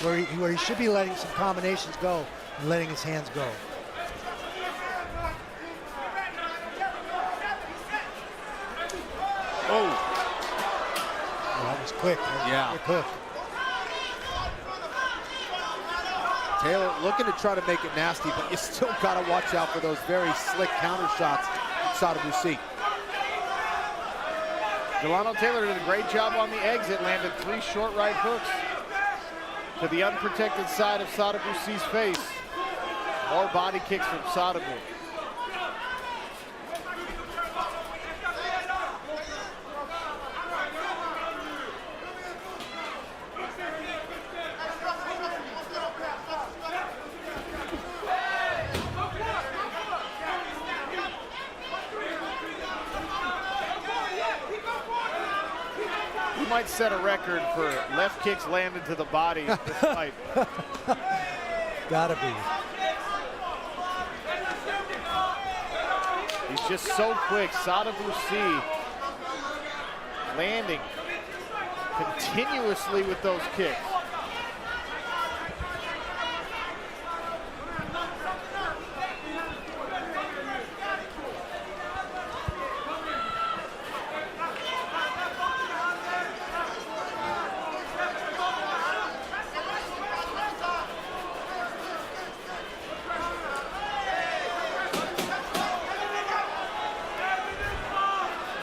where he should be letting some combinations go and letting his hands go. Oh, that was quick. Yeah. Quick hook. Taylor looking to try to make it nasty, but you still got to watch out for those very slick counter shots from Sadibou Sy. 𝗘𝗨𝗦 did a great job on the exit, landed 3 short right hooks to the unprotected side of Sadibou Sy's face. More body kicks from Sadibou. He might set a record for left kicks landed to the body in this fight. Gotta be. He's just so quick. Sadibou Sy landing continuously with those kicks.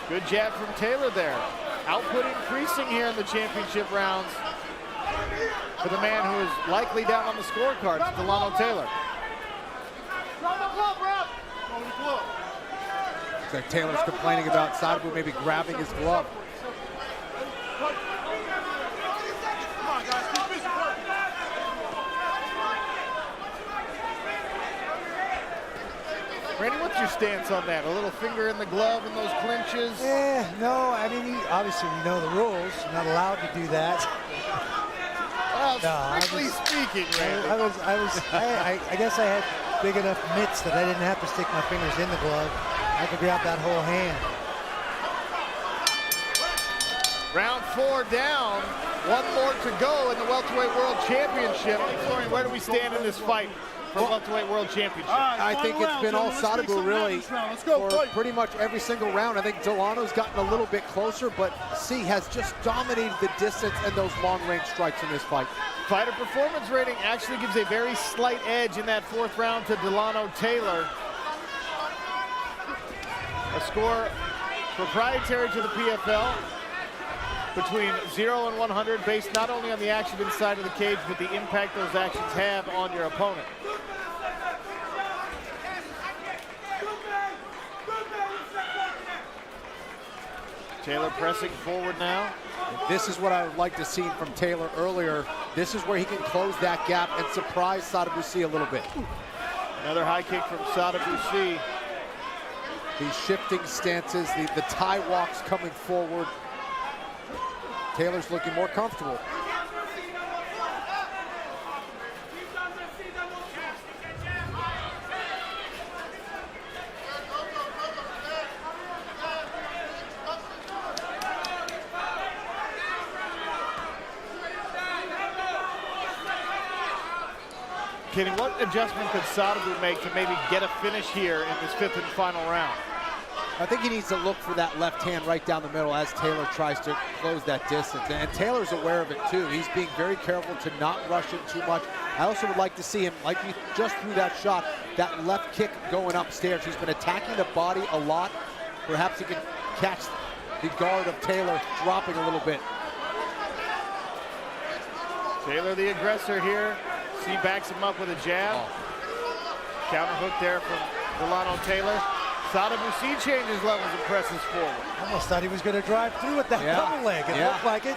Good jab from Taylor there. Output increasing here in the championship rounds for the man who is likely down on the scorecard, 𝗘𝗨𝗦. Looks like Taylor's complaining about Sadibou maybe grabbing his glove. Randy, what's your stance on that? A little finger in the glove in those clinches? No, I mean, obviously we know the rules. You're not allowed to do that. Well, strictly speaking, Randy. I guess I had big enough mitts that I didn't have to stick my fingers in the glove. I could grab that whole hand. Round 4 down. 1 more to go in the Welterweight World Championship. Florian, where do we stand in this fight for Welterweight World Championship? I think it's been all Sadibou really for pretty much every single round. I think 𝗘𝗨𝗦's gotten a little bit closer, but Sy has just dominated the distance and those long-range strikes in this fight. Fighter performance rating actually gives a very slight edge in that 4th round to 𝗘𝗨𝗦 Taylor. A score proprietary to the PFL between 0 and 100, based not only on the action inside of the cage, but the impact those actions have on your opponent. Taylor pressing forward now. This is what I would like to see from Taylor earlier. This is where he can close that gap and surprise Sadibou Sy a little bit. Another high kick from Sadibou Sy. These shifting stances, the tie walks coming forward. Taylor's looking more comfortable. Kenny, what adjustment could Sadibou make to maybe get a finish here in this 5th and final round? I think he needs to look for that left hand right down the middle as Taylor tries to close that distance. And Taylor's aware of it too. He's being very careful to not rush it too much. I also would like to see him, like he just threw that shot, that left kick going upstairs. He's been attacking the body a lot. Perhaps he can catch the guard of Taylor dropping a little bit. Taylor the aggressor here. Sy backs him up with a jab. Counter hook there from 𝗘𝗨𝗦 Taylor. Sadibou Sy changes levels and presses forward. Almost thought he was going to drive through with that double leg. It looked like it.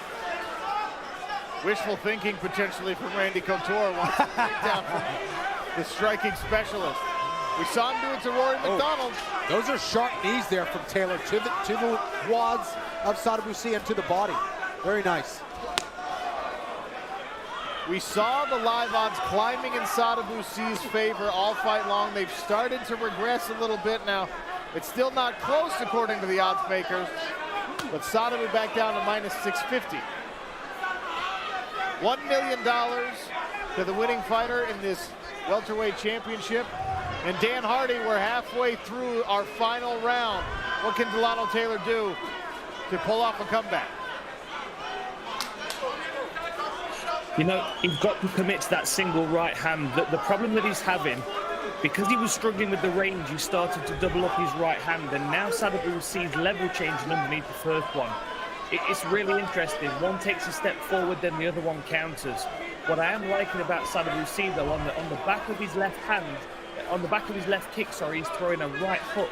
Wishful thinking potentially from Randy Couture. Wants to take down from the striking specialist. We saw him do it to Rory McDonald. Those are sharp knees there from Taylor to the wads of Sadibou Sy and to the body. Very nice. We saw the live odds climbing in Sadibou Sy's favor all fight long. They've started to regress a little bit now. It's still not close according to the odds makers, but Sadibou back down to minus 650. $1 million to the winning fighter in this welterweight championship. And Dan Hardy, we're halfway through our final round. What can Delano Taylor do to pull off a comeback? You know, he's got to commit to that single right hand. The problem that he's having, because he was struggling with the range, he started to double up his right hand, and now Sadibou Sy's level changing underneath the first one. It's really interesting. One takes a step forward, then the other one counters. What I am liking about Sadibou Sy, though, on the back of his left hand, on the back of his left kick, sorry, he's throwing a right hook.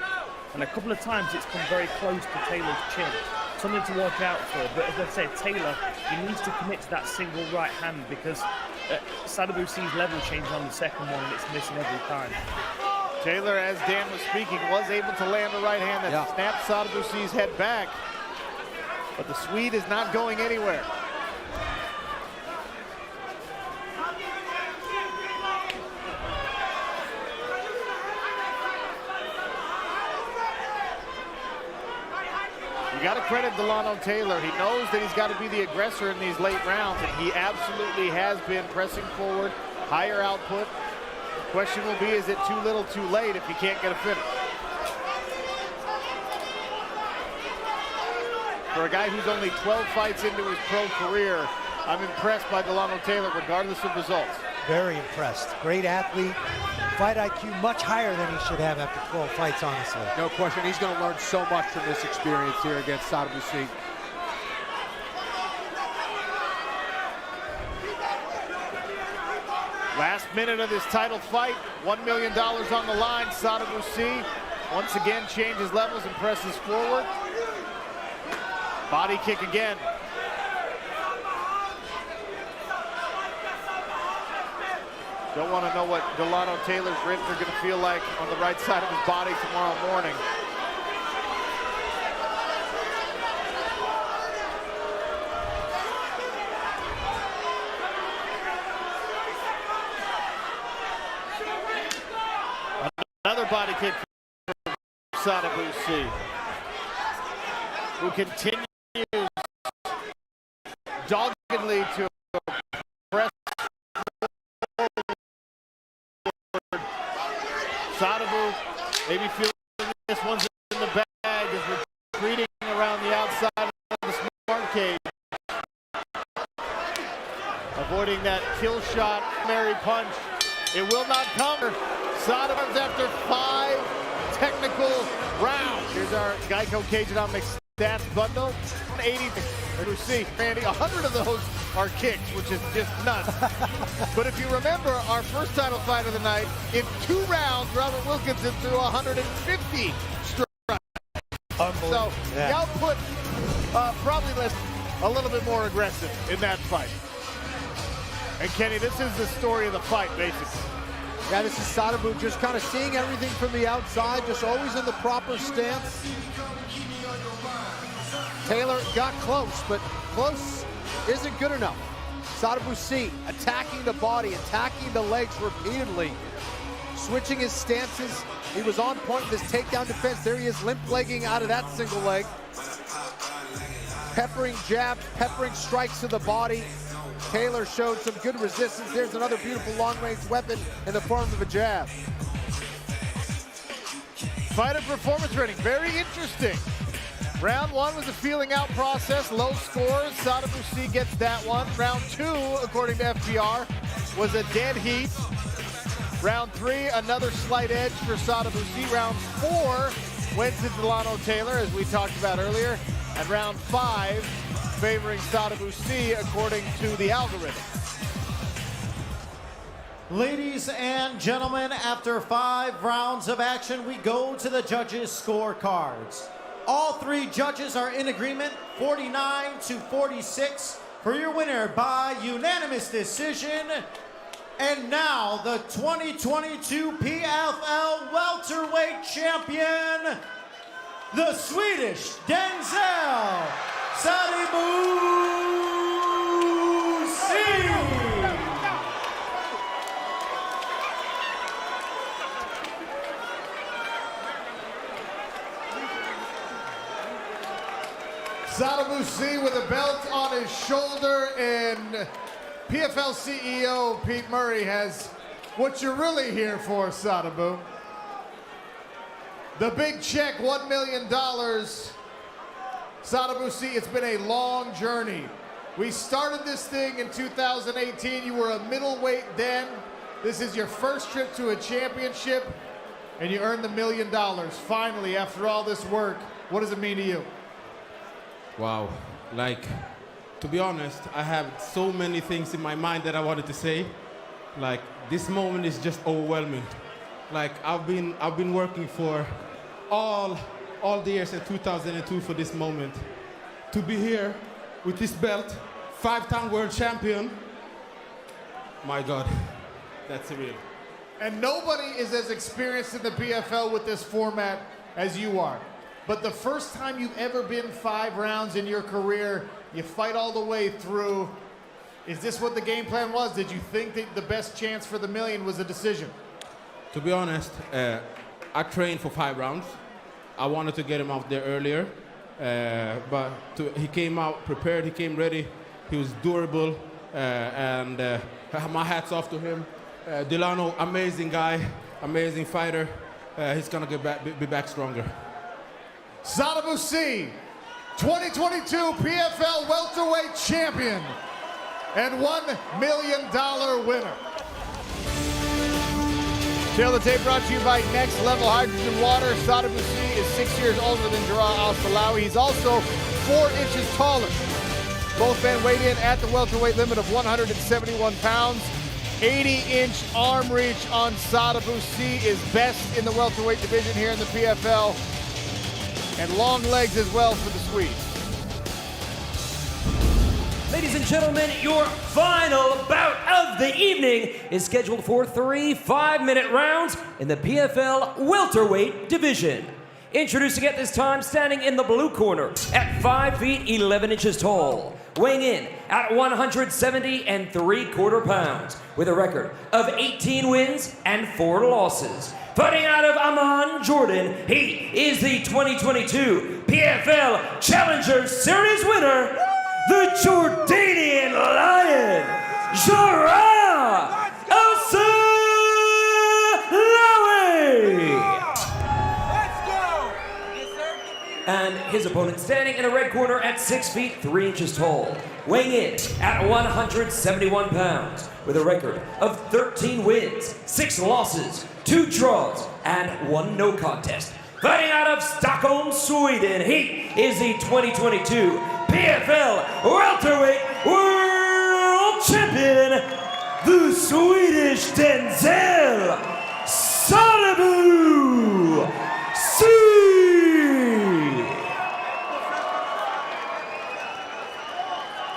And a couple of times it's come very close to Taylor's chin. Something to watch out for. But as I said, Taylor, he needs to commit to that single right hand, because Sadibou Sy's level change on the second one, and it's missing every time. Taylor, as Dan was speaking, was able to land a right hand that snapped Sadibou Sy's head back. But the Swede is not going anywhere. You got to credit Delano Taylor. He knows that he's got to be the aggressor in these late rounds, and he absolutely has been pressing forward, higher output. The question will be, is it too little too late if he can't get a finish? For a guy who's only 12 fights into his pro career, I'm impressed by Delano Taylor regardless of results. Very impressed. Great athlete. Fight IQ much higher than he should have after 12 fights, honestly. No question. He's going to learn so much from this experience here against Sadibou Sy. Last minute of this title fight, $1 million on the line. Sadibou Sy once again changes levels and presses forward. Body kick again. Don't want to know what Delano Taylor's ribs are going to feel like on the right side of his body tomorrow morning. Another body kick for Sadibou Sy, who continues doggedly to press forward. Sadibou maybe feeling this one's in the bag as retreating around the outside of the smart cage. Avoiding that kill shot, Mary punch. It will not come. Sadibou's after 5 technical rounds. Here's our Geico 𝗘𝗨𝗥𝗢𝗍 stats bundle. 80 to see, Randy, 100 of those are kicks, which is just nuts. But if you remember our first title fight of the night, in 2 rounds, Robert Wilkinson threw 150 strikes. So the output probably less, a little bit more aggressive in that fight. And Kenny, this is the story of the fight, basically. Yeah, this is Sadibou just kind of seeing everything from the outside, just always in the proper stance. Taylor got close, but close isn't good enough. Sadibou Sy attacking the body, attacking the legs repeatedly, switching his stances. He was on point with his takedown defense. There he is, limp-legging out of that single leg. Peppering jabs, peppering strikes to the body. Taylor showed some good resistance. There's another beautiful long-range weapon in the form of a jab. Fighter performance rating, very interesting. Round 1 was a feeling out process, low scores. Sadibou Sy gets that one. Round 2, according to FPR, was a dead heat. Round 3, another slight edge for Sadibou Sy. Round 4 went to Delano Taylor, as we talked about earlier. And round 5, favoring Sadibou Sy, according to the algorithm. Ladies and gentlemen, after 5 rounds of action, we go to the judges' scorecards. All 3 judges are in agreement, 49 to 46, for your winner by unanimous decision. And now the 2022 PFL welterweight champion, the Swedish Denzel Sadibou Sy. Sadibou Sy with a belt on his shoulder, and PFL CEO Pete Murray has what you're really here for, Sadibou. The big check, $1 million. Sadibou Sy, it's been a long journey. We started this thing in 2018. You were a middleweight then. This is your first trip to a championship, and you earned the $1 million. Finally, after all this work, what does it mean to you? Wow, like, to be honest, I have so many things in my mind that I wanted to say. Like, this moment is just overwhelming. Like, I've been working for all the years in 2002 for this moment. To be here with this belt, 5-time world champion, my God, that's surreal. And nobody is as experienced in the PFL with this format as you are. But the first time you've ever been 5 rounds in your career, you fight all the way through. Is this what the game plan was? Did you think that the best chance for the $1 million was a decision? To be honest, I trained for 5 rounds. I wanted to get him out there earlier, but he came out prepared, he came ready, he was durable, and my hat's off to him. Delano, amazing guy, amazing fighter. He's gonna be back stronger. Sadibou Sy, 2022 PFL welterweight champion and $1 million winner. Tail of the tape brought to you by Next Level Hydrogen Water. Sadibou Sy is 6 years older than 𝗟𝗨𝗦𝗘'𝗦. He's also 4 inches taller. Both men weighed in at the welterweight limit of 171 pounds. 80-inch arm reach on Sadibou Sy is best in the welterweight division here in the PFL. And long legs as well for the Swedes. Ladies and gentlemen, your final bout of the evening is scheduled for 3 5-minute rounds in the PFL welterweight division. Introducing at this time, standing in the blue corner at 5 feet 11 inches tall, weighing in at 170.75 pounds, with a record of 18 wins and 4 losses. Fighting out of Amman, Jordan, he is the 2022 PFL Challenger Series winner, the Jordanian Lion, 𝗟𝗘𝗥𝗢𝗣𝗘. And his opponent standing in a red corner at 6 feet 3 inches tall, weighing in at 171 pounds, with a record of 13 wins, 6 losses, 2 draws, and 1 no contest. Fighting out of Stockholm, Sweden, he is the 2022 PFL welterweight world champion, the Swedish Denzel Sadibou Sy.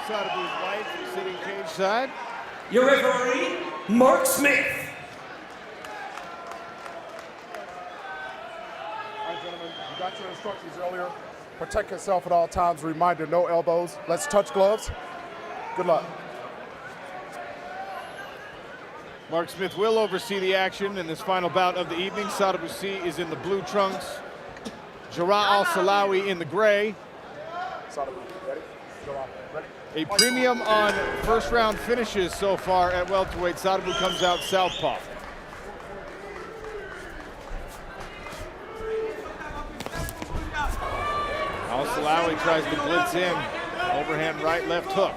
Sadibou's wife sitting cage side. Your referee, Mark Smith. All right, gentlemen, you got your instructions earlier. Protect yourself at all times. Reminder, no elbows. Let's touch gloves. Good luck. Mark Smith will oversee the action in this final bout of the evening. Sadibou Sy is in the blue trunks. 𝗟𝗨𝗥𝗢𝗣𝗘'𝗦 in the gray. Sadibou, ready? Ready? A premium on first round finishes so far at welterweight. Sadibou comes out southpaw. 𝗟𝗨𝗥𝗢𝗣𝗘'𝗦 tries to blitz in. Overhand right, left hook.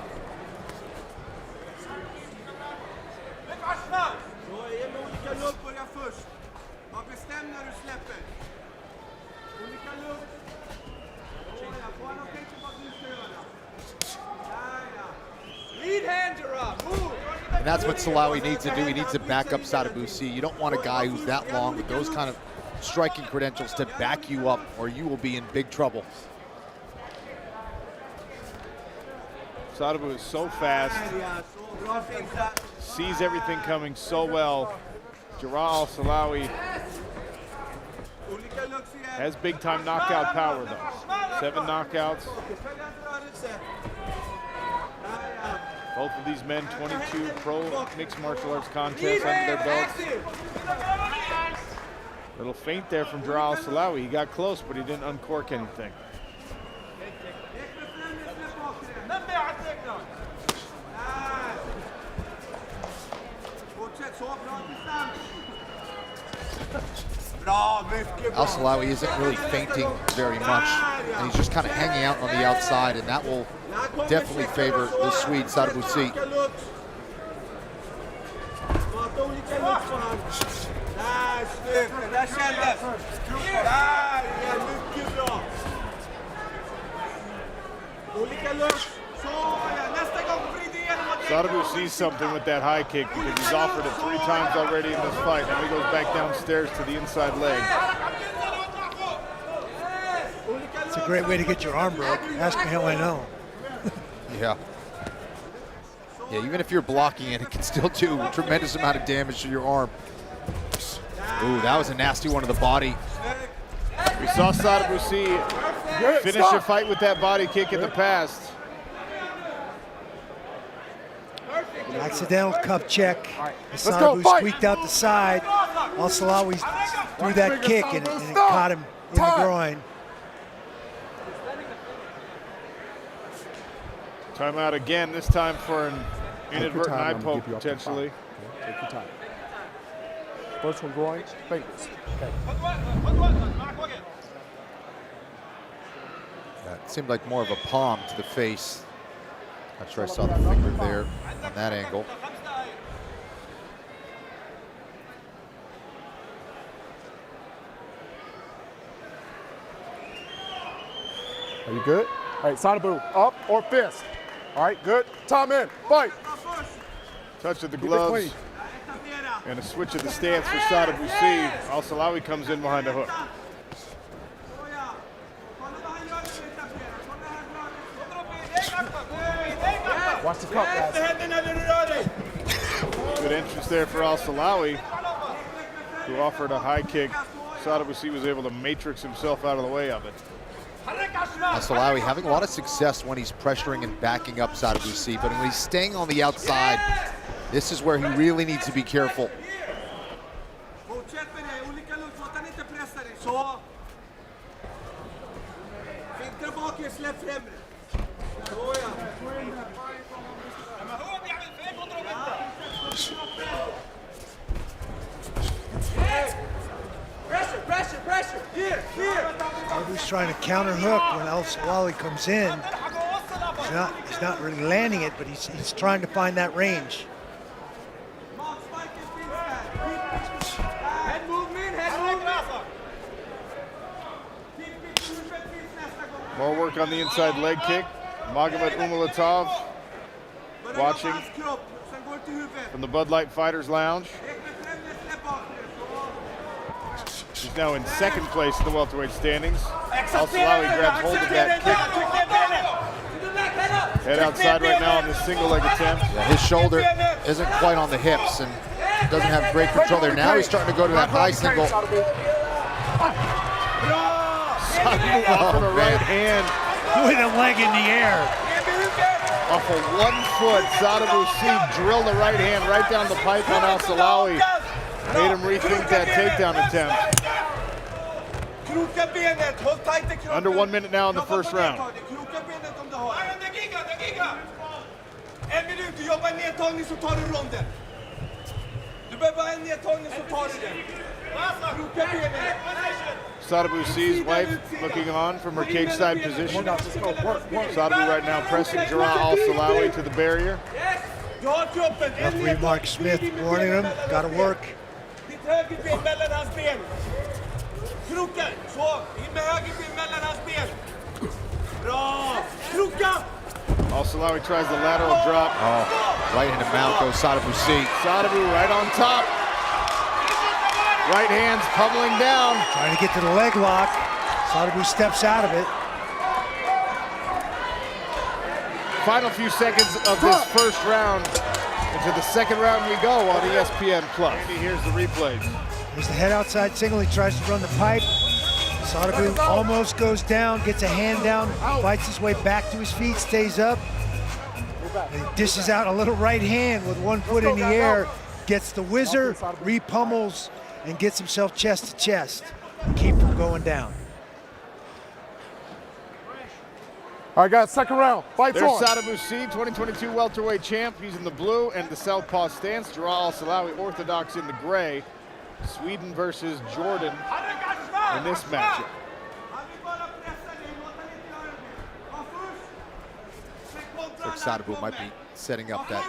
And that's what 𝗟𝗨𝗦𝗢𝗣 needs to do. He needs to back up Sadibou Sy. You don't want a guy who's that long with those kind of striking credentials to back you up, or you will be in big trouble. Sadibou is so fast, sees everything coming so well. 𝗟𝗨𝗥𝗢𝗣𝗘'𝗦 has big-time knockout power, though. 7 knockouts. Both of these men, 22 pro mixed martial arts contests under their belts. Little feint there from 𝗟𝗨𝗥𝗢𝗣𝗘'𝗦. He got close, but he didn't uncork anything. 𝗟𝗨𝗥𝗢𝗣𝗘'𝗦 isn't really feinting very much, and he's just kind of hanging out on the outside, and that will definitely favor the Swede, Sadibou Sy. Sadibou sees something with that high kick because he's offered it 3 times already in this fight. Now he goes back downstairs to the inside leg. It's a great way to get your arm broke. Ask me how I know. Yeah. Yeah, even if you're blocking it, it can still do a tremendous amount of damage to your arm. Ooh, that was a nasty one to the body. We saw Sadibou Sy finish a fight with that body kick in the past. Accidental cup check. Sadibou squeaked out the side. 𝗟𝗨𝗥𝗢𝗣 threw that kick and it caught him in the groin. Timeout again, this time for an inadvertent eye poke potentially. Take your time. First one groin, fingers. Okay. Yeah, it seemed like more of a palm to the face. Not sure I saw the finger there on that angle. Are you good? All right, Sadibou, up or fist. All right, good. Time in, fight. Touch of the gloves and a switch of the stance for Sadibou Sy. 𝗟𝗨𝗥𝗢𝗣𝗑𝗦 comes in behind the hook. Watch the cup, guys. Good entrance there for 𝗟𝗨𝗥𝗢𝗣𝗑, who offered a high kick. Sadibou Sy was able to matrix himself out of the way of it. 𝗟𝗨𝗥𝗢𝗣𝗑 having a lot of success when he's pressuring and backing up Sadibou Sy, but when he's staying on the outside, this is where he really needs to be careful. Pressure. Here. Sadibou's trying to counter hook when 𝗟𝗨𝗥𝗢𝗣𝗑 comes in. He's not really landing it, but he's trying to find that range. Head movement. More work on the inside leg kick. 𝗟𝗪𝗻𝗪𝗀𝗡 watching from the Bud Light Fighters Lounge. He's now in 2nd place in the welterweight standings. 𝗟𝗨𝗥𝗢𝗣𝗑 grabs hold of that kick. Head outside right now on this single leg attempt. Yeah, his shoulder isn't quite on the hips and doesn't have great control there. Now he's starting to go to that high single. Sadibou offered a right hand. With a leg in the air. Off of 1 foot, Sadibou Sy drilled the right hand right down the pipe on 𝗟𝗨𝗥𝗢𝗣𝗑. Made him rethink that takedown attempt. Under 1 minute now in the first round. Sadibou Sy's wife looking on from her cage-side position. Sadibou right now pressing 𝗟𝗨𝗥𝗢𝗣𝗑 to the barrier. Referee Mark Smith warning him, got to work. 𝗟𝗨𝗥𝗢𝗣𝗑 tries the lateral drop. Oh, right in the mouth goes Sadibou Sy. Sadibou right on top. Right hand's pummeling down. Trying to get to the leg lock. Sadibou steps out of it. final few seconds of this first round. Into the second round we go on ESPN Plus. Here's the replays. Here's the head outside single. He tries to run the pipe. Sadibou almost goes down, gets a hand down, fights his way back to his feet, stays up. He dishes out a little right hand with one foot in the air, gets the whizzer, repummels, and gets himself chest to chest. Keep from going down. All right, guys, second round. Fights There's on. Sadibou Sy, 2022 welterweight champ. He's in the blue and the southpaw stance. 𝗟𝗨𝗥𝗢𝗣𝗑𝗦 orthodox in the gray. Sweden versus Jordan in this matchup. Looks like Sadibou might be setting up that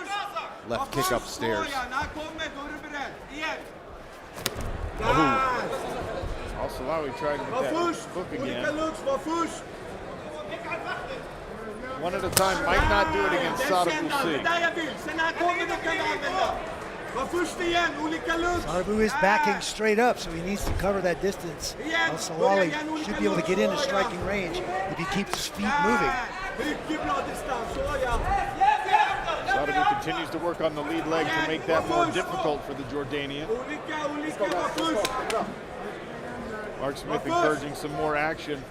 left kick upstairs. 𝗟𝗨𝗥𝗢𝗣𝗑𝗦 trying to get that hook again. One at a time might not do it against Sadibou Sy. Sadibou is backing straight up, so he needs to cover that distance. 𝗟𝗨𝗥𝗢𝗣𝗑 should be able to get into striking range if he keeps his feet moving. Sadibou continues to work on the lead leg to make that more difficult for the Jordanian. Mark Smith encouraging some more action.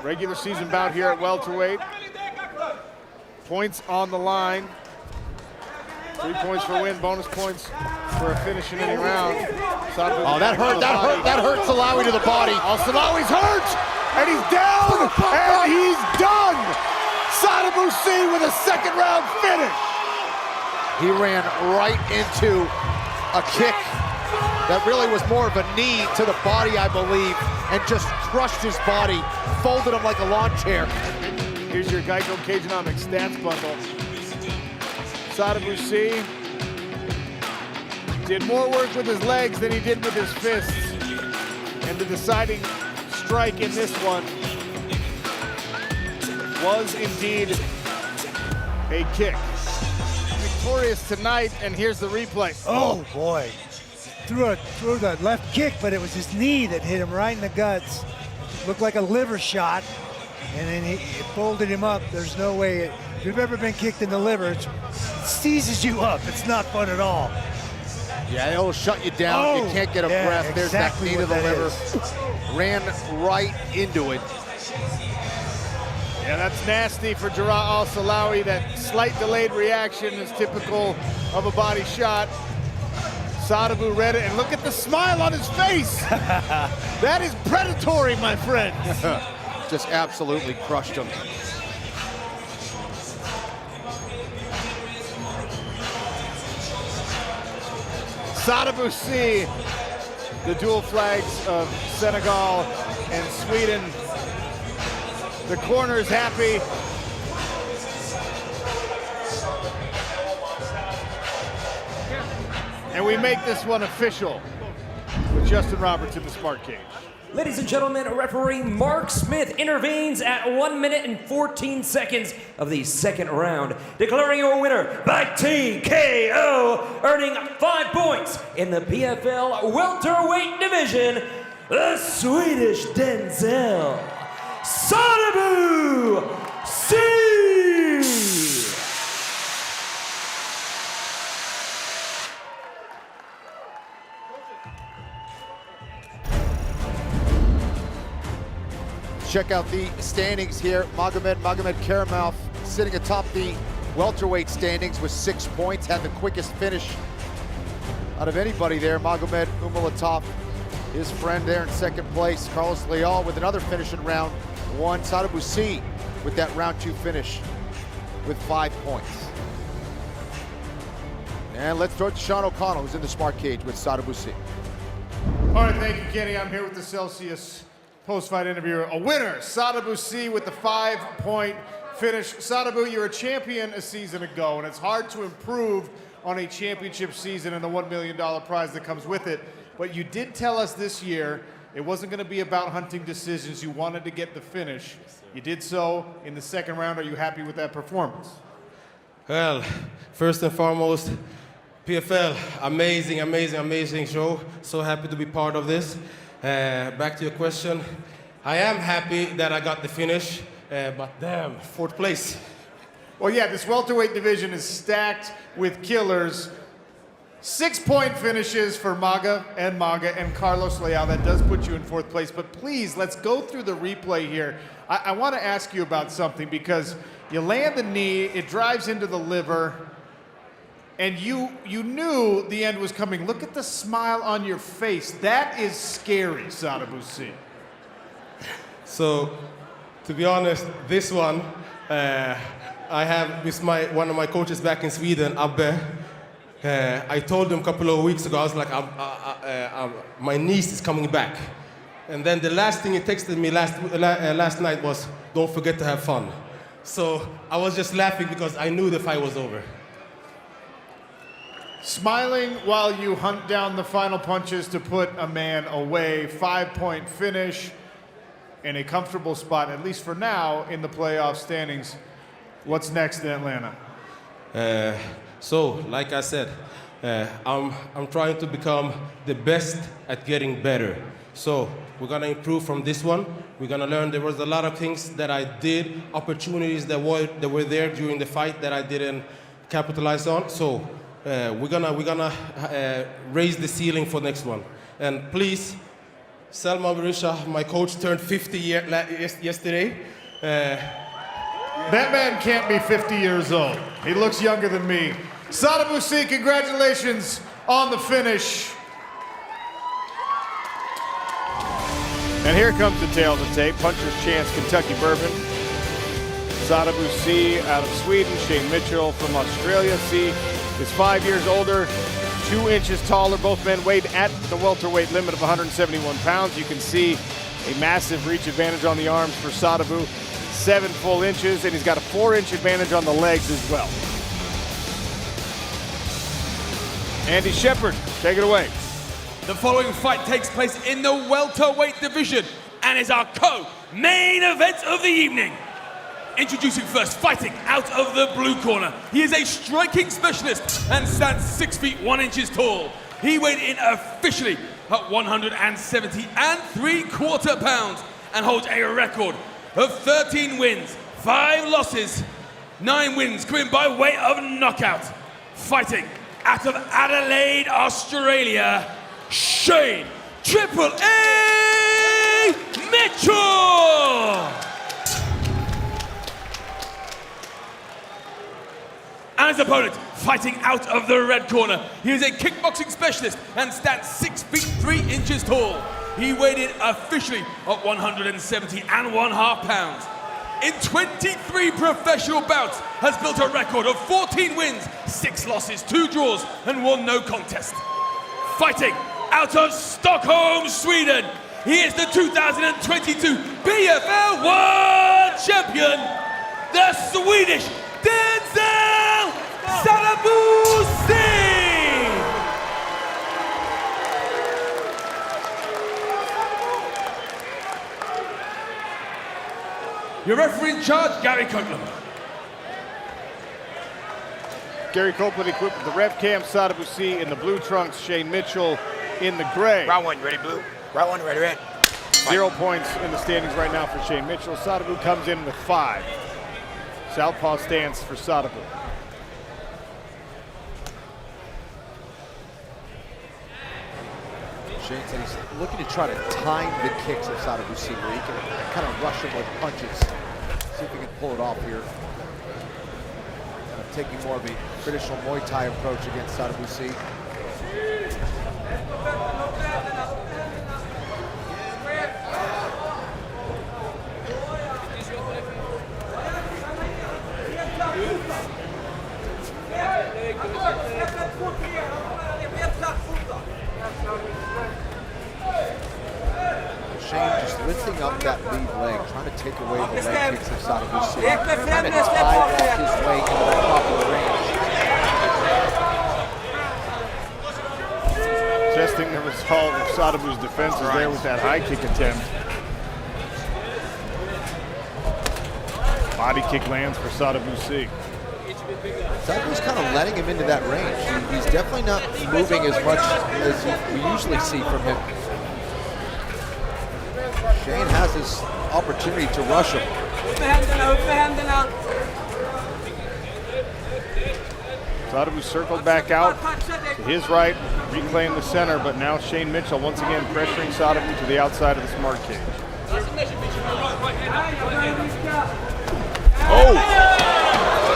Regular season bout here at welterweight. Points on the line. 3 points for a win, bonus points for a finish in any round. Oh, that hurt 𝗟𝗨𝗥𝗢𝗣𝗑 to the body. 𝗟𝗨𝗥𝗢𝗣's hurt, and he's down, and he's done. Sadibou Sy with a second round finish. He ran right into a kick that really was more of a knee to the body, I believe, and just crushed his body, folded him like a lawn chair. Here's your 𝗘𝗨𝗥𝗢𝗣𝗑 stats bundle. Sadibou Sy did more work with his legs than he did with his fists. And the deciding strike in this one was indeed a kick. Victorious tonight, and here's the replay. Oh boy. Threw the left kick, but it was his knee that hit him right in the guts. Looked like a liver shot, and then it folded him up. There's no way, if you've ever been kicked in the liver, it seizes you up. It's not fun at all. Yeah, it'll shut you down. You can't get a breath. There's exactly that knee to the liver. Ran right into it. Yeah, that's nasty for 𝗟𝗨𝗥𝗢𝗣𝗑𝗦. That slight delayed reaction is typical of a body shot. Sadibou read it, and look at the smile on his face. That is predatory, my friend. Just absolutely crushed him. Sadibou Sy, the dual flags of Senegal and Sweden. The corner is happy. And we make this one official with Justin Roberts in the smart cage. Ladies and gentlemen, referee Mark Smith intervenes at 1 minute and 14 seconds of the second round, declaring your winner by TKO, earning 5 points in the PFL welterweight division, the Swedish Denzel, Sadibou Sy. Check out the standings here. 𝗟𝗨𝗥𝗢𝗣𝗑𝗦 sitting atop the welterweight standings with 6 points. Had the quickest finish out of anybody there. 𝗟𝗨𝗥𝗢𝗣𝗑, his friend there in second place. Carlos Leal with another finish in round 1. Sadibou Sy with that round 2 finish with 5 points. And let's throw it to Sean O'Connell, who's in the smart cage with Sadibou Sy. All right, thank you, Kenny. I'm here with the Celsius post-fight interview. A winner, Sadibou Sy with the 5-point finish. Sadibou, you're a champion a season ago, and it's hard to improve on a championship season and the $1 million prize that comes with it. But you did tell us this year it wasn't going to be about hunting decisions. You wanted to get the finish. You did so in the second round. Are you happy with that performance? Well, first and foremost, PFL, amazing, amazing, amazing show. So happy to be part of this. Back to your question. I am happy that I got the finish. but damn, 4th place. Well, yeah, this welterweight division is stacked with killers. 6-point finishes for 𝗟𝗪𝗥𝗢𝗣𝗘 and Carlos Leal. That does put you in 4th place. But please, let's go through the replay here. I want to ask you about something because you land the knee, it drives into the liver, and you knew the end was coming. Look at the smile on your face. That is scary, Sadibou Sy. So, to be honest, this one, I have with one of my coaches back in Sweden, 𝗟𝗘𝗥𝗢𝗣𝗘. I told him a couple of weeks ago, I was like, my niece is coming back. And then the last thing he texted me last night was, don't forget to have fun. So I was just laughing because I knew the fight was over. Smiling while you hunt down the final punches to put a man away. 5-point finish in a comfortable spot, at least for now, in the playoff standings. What's next in Atlanta? So, like I said, I'm trying to become the best at getting better. So, we're gonna improve from this one. We're gonna learn there was a lot of things that I did, opportunities that were there during the fight that I didn't capitalize on. So, we're gonna raise the ceiling for next one. And please, Selma Berisha, my coach, turned 50 yesterday. That man can't be 50 years old. He looks younger than me. Sadibou Sy, congratulations on the finish. And here comes the tail of the tape. Puncher's Chance, Kentucky Bourbon. Sadibou Sy out of Sweden. Shane Mitchell from Australia. Sy is 5 years older, 2 inches taller. Both men weighed at the welterweight limit of 171 pounds. You can see a massive reach advantage on the arms for Sadibou. 7 full inches, and he's got a 4-inch advantage on the legs as well. Andy Shepard, take it away. The following fight takes place in the welterweight division and is our co-main event of the evening. Introducing first, fighting out of the blue corner. He is a striking specialist and stands 6 feet 1 inches tall. He weighed in officially at 170.75 pounds and holds a record of 13 wins, 5 losses, 9 wins coming by way of knockout. Fighting out of Adelaide, Australia, Shane 𝗟𝗪𝗥𝗢𝗣𝗘 Mitchell! And his opponent, fighting out of the red corner. He is a kickboxing specialist and stands 6 feet 3 inches tall. He weighed in officially at 170.5 pounds. In 23 professional bouts, has built a record of 14 wins, 6 losses, 2 draws, and 1 no contest. Fighting out of Stockholm, Sweden, he is the 2022 PFL World Champion, the Swedish Denzel Sadibou Sy! Your referee in charge, Gary Copeland. Gary Copeland equipped with the ref cam. Sadibou Sy in the blue trunks, Shane Mitchell in the gray. Round 1, ready blue. Round 1, ready red. 0 points in the standings right now for Shane Mitchell. Sadibou comes in with 5. Southpaw stance for Sadibou. Shane said he's looking to try to time the kicks of Sadibou Sy, where he can kind of rush him with punches. See if he can pull it off here. Kind of taking more of a traditional Muay Thai approach against Sadibou Sy. Shane just lifting up that lead leg, trying to take away the leg kicks of Sadibou Sy. Trying to tie off his way into the proper range. Testing the result of Sadibou's defenses there with that high kick attempt. Body kick lands for Sadibou Sy. Sadibou's kind of letting him into that range. He's definitely not moving as much as we usually see from him. Shane has his opportunity to rush him. Sadibou circled back out to his right, reclaimed the center, but now Shane Mitchell once again pressuring Sadibou to the outside of the smart cage. Oh!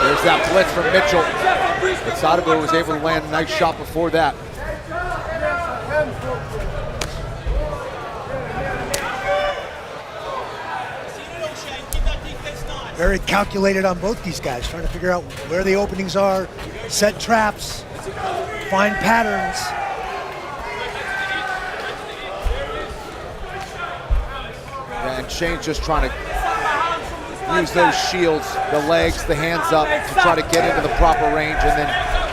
There's that blitz from Mitchell. But Sadibou was able to land a nice shot before that. Very calculated on both these guys, trying to figure out where the openings are, set traps, find patterns. Yeah, and Shane's just trying to use those shields, the legs, the hands up to try to get into the proper range and then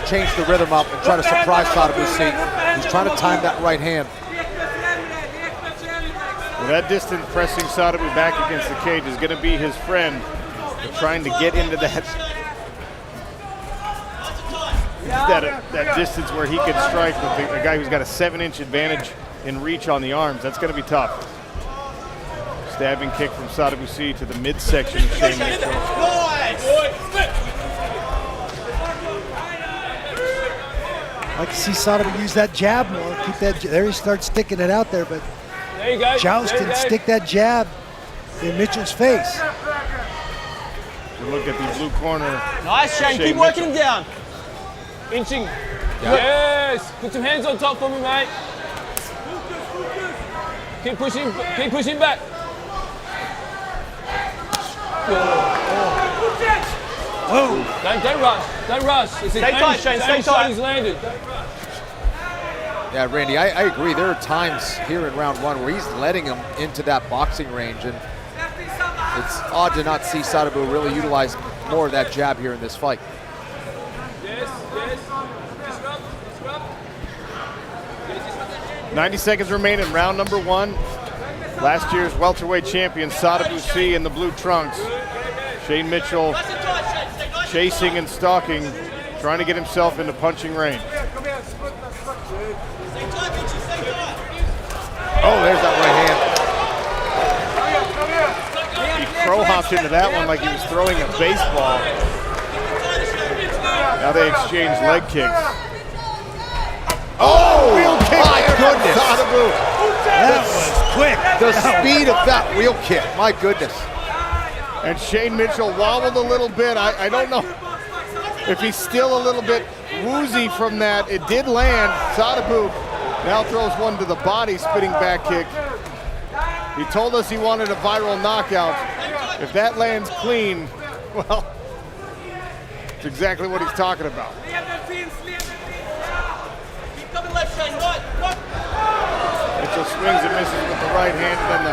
change the rhythm up and try to surprise Sadibou Sy. He's trying to time that right hand. Well, that distance pressing Sadibou back against the cage is going to be his friend. But trying to get into that distance where he can strike with a guy who's got a 7-inch advantage in reach on the arms. That's going to be tough. Stabbing kick from Sadibou Sy to the midsection of Shane Mitchell. I like to see Sadibou use that jab more. Keep that. There he starts sticking it out there, but there you go. joust and stick that jab in Mitchell's face. Look at the blue corner. Nice, Shane. Keep working him down. Inching. Yeah. Yes. Put some hands on top for me, mate. Keep pushing back. Whoa. Don't rush. Don't rush. Stay tight, Shane. Stay tight. He's landed. Yeah, Randy, I agree. There are times here in round one where he's letting him into that boxing range, and it's odd to not see Sadibou really utilize more of that jab here in this fight. Yes. 90 seconds remain in round number one. Last year's welterweight champion Sadibou Sy in the blue trunks. Shane Mitchell chasing and stalking, trying to get himself into punching range. Oh, there's that right hand. He crow hopped into that one like he was throwing a baseball. Now they exchange leg kicks. Oh, wheel kick! My goodness! Sadibou. That was quick. The speed of that wheel kick, my goodness. And Shane Mitchell wobbled a little bit. I don't know if he's still a little bit woozy from that. It did land. Sadibou now throws one to the body, spinning back kick. He told us he wanted a viral knockout. If that lands clean, well, it's exactly what he's talking about. Mitchell swings and misses with the right hand, and then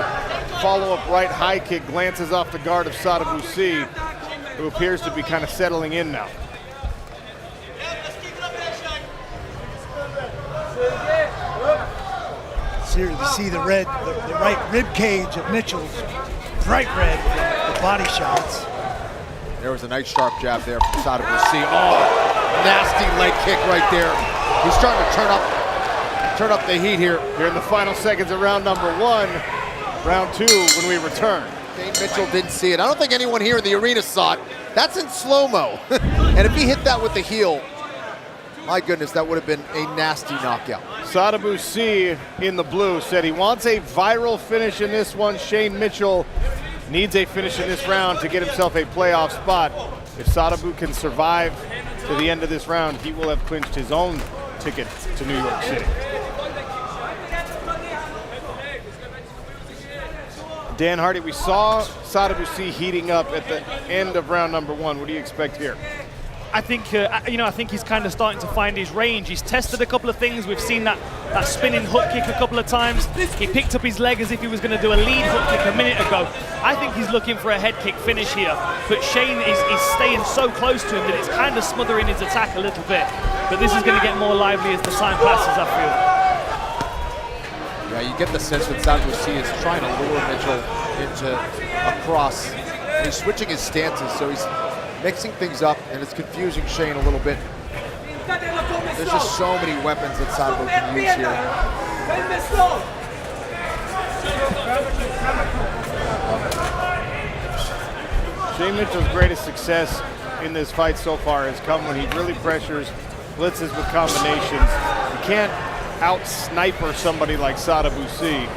the follow-up right high kick glances off the guard of Sadibou Sy, who appears to be kind of settling in now. It's here to see the red, the right rib cage of Mitchell's bright red, the body shots. There was a nice sharp jab there from Sadibou Sy. Oh, nasty leg kick right there. He's starting to turn up the heat here. Here in the final seconds of round number one. Round two when we return. Shane Mitchell didn't see it. I don't think anyone here in the arena saw it. That's in slow-mo. And if he hit that with the heel, my goodness, that would have been a nasty knockout. Sadibou Sy in the blue said he wants a viral finish in this one. Shane Mitchell needs a finish in this round to get himself a playoff spot. If Sadibou can survive to the end of this round, he will have clinched his own ticket to New York City. Dan Hardy, we saw Sadibou Sy heating up at the end of round number one. What do you expect here? I think, I think he's kind of starting to find his range. He's tested a couple of things. We've seen that spinning hook kick a couple of times. He picked up his leg as if he was going to do a lead hook kick a minute ago. I think he's looking for a head kick finish here. But Shane is staying so close to him that it's kind of smothering his attack a little bit. But this is going to get more lively as the time passes, I feel. Yeah, you get the sense that Sadibou Sy is trying to lure Mitchell into a cross. And he's switching his stances, so he's mixing things up, and it's confusing Shane a little bit. There's just so many weapons that Sadibou can use here. Shane Mitchell's greatest success in this fight so far has come when he really pressures, blitzes with combinations. You can't out-sniper somebody like Sadibou Sy.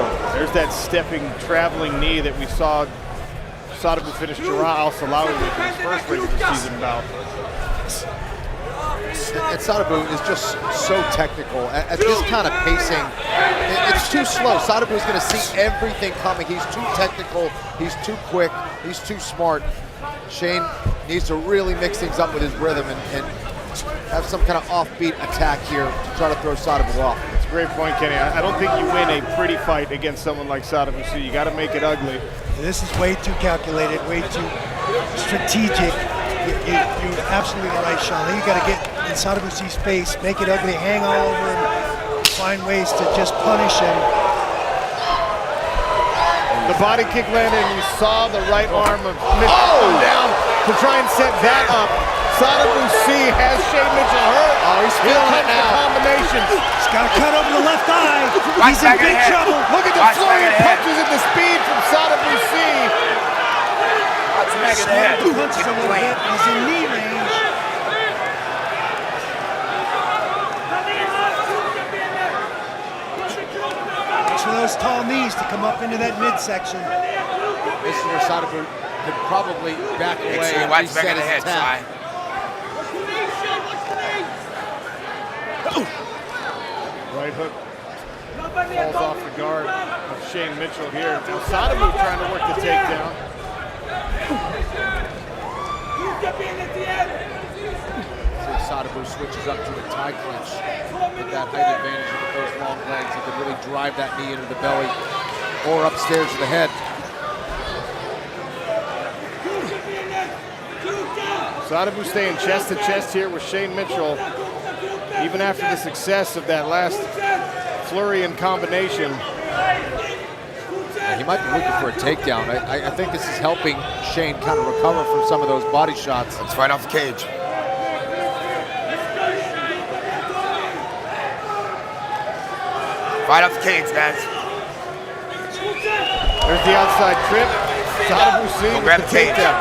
Oh, there's that stepping, traveling knee that we saw Sadibou finish 𝗘𝗨𝗥𝗢𝗣𝗘 with in his first regular season bout. And Sadibou is just so technical. At this kind of pacing, it's too slow. Sadibou is going to see everything coming. He's too technical, he's too quick, he's too smart. Shane needs to really mix things up with his rhythm and have some kind of offbeat attack here to try to throw Sadibou off. It's a great point, Kenny. I don't think you win a pretty fight against someone like Sadibou Sy. You got to make it ugly. This is way too calculated, way too strategic. You're absolutely right, Sean. You got to get in Sadibou Sy's face, make it ugly, hang all over him, find ways to just punish him. The body kick landed, and you saw the right arm of Mitchell come down to try and set that up. Sadibou Sy has Shane Mitchell hurt. Oh, he's feeling it now. Combinations. He's got a cut over the left eye. He's in big trouble. Look at the flurry of punches and the speed from Sadibou Sy. Punches him a little bit. He's in knee range. Makes for those tall knees to come up into that midsection. This is where Sadibou could probably back away and reset his attack. Right hook falls off the guard of Shane Mitchell here. Now Sadibou trying to work the takedown. Sadibou switches up to a tie clinch with that height advantage with those long legs. He could really drive that knee into the belly or upstairs to the head. Sadibou staying chest to chest here with Shane Mitchell, even after the success of that last flurry and combination. Yeah, he might be looking for a takedown. I think this is helping Shane kind of recover from some of those body shots. Let's fight off the cage. Fight off the cage, guys. There's the outside trip. Sadibou Sy with grab the the cage. takedown.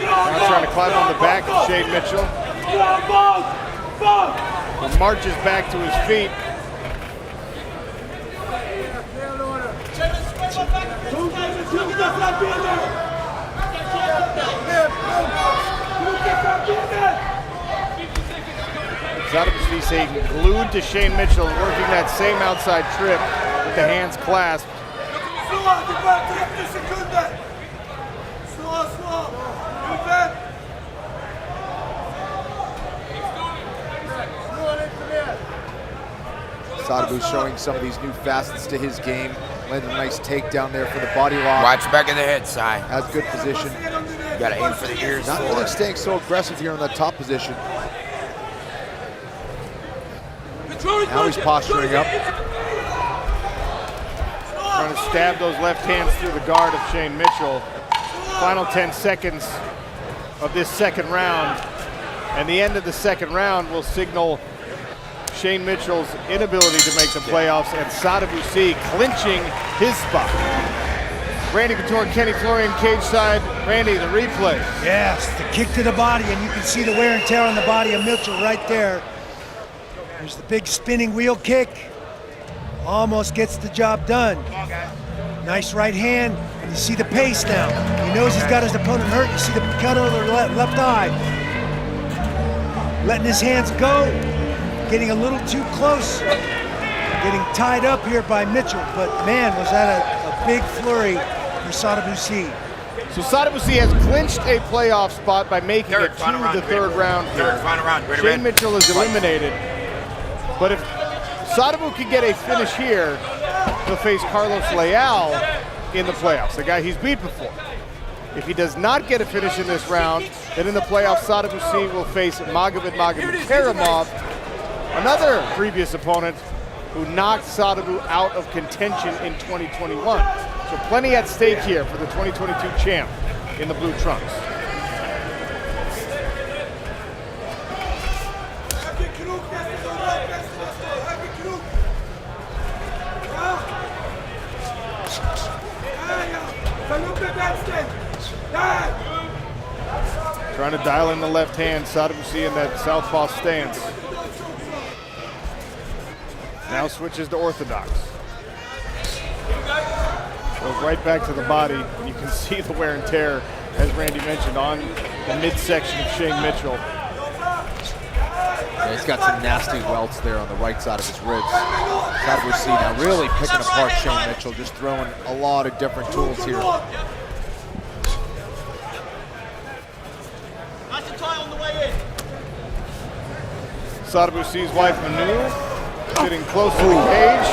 Now trying to climb on the back of Shane Mitchell. He marches back to his feet. Sadibou Sy staying glued to Shane Mitchell, working that same outside trip with the hands clasped. Sadibou showing some of these new facets to his game. Landed a nice takedown there for the body lock. Watch back of the head, Sy. Has good position. You gotta aim for the ears. Not really staying so aggressive here in that top position. Now he's posturing up. Trying to stab those left hands through the guard of Shane Mitchell. Final 10 seconds of this second round. And the end of the second round will signal Shane Mitchell's inability to make the playoffs and Sadibou Sy clinching his spot. Randy Couture and Kenny Florian cage side. Randy, the replay. Yes, the kick to the body, and you can see the wear and tear on the body of Mitchell right there. There's the big spinning wheel kick. Almost gets the job done. Nice right hand, and you see the pace now. He knows he's got his opponent hurt. You see the cut over the left eye. Letting his hands go, getting a little too close, getting tied up here by Mitchell. But man, was that a big flurry for Sadibou Sy. So Sadibou Sy has clinched a playoff spot by making it to the third round here. Shane Mitchell is eliminated. But if Sadibou can get a finish here, he'll face Carlos Leal in the playoffs, the guy he's beat before. If he does not get a finish in this round, then in the playoffs, Sadibou Sy will face 𝗟𝗪𝗥𝗢𝗣𝗘'𝗦, another previous opponent who knocked Sadibou out of contention in 2021. So plenty at stake here for the 2022 champ in the blue trunks. Trying to dial in the left hand. Sadibou Sy in that southpaw stance. Now switches to orthodox. Goes right back to the body. And you can see the wear and tear, as Randy mentioned, on the midsection of Shane Mitchell. Yeah, he's got some nasty welts there on the right side of his ribs. Sadibou Sy now really picking apart Shane Mitchell, just throwing a lot of different tools here. Sadibou Sy's wife, Manu, sitting close to the cage.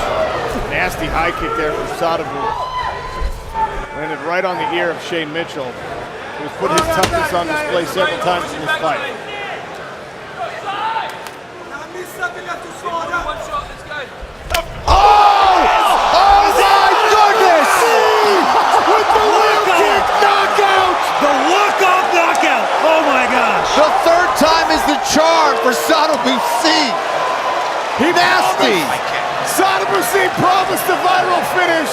Nasty high kick there from Sadibou. Landed right on the ear of Shane Mitchell, who's put his toughness on display several times in this fight. Oh my goodness! With the wheel kick knockout! The walk-off knockout! Oh my gosh! The third time is the charm for Sadibou Sy. Nasty! Sadibou Sy promised a viral finish,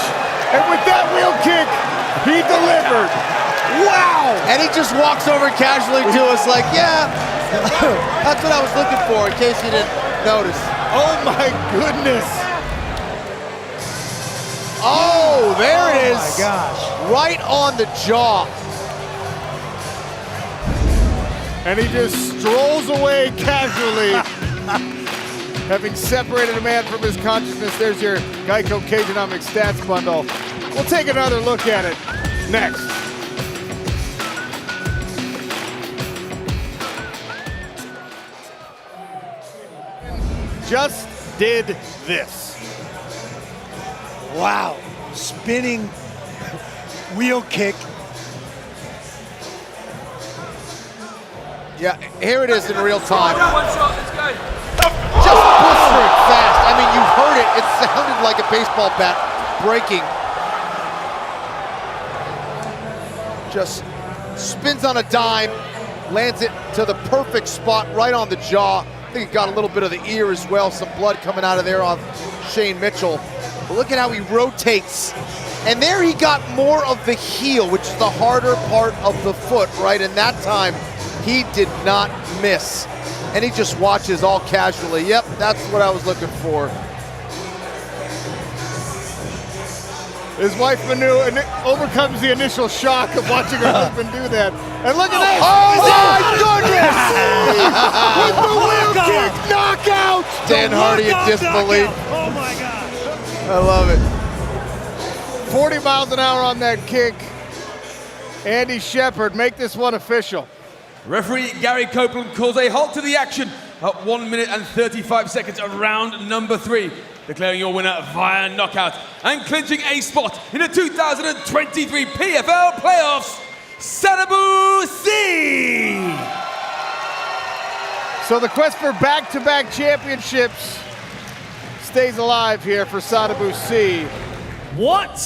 and with that wheel kick, he delivered. Wow! And he just walks over casually to us like, yeah, that's what I was looking for, in case you didn't notice. Oh my goodness! Oh, there it is. Oh my gosh. Right on the jaw. And he just strolls away casually, having separated a man from his consciousness. There's your Geico 𝗘𝗨𝗥𝗢𝗦 stats bundle. We'll take another look at it next. Just did this. Wow, spinning wheel kick. Yeah, here it is in real time. Just blistering fast. I mean, you heard it. It sounded like a baseball bat breaking. Just spins on a dime, lands it to the perfect spot right on the jaw. I think it got a little bit of the ear as well. Some blood coming out of there off Shane Mitchell. But look at how he rotates. And there he got more of the heel, which is the harder part of the foot, right? And that time, he did not miss. And he just watches all casually. Yep, that's what I was looking for. His wife Manu overcomes the initial shock of watching her husband do that. And look at this! Oh my goodness! With the wheel kick knockout! Dan Hardy in disbelief. Oh my gosh! I love it. 40 miles an hour on that kick. Andy Shepard, make this one official. Referee Gary Copeland calls a halt to the action at 1 minute and 35 seconds of round number 3. Declaring your winner via knockout and clinching a spot in the 2023 PFL playoffs, Sadibou Sy! So the quest for back-to-back championships stays alive here for Sadibou Sy. What?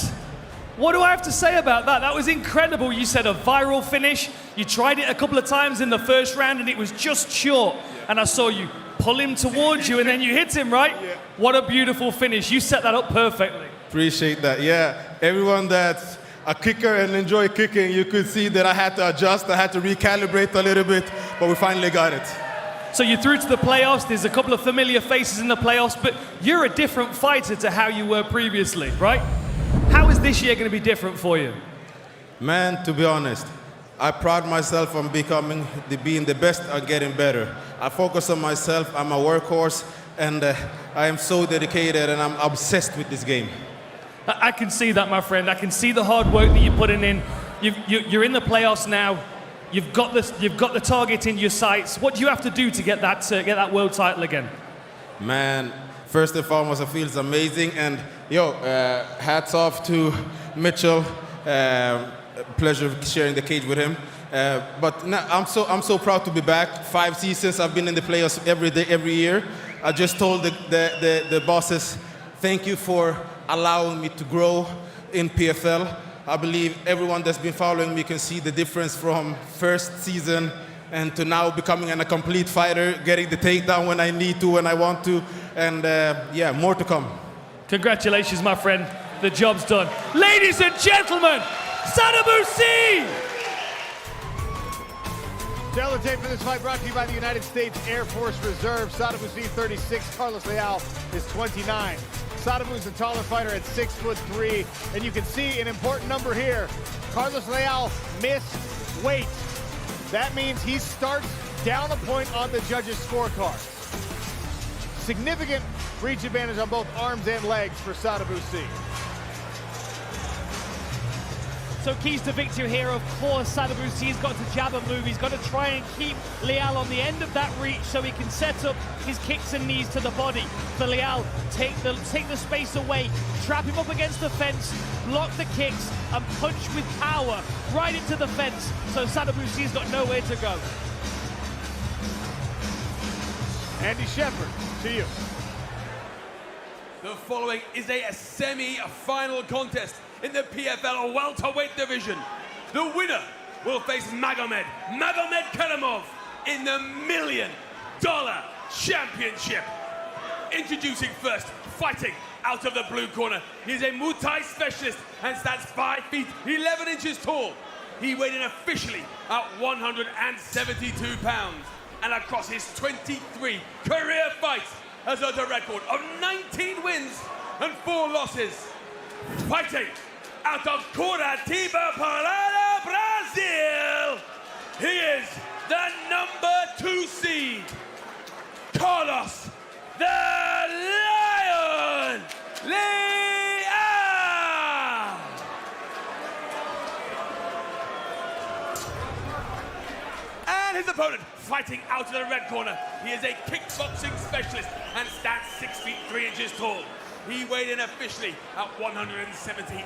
What do I have to say about that? That was incredible. You said a viral finish. You tried it a couple of times in the first round and it was just short. And I saw you pull him towards you and then you hit him, right? Yeah. What a beautiful finish. You set that up perfectly. Appreciate that. Yeah, everyone that's a kicker and enjoy kicking, you could see that I had to adjust, I had to recalibrate a little bit, but we finally got it. So you're through to the playoffs. There's a couple of familiar faces in the playoffs, but you're a different fighter to how you were previously, right? How is this year going to be different for you? Man, to be honest, I pride myself on being the best and getting better. I focus on myself, I'm a workhorse, and I am so dedicated and I'm obsessed with this game. I can see that, my friend. I can see the hard work that you're putting in. You're in the playoffs now. You've got the target in your sights. What do you have to do to get that world title again? Man, first and foremost, it feels amazing. And hats off to Mitchell. Pleasure sharing the cage with him. But no, I'm so proud to be back. 5 seasons I've been in the playoffs every day, every year. I just told the bosses, thank you for allowing me to grow in PFL. I believe everyone that's been following me can see the difference from first season and to now becoming a complete fighter, getting the takedown when I need to, when I want to, and yeah, more to come. Congratulations, my friend. The job's done. Ladies and gentlemen, Sadibou Sy! Stellar tape for this fight brought to you by the United States Air Force Reserve. Sadibou Sy 36, Carlos Leal is 29. Sadibou is a taller fighter at 6'3", and you can see an important number here. Carlos Leal missed weight. That means he starts down a point on the judges' scorecard. Significant reach advantage on both arms and legs for Sadibou Sy. So keys to victory here, of course, Sadibou Sy's got to jab and move. He's got to try and keep Leal on the end of that reach so he can set up his kicks and knees to the body. For Leal, take the space away, trap him up against the fence, block the kicks, and punch with power right into the fence. So Sadibou Sy's got nowhere to go. Andy Shepherd, to you. The following is a semi-final contest in the PFL welterweight division. The winner will face 𝗟𝗘𝗥𝗢𝗣𝗘'𝗦 in the $1 Million Championship. Introducing first, fighting out of the blue corner. He is a Muay Thai specialist and stands 5 feet 11 inches tall. He weighed in officially at 172 pounds. And across his 23 career fights has a record of 19 wins and 4 losses. Fighting out of 𝗘𝗨𝗥𝗢𝗣𝗘'𝗦, Brazil, he is the #2 seed, Carlos the Lion Leal. And his opponent, fighting out of the red corner, he is a kickboxing specialist and stands 6 feet 3 inches tall. He weighed in officially at 170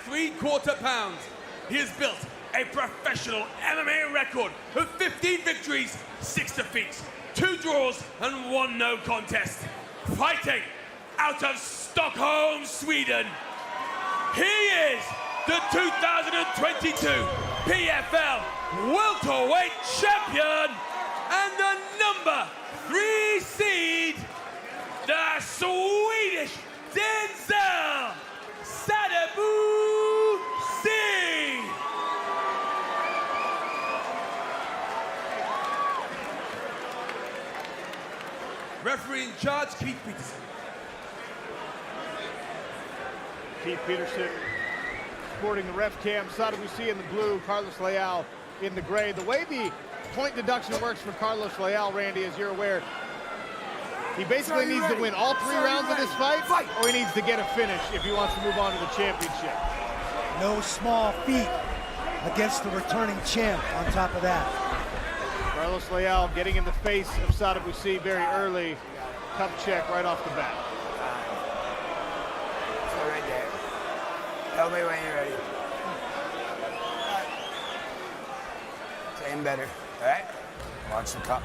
3/4 pounds. He has built a professional MMA record of 15 victories, 6 defeats, 2 draws, and 1 no contest. Fighting out of Stockholm, Sweden, he is the 2022 PFL welterweight champion and the #3 seed, the Swedish Denzel, Sadibou Sy. Referee in charge, Keith Peterson. Keith Peterson sporting the ref cam. Sadibou Sy in the blue, Carlos Leal in the gray. The way the point deduction works for Carlos Leal, Randy, as you're aware, he basically needs to win all 3 rounds of this fight, or he needs to get a finish if he wants to move on to the championship. No small feat against the returning champ on top of that. Carlos Leal getting in the face of Sadibou Sy very early. Cup check right off the bat. So right there. Tell me when you're ready. Same better. All right? Watch the cup.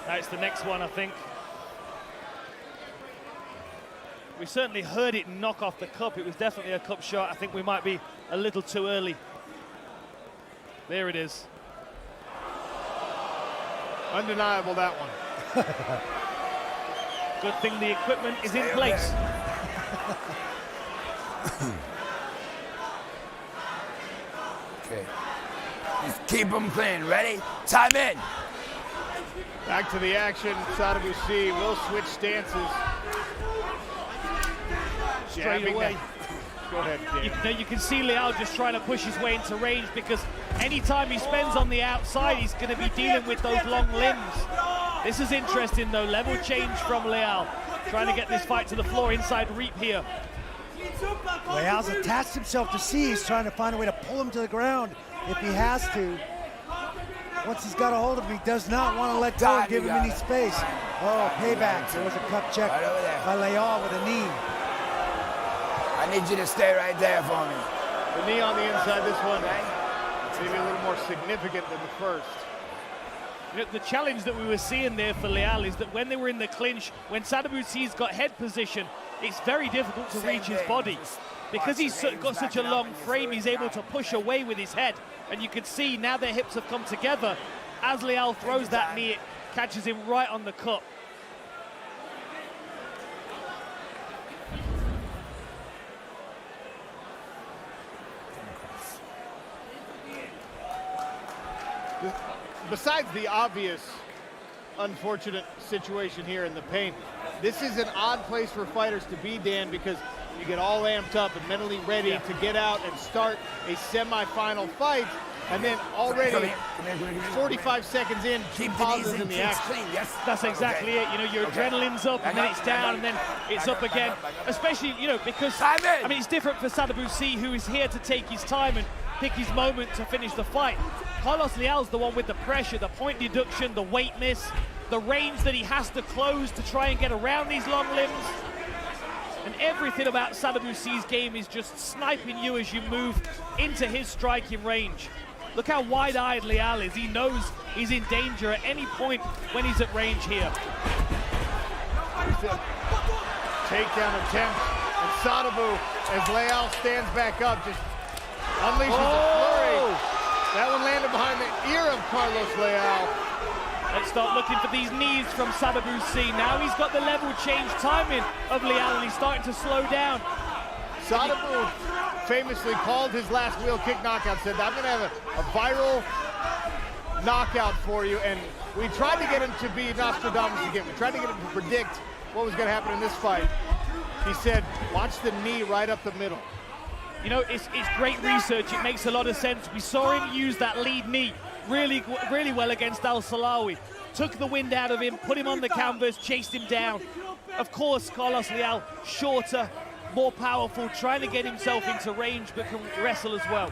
That's the next one, I think. We certainly heard it knock off the cup. It was definitely a cup shot. I think we might be a little too early. There it is. Undeniable, that one. Good thing the equipment is in place. Okay. Just keep them clean. Ready? Time in. Back to the action. Sadibou Sy will switch stances. Straight away. Go ahead, you can see Leal just trying to push his way into range, because anytime he spends on the outside, he's going to be dealing with those long limbs. This is interesting, though. Level change from Leal. Trying to get this fight to the floor inside reap here. Leal's attached himself to Sy. He's trying to find a way to pull him to the ground if he has to. Once he's got a hold of him, he does not want to let go and give him any space. Oh, payback. There was a cup check by Leal with a knee. I need you to stay right there for me. The knee on the inside, this one, maybe a little more significant than the first. You know, the challenge that we were seeing there for Leal is that when they were in the clinch, when Sadibou Sy's got head position, it's very difficult to reach his body. Because he's got such a long frame, he's able to push away with his head. And you can see now their hips have come together. As Leal throws that knee, it catches him right on the cup. Besides the obvious unfortunate situation here in the paint, this is an odd place for fighters to be, Dan, because you get all amped up and mentally ready to get out and start a semifinal fight, and then already 45 seconds in, two pauses in the action. That's exactly it. You know, your adrenaline's up, and then it's down, and then it's up again. Especially, you know, because, I mean, it's different for Sadibou Sy, who is here to take his time and pick his moment to finish the fight. 𝗘𝗨𝗥𝗢𝗣's the one with the pressure, the point deduction, the weight miss, the range that he has to close to try and get around these long limbs. And everything about Sadibou Sy's game is just sniping you as you move into his striking range. Look how wide-eyed 𝗟𝗨𝗥𝗢𝗣 is. He knows he's in danger at any point when he's at range here. Takedown attempt, and Sadibou, as 𝗟𝗨𝗥𝗢𝗣 stands back up, just unleashes a flurry. That one landed behind the ear of 𝗘𝗨𝗥𝗢𝗣. Let's start looking for these knees from Sadibou Sy. Now he's got the level change timing of 𝗟𝗨𝗥𝗢𝗣, and he's starting to slow down. Sadibou famously called his last wheel kick knockout, said, I'm going to have a viral knockout for you. And we tried to get him to be Nostradamus again. We tried to get him to predict what was going to happen in this fight. He said, watch the knee right up the middle. You know, it's great research. It makes a lot of sense. We saw him use that lead knee really well against 𝗟𝗨𝗥𝗢𝗣. Took the wind out of him, put him on the canvas, chased him down. Of course, 𝗘𝗨𝗥𝗢𝗣, shorter, more powerful, trying to get himself into range, but can wrestle as well.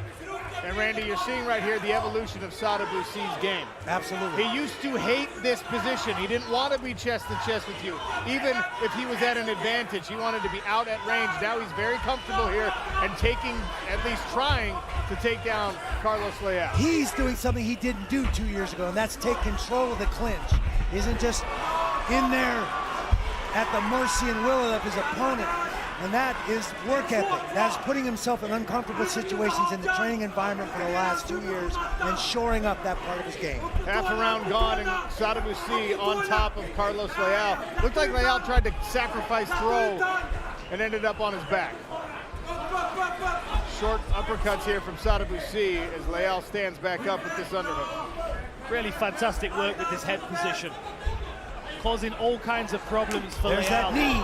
And Randy, you're seeing right here the evolution of Sadibou Sy's game. Absolutely. He used to hate this position. He didn't want to be chest to chest with you. Even if he was at an advantage, he wanted to be out at range. Now he's very comfortable here and taking, at least trying, to take down 𝗘𝗨𝗥𝗢𝗣𝗅. He's doing something he didn't do 2 years ago, and that's take control of the clinch. He isn't just in there at the mercy and will of his opponent. And that is work ethic. That's putting himself in uncomfortable situations in the training environment for the last 2 years and shoring up that part of his game. Half a round gone, and Sadibou Sy on top of 𝗘𝗨𝗥𝗢𝗣𝗅. Looked like 𝗟𝗨𝗥𝗢𝗢𝗅 tried to sacrifice throw and ended up on his back. Short uppercuts here from Sadibou Sy as 𝗟𝗨𝗥𝗢𝗢𝗆 stands back up with this underhook. Really fantastic work with his head position, causing all kinds of problems for There's that 𝗟𝗨𝗥𝗢𝗍. knee.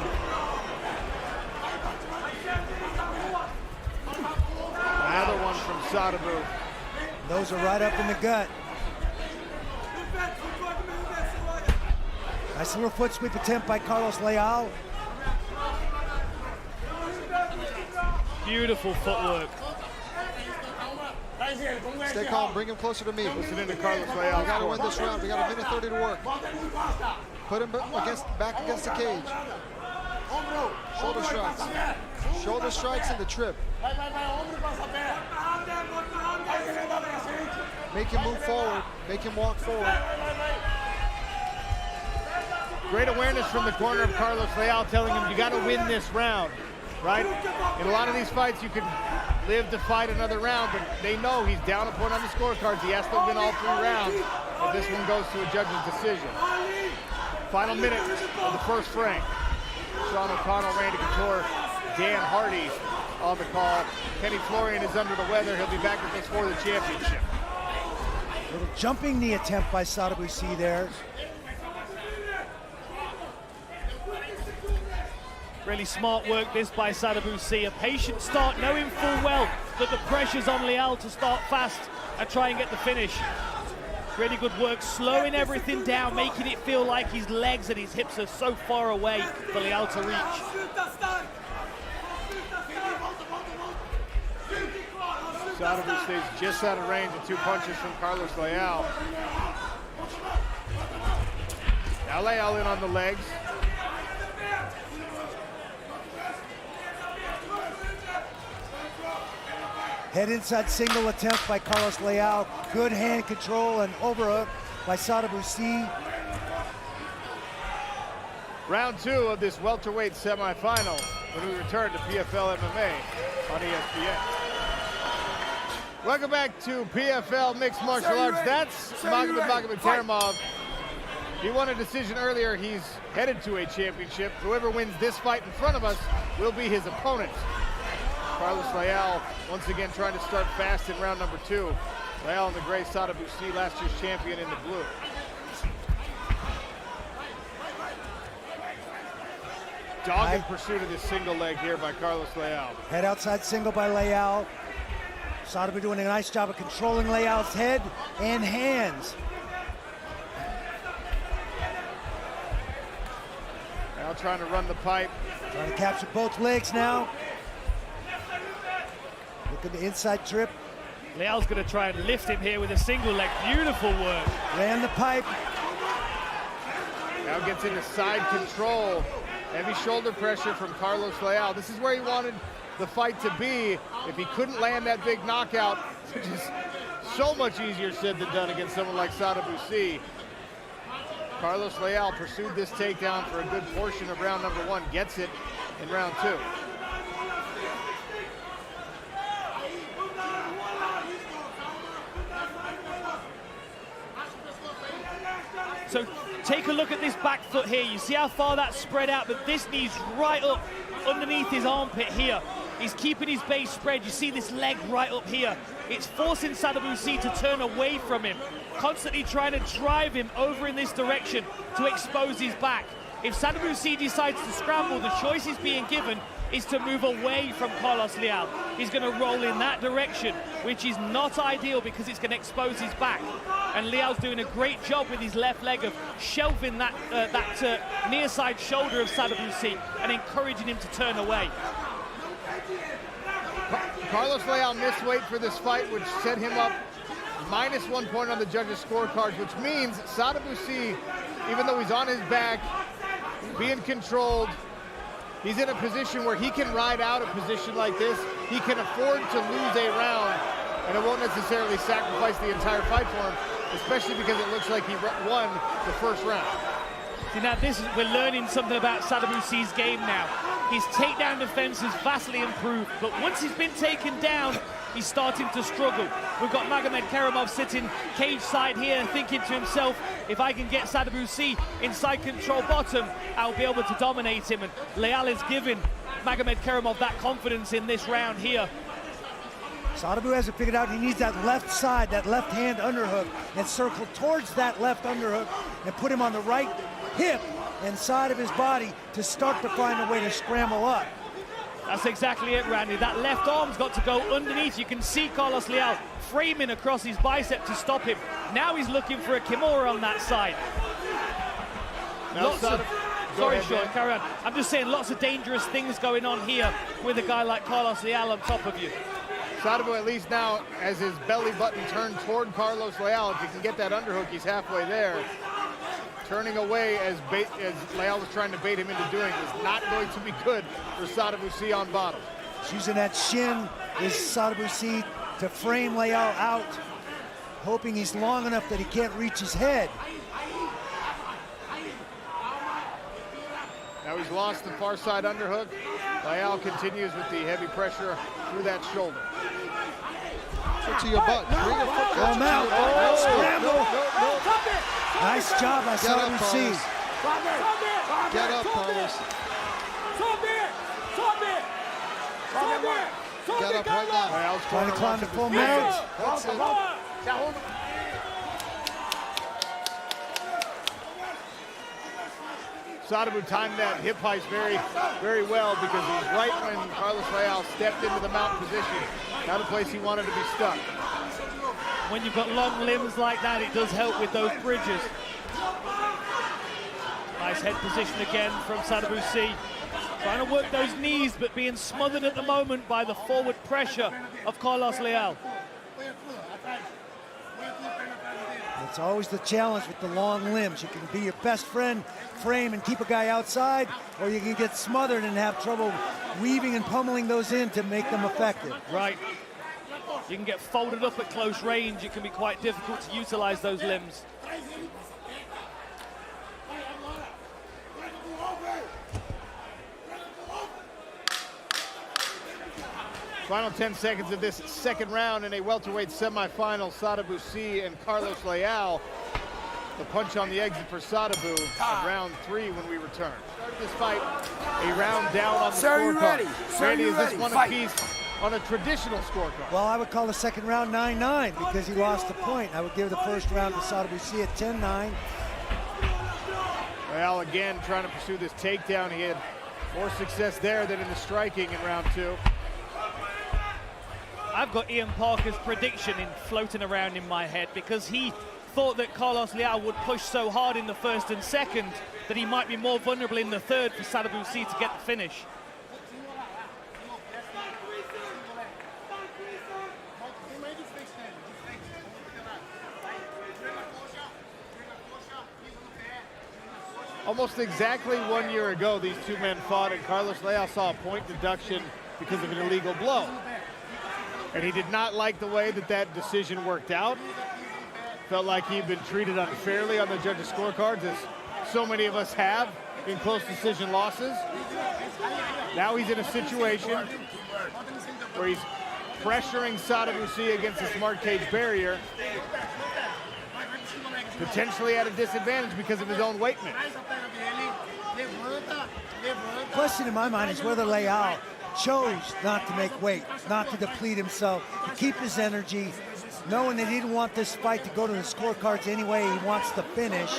Another one from Sadibou. Those are right up in the gut. Nice little foot sweep attempt by 𝗘𝗨𝗥𝗢𝗍𝗍. Beautiful footwork. Stay calm, bring him closer to me. Listen into 𝗘𝗨𝗥𝗢𝗍𝗍. We gotta win this round. We got a minute 30 to work. Put him back against the cage. Shoulder strikes. Shoulder strikes in the trip. Make him move forward. Make him walk forward. Great awareness from the corner of 𝗘𝗨𝗥𝗢𝗍𝗍, telling him you got to win this round, right? In a lot of these fights, you can live to fight another round, but they know he's down a point on the scorecards. He has to win all 3 rounds, but this one goes to a judge's decision. Final minute of the first frame. Sean O'Connell, Randy Couture, Dan Hardy on the call. Kenny Florian is under the weather. He'll be back with us for the championship. Little jumping knee attempt by Sadibou Sy there. Really smart work this by Sadibou Sy. A patient start, knowing full well that the pressure's on 𝗟𝗨𝗥𝗢𝗍 to start fast and try and get the finish. Really good work, slowing everything down, making it feel like his legs and his hips are so far away for 𝗟𝗨𝗥𝗢𝗍 to reach. Sadibou stays just out of range of 2 punches from 𝗘𝗨𝗥𝗢𝗍𝗍. Now 𝗟𝗨𝗥 in on the legs. Head inside single attempt by 𝗘𝗨𝗥𝗢𝗍𝗍. Good hand control and overhook by Sadibou Sy. Round 2 of this welterweight semifinal when we return to PFL MMA on ESPN. Welcome back to PFL Mixed Martial Arts. That's 𝗚𝗏𝗏𝗏𝗏 𝗘𝗨𝗥𝗢𝗏. He won a decision earlier. He's headed to a championship. Whoever wins this fight in front of us will be his opponent. 𝗘𝗨𝗥𝗢𝗍𝗍 once again trying to start fast in round number 2. Leal in the gray, Sadibou Sy, last year's champion in the blue. Dogged pursuit of this single leg here by Carlos Leal. Head outside single by Leal. Sadibou doing a nice job of controlling Leal's head and hands. Now trying to run the pipe. Trying to capture both legs now. Look at the inside trip. Leal's going to try and lift him here with a single leg. Beautiful work. Land the pipe. Now gets into side control. Heavy shoulder pressure from Carlos Leal. This is where he wanted the fight to be if he couldn't land that big knockout, which is so much easier said than done against someone like Sadibou Sy. Carlos Leal pursued this takedown for a good portion of round number 1, gets it in round 2. So take a look at this back foot here. You see how far that's spread out, but this knee's right up underneath his armpit here. He's keeping his base spread. You see this leg right up here. It's forcing Sadibou Sy to turn away from him, constantly trying to drive him over in this direction to expose his back. If Sadibou Sy decides to scramble, the choice he's being given is to move away from Carlos Leal. He's going to roll in that direction, which is not ideal because it's going to expose his back. And Leal's doing a great job with his left leg of shelving that near side shoulder of Sadibou Sy and encouraging him to turn away. Carlos Leal missed weight for this fight, which set him up -1 point on the judges' scorecards, which means Sadibou Sy, even though he's on his back, being controlled, he's in a position where he can ride out a position like this. He can afford to lose a round, and it won't necessarily sacrifice the entire fight for him, especially because it looks like he won the first round. See, now we're learning something about Sadibou Sy's game now. His takedown defense has vastly improved, but once he's been taken down, he's starting to struggle. We've got 𝗟𝗏𝗏 sitting cage side here, thinking to himself, if I can get Sadibou Sy inside control bottom, I'll be able to dominate him. And Leal is giving 𝗟𝗏𝗏 that confidence in this round here. Sadibou hasn't figured out he needs that left side, that left hand underhook, and circle towards that left underhook and put him on the right hip and side of his body to start to find a way to scramble up. That's exactly it, Randy. That left arm's got to go underneath. You can see Carlos Leal framing across his bicep to stop him. Now he's looking for a Kimura on that side. Sorry, Sean, carry on. I'm just saying lots of dangerous things going on here with a guy like Carlos Leal on top of you. Sadibou at least now has his belly button turned toward Carlos Leal. If he can get that underhook, he's halfway there. Turning away as Leal was trying to bait him into doing is not going to be good for Sadibou Sy on bottom. Using that shin is Sadibou Sy to frame Leal out, hoping he's long enough that he can't reach his head. Now he's lost the far side underhook. Leal continues with the heavy pressure through that shoulder. Foot to your butt. Bring a foot Go out. Oh, Scramble. no. Nice job by Sadibou Sy. Get up, Carlos. Get up right now. Trying to climb the full mount. That's it. Sadibou timed that hip heist very well because he's right when Carlos Leal stepped into the mount position. Not a place he wanted to be stuck. When you've got long limbs like that, it does help with those bridges. Nice head position again from Sadibou Sy. Trying to work those knees, but being smothered at the moment by the forward pressure of Carlos Leal. It's always the challenge with the long limbs. You can be your best friend, frame and keep a guy outside, or you can get smothered and have trouble weaving and pummeling those in to make them effective. Right. You can get folded up at close range. It can be quite difficult to utilize those limbs. Final 10 seconds of this second round in a welterweight semifinal. Sadibou Sy and Carlos Leal. The punch on the exit for Sadibou in round 3 when we return. Start this fight a round down on the scorecard. Sir, you ready? Randy, is this one apiece? on a traditional scorecard? Well, I would call the second round 9-9 because he lost the point. I would give the first round to Sadibou Sy at 10-9. Well, again, trying to pursue this takedown. He had more success there than in the striking in round 2. I've got Ian Parker's prediction floating around in my head because he thought that Carlos Leal would push so hard in the first and second that he might be more vulnerable in the third for Sadibou Sy to get the finish. Almost exactly 1 year ago, these two men fought, and Carlos Leal saw a point deduction because of an illegal blow. And he did not like the way that decision worked out. Felt like he'd been treated unfairly on the judges' scorecards, as so many of us have in close decision losses. Now he's in a situation where he's pressuring Sadibou Sy against a smart cage barrier, potentially at a disadvantage because of his own weight mix. The question in my mind is whether Leal chose not to make weight, not to deplete himself, to keep his energy, knowing that he didn't want this fight to go to the scorecards anyway. He wants the finish.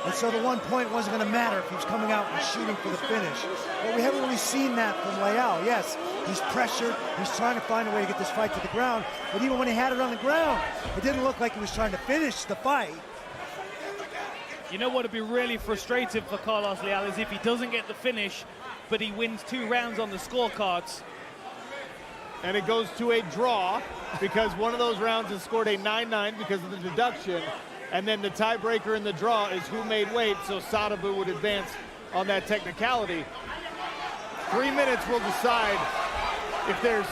And so the 1 point wasn't going to matter if he was coming out and shooting for the finish. But we haven't really seen that from Leal. Yes, he's pressured. He's trying to find a way to get this fight to the ground. But even when he had it on the ground, it didn't look like he was trying to finish the fight. You know what would be really frustrating for Carlos Leal is if he doesn't get the finish, but he wins 2 rounds on the scorecards. And it goes to a draw because one of those rounds is scored a 9-9 because of the deduction. And then the tiebreaker in the draw is who made weight, so Sadibou would advance on that technicality. 3 minutes will decide if there's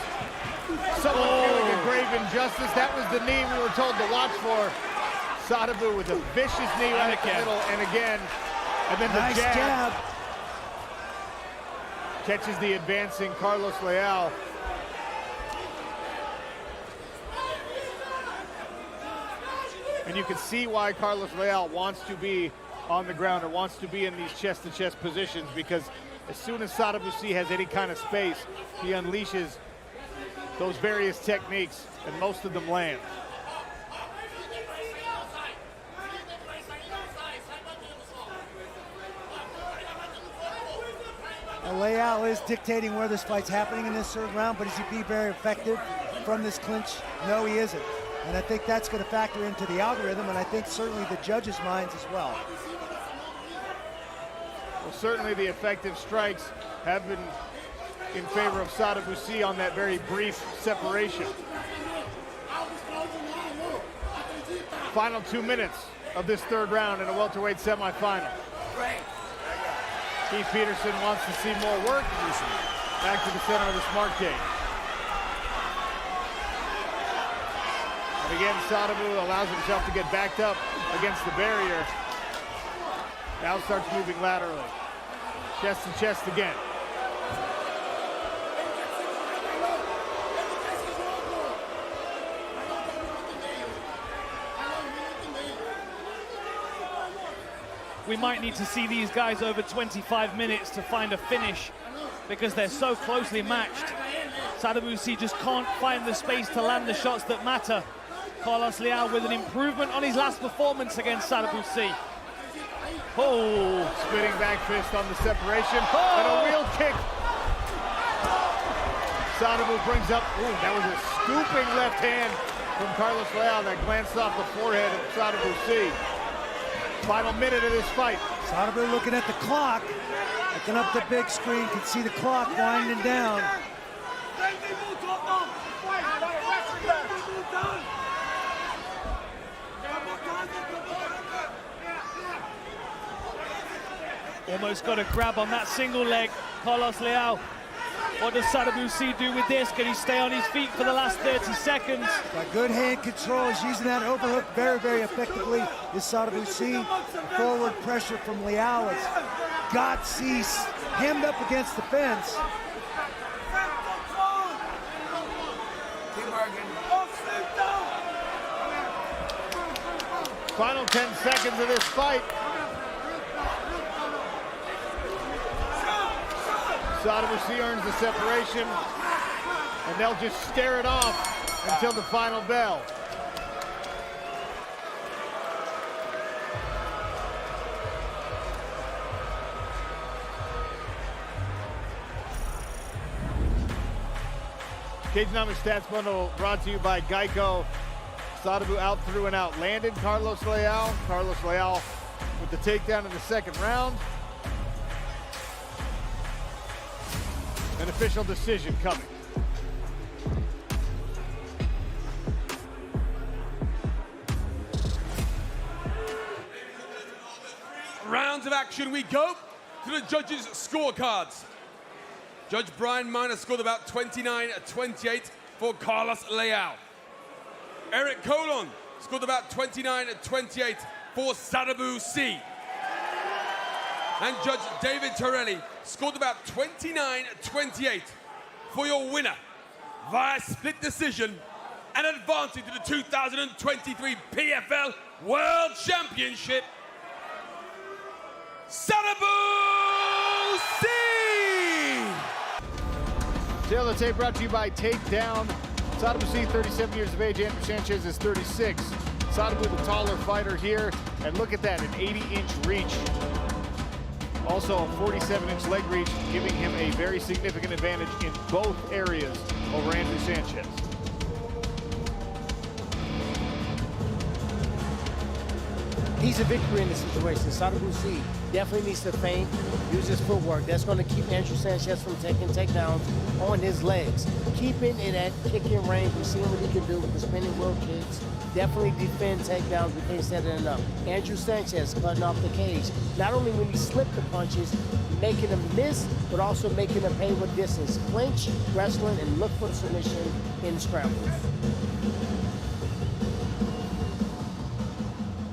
someone feeling a grave injustice. That was the knee we were told to watch for. Sadibou with a vicious knee right at the middle, and again, and then the jab. Catches the advancing Carlos Leal. And you can see why Carlos Leal wants to be on the ground or wants to be in these chest-to-chest positions, because as soon as Sadibou Sy has any kind of space, he unleashes those various techniques, and most of them land. Leal is dictating where this fight's happening in this third round, but is he being very effective from this clinch? No, he isn't. And I think that's going to factor into the algorithm, and I think certainly the judges' minds as well. Well, certainly the effective strikes have been in favor of Sadibou Sy on that very brief separation. Final 2 minutes of this third round in a welterweight semifinal. Keith Peterson wants to see more work. Back to the center of the smart cage. And again, Sadibou allows himself to get backed up against the barrier. Now starts moving laterally. Chest to chest again. We might need to see these guys over 25 minutes to find a finish because they're so closely matched. Sadibou Sy just can't find the space to land the shots that matter. Carlos Leal with an improvement on his last performance against Sadibou Sy. Oh, spinning back fist on the separation, and a wheel kick. Sadibou brings up, that was a scooping left hand from Carlos Leal that glanced off the forehead of Sadibou Sy. Final minute of this fight. Sadibou looking at the clock, looking up the big screen, can see the clock winding down. Almost got a grab on that single leg, Carlos Leal. What does Sadibou Sy do with this? Can he stay on his feet for the last 30 seconds? Got good hand control. He's using that overhook very, very effectively. Is Sadibou Sy. Forward pressure from Leal. It's got Sy hemmed up against the fence. Final 10 seconds of this fight. Sadibou Sy earns the separation. and they'll just stare it off until the final bell. Cagenomics Stats Bundle brought to you by Geico. Sadibou out through and out. Landed 𝗘𝗨𝗥𝗢𝗣𝗘. Carlos Leal with the takedown in the second round. An official decision coming. Rounds of action we go to the judges' scorecards. Judge Brian Miner scored about 29-28 for Carlos Leal. 𝗟𝗘𝗥𝗢𝗣𝗘 scored about 29-28 for Sadibou Sy. And Judge David Torelli scored about 29-28 for your winner via split decision and advancing to the 2023 PFL World Championship, Sadibou Sy! Tail of the tape brought to you by Takedown. Sadibou Sy, 37 years of age. Andrew Sanchez is 36. Sadibou, the taller fighter here. And look at that, an 80-inch reach. Also a 47-inch leg reach, giving him a very significant advantage in both areas over Andrew Sanchez. He's a victory in this situation. Sadibou Sy definitely needs to feint, use his footwork. That's going to keep Andrew Sanchez from taking takedowns on his legs. Keeping it at kicking range, we're seeing what he can do with the spinning wheel kicks. Definitely defend takedowns, we can't set it enough. Andrew Sanchez cutting off the cage. Not only when he slipped the punches, making him miss, but also making him pay with distance. Clinch, wrestling, and look for the submission in scrambles.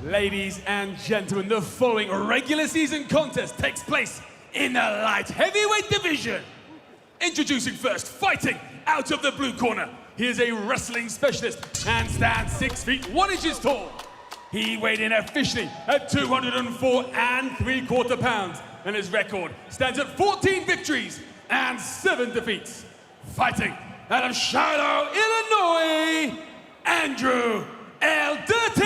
Ladies and gentlemen, the following regular season contest takes place in the light heavyweight division. Introducing first, fighting out of the blue corner. He is a wrestling specialist and stands 6 feet 1 inches tall. He weighed in officially at 204 3/4 pounds, and his record stands at 14 victories and 7 defeats. Fighting out of Charlotte, Illinois, Andrew 𝗟𝗘𝗔𝗚𝗏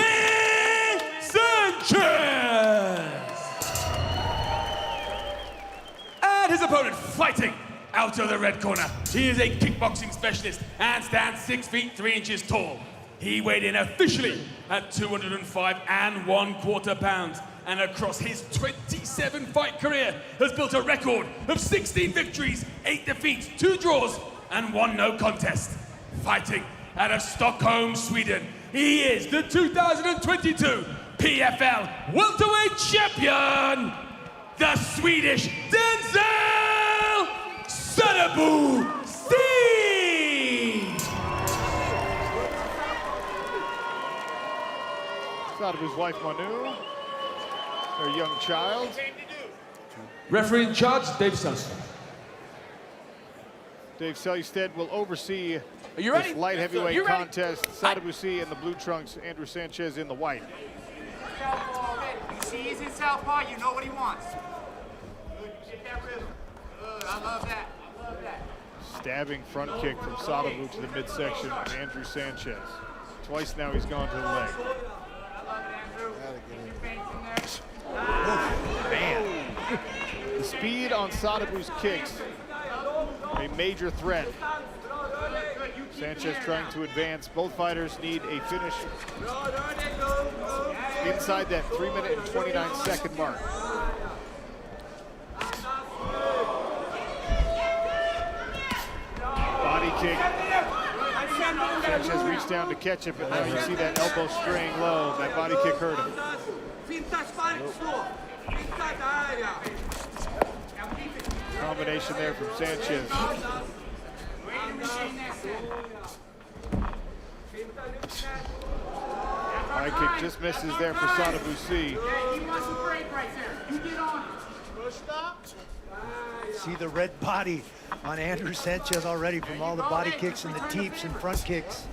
Sanchez! And his opponent fighting out of the red corner. He is a kickboxing specialist and stands 6 feet 3 inches tall. He weighed in officially at 205 1/4 pounds, and across his 27-fight career has built a record of 16 victories, 8 defeats, 2 draws, and 1 no contest. Fighting out of Stockholm, Sweden, he is the 2022 PFL Welterweight Champion, the Swedish Denzel Sadibou Sy! Sadibou's wife, Manu, her young child. Referee in charge, Dave Selstead. Dave Selstead will oversee this light heavyweight contest. Sadibou Sy in the blue trunks, Andrew Sanchez in the white. You see he's in southpaw, you know what he wants. Good, you get that rhythm. Good, I love that. I love that. Stabbing front kick from Sadibou to the midsection of Andrew Sanchez. Twice now he's gone to the leg. Man, the speed on Sadibou's kicks, a major threat. Sanchez trying to advance. Both fighters need a finish inside that 3-minute and 29-second mark. Body kick. Sanchez reached down to catch it, but now you see that elbow straying low. That body kick hurt him. Combination there from Sanchez. High kick just misses there for Sadibou Sy. See the red body on Andrew Sanchez already from all the body kicks and the teeps and front kicks.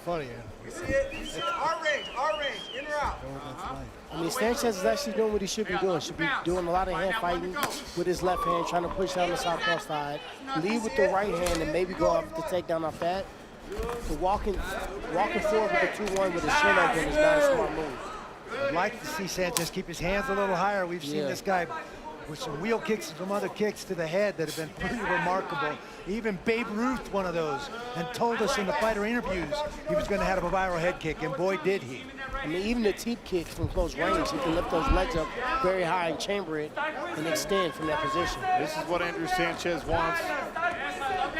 funny. You see it? You see it? Our range, in or out. I mean, Sanchez is actually doing what he should be doing. Should be doing a lot of hand fighting with his left hand, trying to push down the southpaw side. Lead with the right hand and maybe go off the takedown off that. So walking forward with the 2-1 with his chin open is not a smart move. I'd like to see Sanchez keep his hands a little higher. We've seen this guy with some wheel kicks and some other kicks to the head that have been pretty remarkable. Even Babe Ruth, one of those, and told us in the fighter interviews he was going to have a viral head kick, and boy, did he. I mean, even the teep kicks from close range, he can lift those legs up very high and chamber it and extend from that position. This is what Andrew Sanchez wants.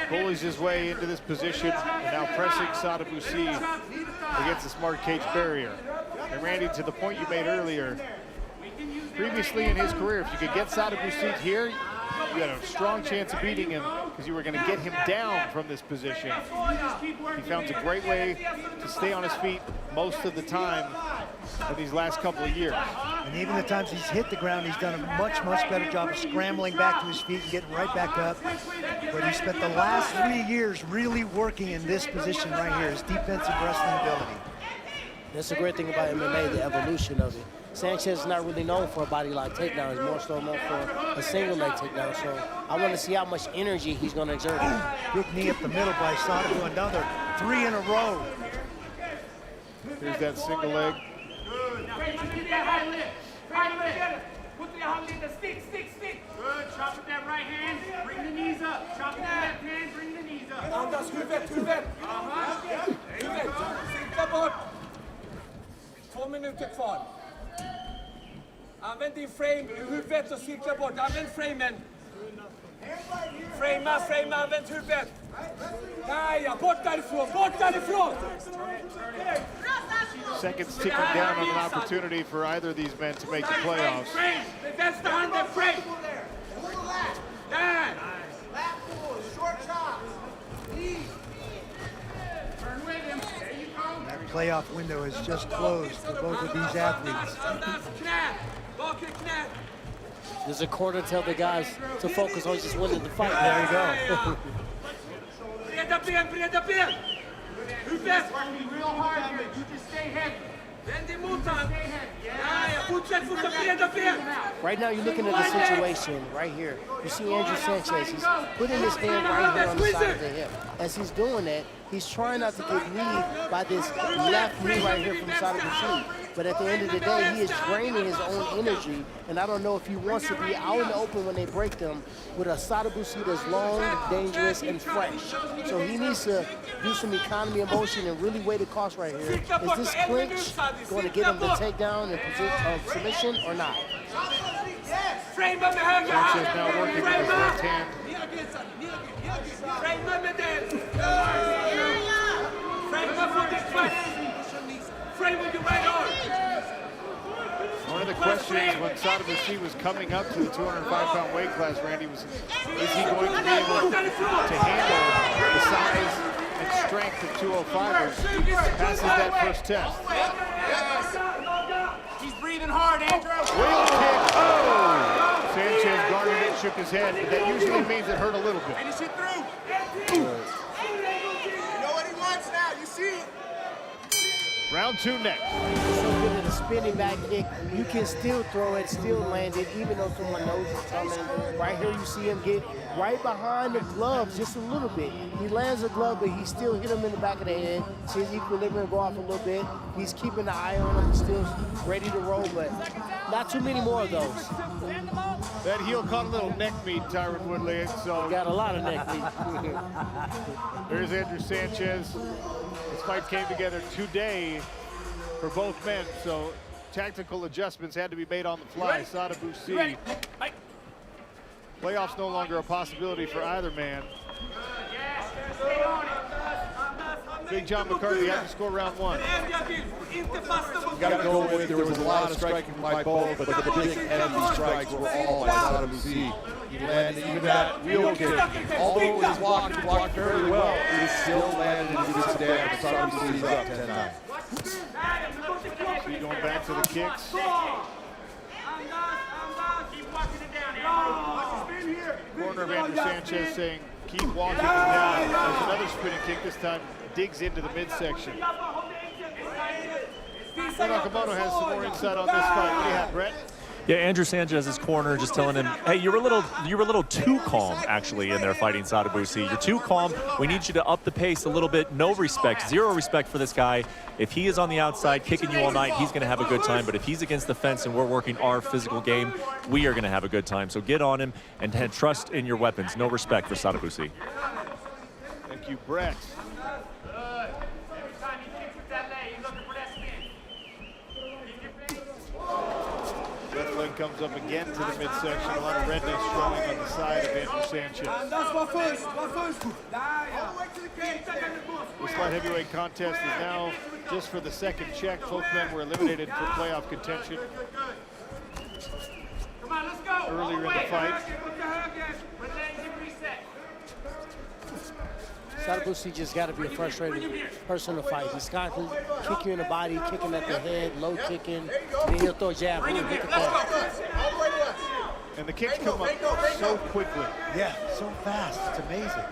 Bullies his way into this position and now pressing Sadibou Sy against the smart cage barrier. And Randy, to the point you made earlier, previously in his career, if you could get Sadibou Sy here, you had a strong chance of beating him because you were going to get him down from this position. He found a great way to stay on his feet most of the time in these last couple of years. And even the times he's hit the ground, he's done a much, much better job of scrambling back to his feet and getting right back up. But he spent the last 3 years really working in this position right here, his defensive wrestling ability. That's the great thing about MMA, the evolution of it. Sanchez is not really known for a body lock takedown. He's more so known for a single leg takedown. So I want to see how much energy he's going to exert. Big knee up the middle by Sadibou, another 3 in a row. Here's that single leg. Good. Now, keep that high lift. Put the high lift. Stick. Good. Chop with that right hand. Bring the knees up. Chop with the left hand. Bring the knees up. Andas huvudet. Huvudet. Sikta bort. 2 minuter kvar. Använd din frame i huvudet och cirkla bort. Använd framen. Frame, använd huvudet. Nej, ja, bort därifrån. Seconds ticking down on an opportunity for either of these men to make the playoffs. Vänster handen, frame. Där. Short chop. Turn with him. There you go. That playoff window is just closed for both of these athletes. There's a quarter to tell the guys to focus on just winning the fight. There you go. Breda ben. Huvudet. Real hard here. You just stay heavy. Vänd emot han. Fortsätt breda ben. Right now, you're looking at the situation right here. You see Andrew Sanchez. He's putting his hand right here on the side of the hip. As he's doing that, he's trying not to get lead by this left knee right here from Sadibou Sy. But at the end of the day, he is draining his own energy, and I don't know if he wants to be out in the open when they break them with a Sadibou Sy that's long, dangerous, and fresh. So he needs to do some economy of motion and really weigh the cost right here. Is this clinch going to get him the takedown and submission or not? Sanchez now working with his left hand. One of the questions when Sadibou Sy was coming up to the 205-pound weight class, Randy, was is he going to be able to handle the size and strength of 205ers? Passes that first test. He's breathing hard, Andrew. Wheel kick. Oh! Sanchez guarded it, shook his head, but that usually means it hurt a little bit. Finish it through. You know what he wants now. You see it. Round 2 next. So good at a spinning back kick. You can still throw it, still land it, even though someone knows it's coming. Right here, you see him get right behind the gloves just a little bit. He lands a glove, but he still hit him in the back of the head. See his equilibrium go off a little bit. He's keeping the eye on him, still ready to roll, but not too many more of those. That heel caught a little neck meat, Tyron Woodley. So got a lot of neck meat. There's Andrew Sanchez. This fight came together today for both men, so tactical adjustments had to be made on the fly. Sadibou Sy. Playoffs no longer a possibility for either man. Big John McCarthy had to score round 1. Got to go with there was a lot of striking by both, but the big heavy strikes were all by Sadibou Sy. He landed even that wheel kick. Although it was blocked very well, he still landed into this damage. Sadibou Sy's up 10-9. Sy going back to the kicks. Corner of Andrew Sanchez saying, keep walking him down. There's another spinning kick, this time digs into the midsection. 𝗘𝗨𝗥𝗢𝗣𝗘 has some more insight on this fight. What do you have, Brett? Yeah, Andrew Sanchez's corner just telling him, hey, you were a little too calm, actually, in there fighting Sadibou Sy. You're too calm. We need you to up the pace a little bit. No respect, zero respect for this guy. If he is on the outside kicking you all night, he's going to have a good time. But if he's against the fence and we're working our physical game, we are going to have a good time. So get on him and trust in your weapons. No respect for Sadibou Sy. Thank you, Brett. Left leg comes up again to the midsection. A lot of redness showing on the side of Andrew Sanchez. This light heavyweight contest is now just for the second check. Both men were eliminated for playoff contention earlier in the fight. Sadibou Sy just got to be a frustrated person to fight. He's constantly kicking you in the body, kicking at the head, low kicking, then he'll throw a jab. Look at that. And the kicks come up so quickly. Yeah, so fast. It's amazing.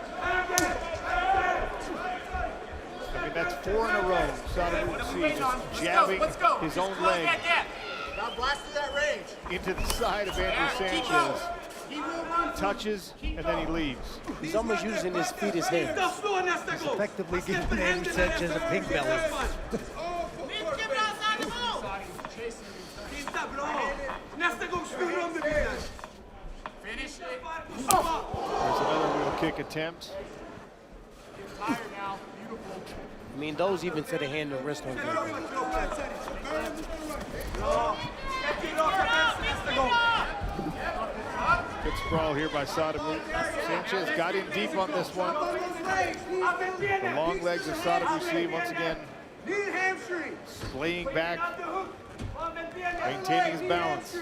I mean, that's 4 in a row. Sadibou Sy just jabbing his own leg into the side of Andrew Sanchez. Touches, and then he leaves. He's almost using his feet as hands. He's effectively giving Andrew Sanchez a pink belly. There's another real kick attempt. I mean, those even to the hand and wrist on him. Good sprawl here by Sadibou. Sanchez got in deep on this one. The long legs of Sadibou Sy once again splaying back, maintaining his balance.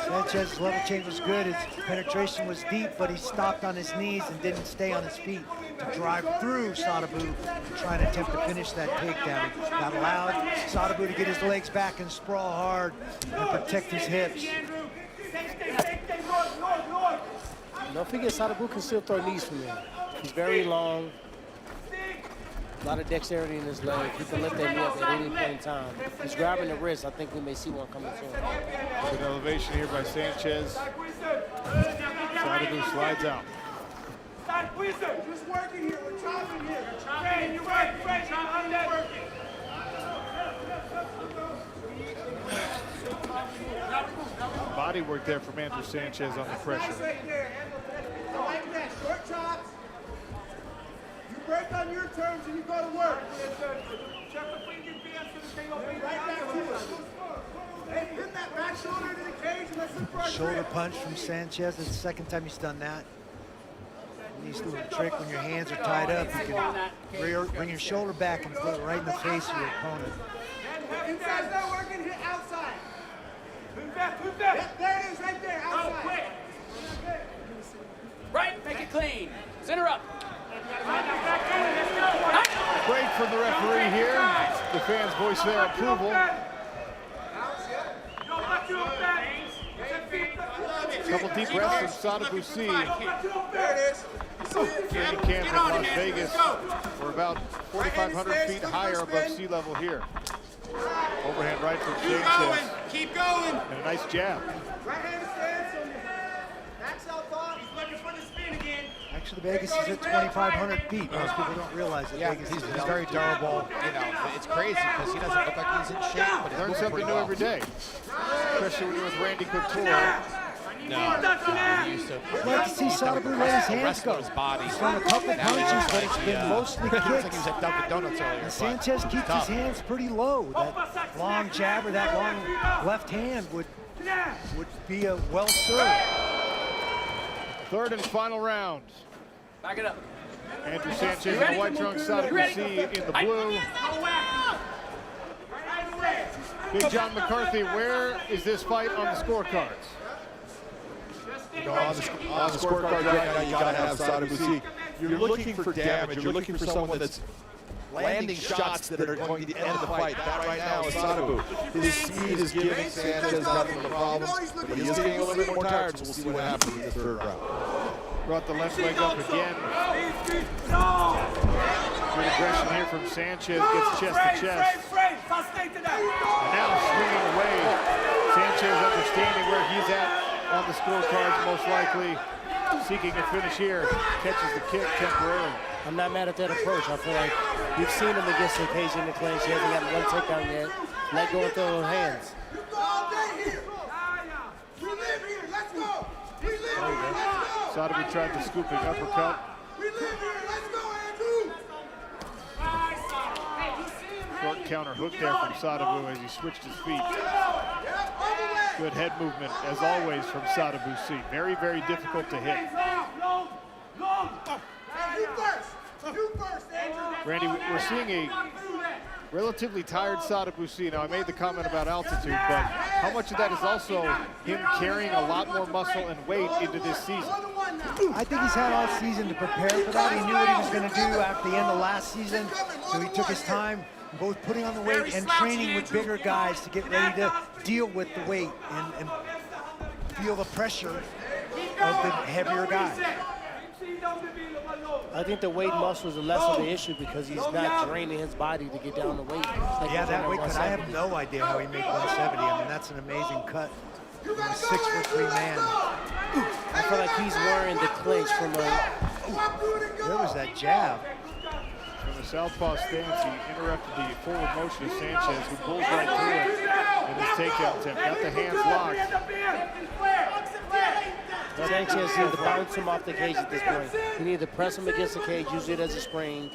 Sanchez's level change was good. His penetration was deep, but he stopped on his knees and didn't stay on his feet to drive through Sadibou, trying to attempt to finish that takedown. That allowed Sadibou to get his legs back and sprawl hard and protect his hips. Don't forget, Sadibou can still throw knees from him. He's very long. A lot of dexterity in his leg. He can lift that knee up at any point in time. He's grabbing the wrist. I think we may see one coming soon. Good elevation here by Sanchez. Sadibou slides out. Just working here. We're chopping here. You're working. Body work there from Andrew Sanchez on the pressure. I like that. Short chops. You break on your terms and you go to work. Right back to it. Hey, hit that back shoulder to the cage and let's look for a Shoulder punch from Sanchez. It's the second time he's done that. He's doing a trick when your hands are tied up. You can bring your shoulder back and put it right in the face of your opponent. Inside's not working, hit outside. There it is, right there, outside. Right, make it clean. Center up. Break from the referee here. The fans voice their approval. A couple deep breaths from Sadibou Sy. Training camp in Las Vegas. We're about 4,500 feet higher above sea level here. Overhand right from Sanchez. Keep going. And a nice jab. Right hand stance on your back southpaw. He's looking for the spin again. Actually, Vegas is at 2,500 feet. Most people don't realize that Vegas is very durable. You know, it's crazy because he doesn't look like he's in shape, but he's Learn something new every day. Especially when you're with Randy Couture. No, I'd like to see Sadibou let his hands go. He's thrown a couple punches, but it's been mostly kicks. Like he was at Dunkin' Donuts earlier. And Sanchez keeps his hands pretty low. That long jab or that long left hand would be a well served. Third and final round. Back it up. Andrew Sanchez in the white trunks, Sadibou Sy in the blue. Big John McCarthy, where is this fight on the scorecards? You know, on the scorecard right now, you gotta have Sadibou Sy. You're looking for damage. You're looking for someone that's landing shots that are going to end the fight. That right now is Sadibou. His speed is giving Sanchez nothing but problems, but he is getting a little bit more tired, so we'll see what happens in the third round. Brought the left leg up again. Good aggression here from Sanchez, gets chest to chest. And now swinging away. Sanchez understanding where he's at on the scorecards, most likely seeking a finish here. Catches the kick temporarily. I'm not mad at that approach. I feel like you've seen him against the cage in the clinch. He hasn't got one takedown yet. Let go and throw those hands. Sadibou tried the scooping uppercut. Short counter hook there from Sadibou as he switched his feet. Good head movement, as always, from Sadibou Sy. Very, very difficult to hit. Randy, we're seeing a relatively tired Sadibou Sy. Now, I made the comment about altitude, but how much of that is also him carrying a lot more muscle and weight into this season? I think he's had all season to prepare for that. He knew what he was going to do after the end of last season, so he took his time, both putting on the weight and training with bigger guys to get ready to deal with the weight and feel the pressure of the heavier guys. I think the weight muscles are less of the issue because he's not draining his body to get down the weight. Like yeah, that weight cut, I have no idea how he made 170. I mean, that's an amazing cut. From a 6'3" man. I feel like he's wearing the clinch from a... There was that jab. From a southpaw stance, he interrupted the forward motion of Sanchez, who pulls right through it in his takedown attempt. Got the hands locked. Sanchez needs to bounce him off the cage at this point. You need to press him against the cage, use it as a spring,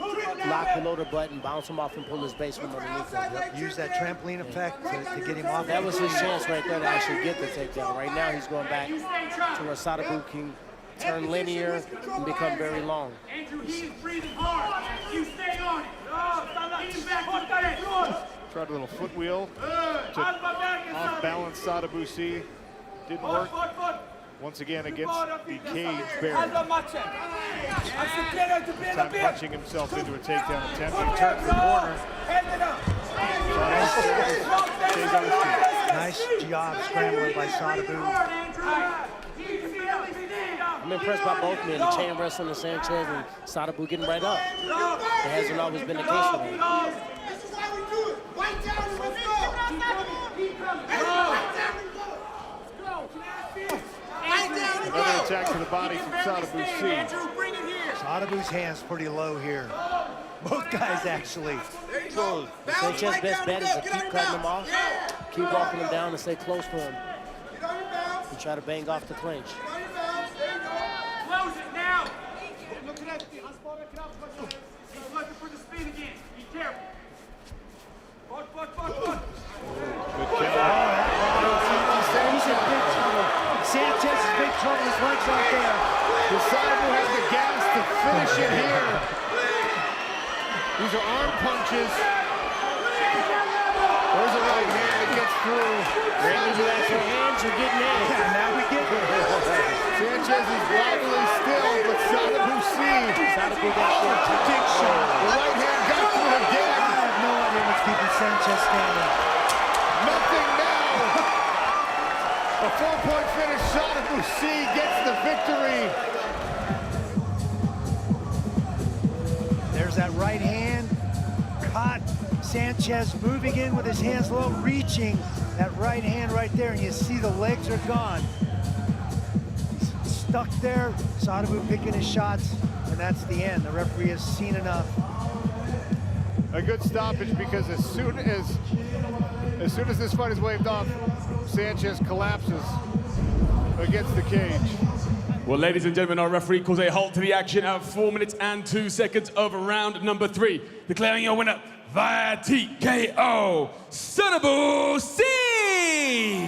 lock below the button, bounce him off and pull his base from underneath him. Use that trampoline effect to get him off. That was his chance right there to actually get the takedown. Right now he's going back to where Sadibou can turn linear and become very long. Andrew, he's breathing hard. You stay on it. Tried a little foot wheel to off-balance Sadibou Sy. Didn't work. Once again against the cage barrier. Time punching himself into a takedown attempt. He turns the corner. Nice job scrambling by Sadibou. I'm impressed by both men, the chain wrestling and Sanchez and Sadibou getting right up. It hasn't always been the case for him. This is how we do it. Right down, let's go. Keep coming. Another attack to the body from Sadibou Sy. Sadibou's hand's pretty low here. Both guys, actually. Sanchez's best bet is to keep cutting him off, keep walking him down and stay close to him. And try to bang off the clinch. Close it now. Look at that. He's looking for the spin again. Be careful. Fuck. He's in big trouble. Sanchez is in big trouble. His legs out there. Sadibou has the gas to finish it here. These are arm punches. There's a right hand that gets through. Randy, you ask for hands, you're getting in. Yeah, now we get it. Sanchez is wobbly still, but Sadibou Sy. Sadibou got the big shot. The right hand got through again. I have no idea what's keeping Sanchez standing. Nothing now. A 4-point finish. Sadibou Sy gets the victory. There's that right hand. Caught Sanchez moving in with his hands low, reaching that right hand right there, and you see the legs are gone. He's stuck there. Sadibou picking his shots, and that's the end. The referee has seen enough. A good stoppage because as soon as this fight is waved off, Sanchez collapses against the cage. Well, ladies and gentlemen, our referee calls a halt to the action at 4 minutes and 2 seconds of round number 3. Declaring your winner via TKO, Sadibou Sy!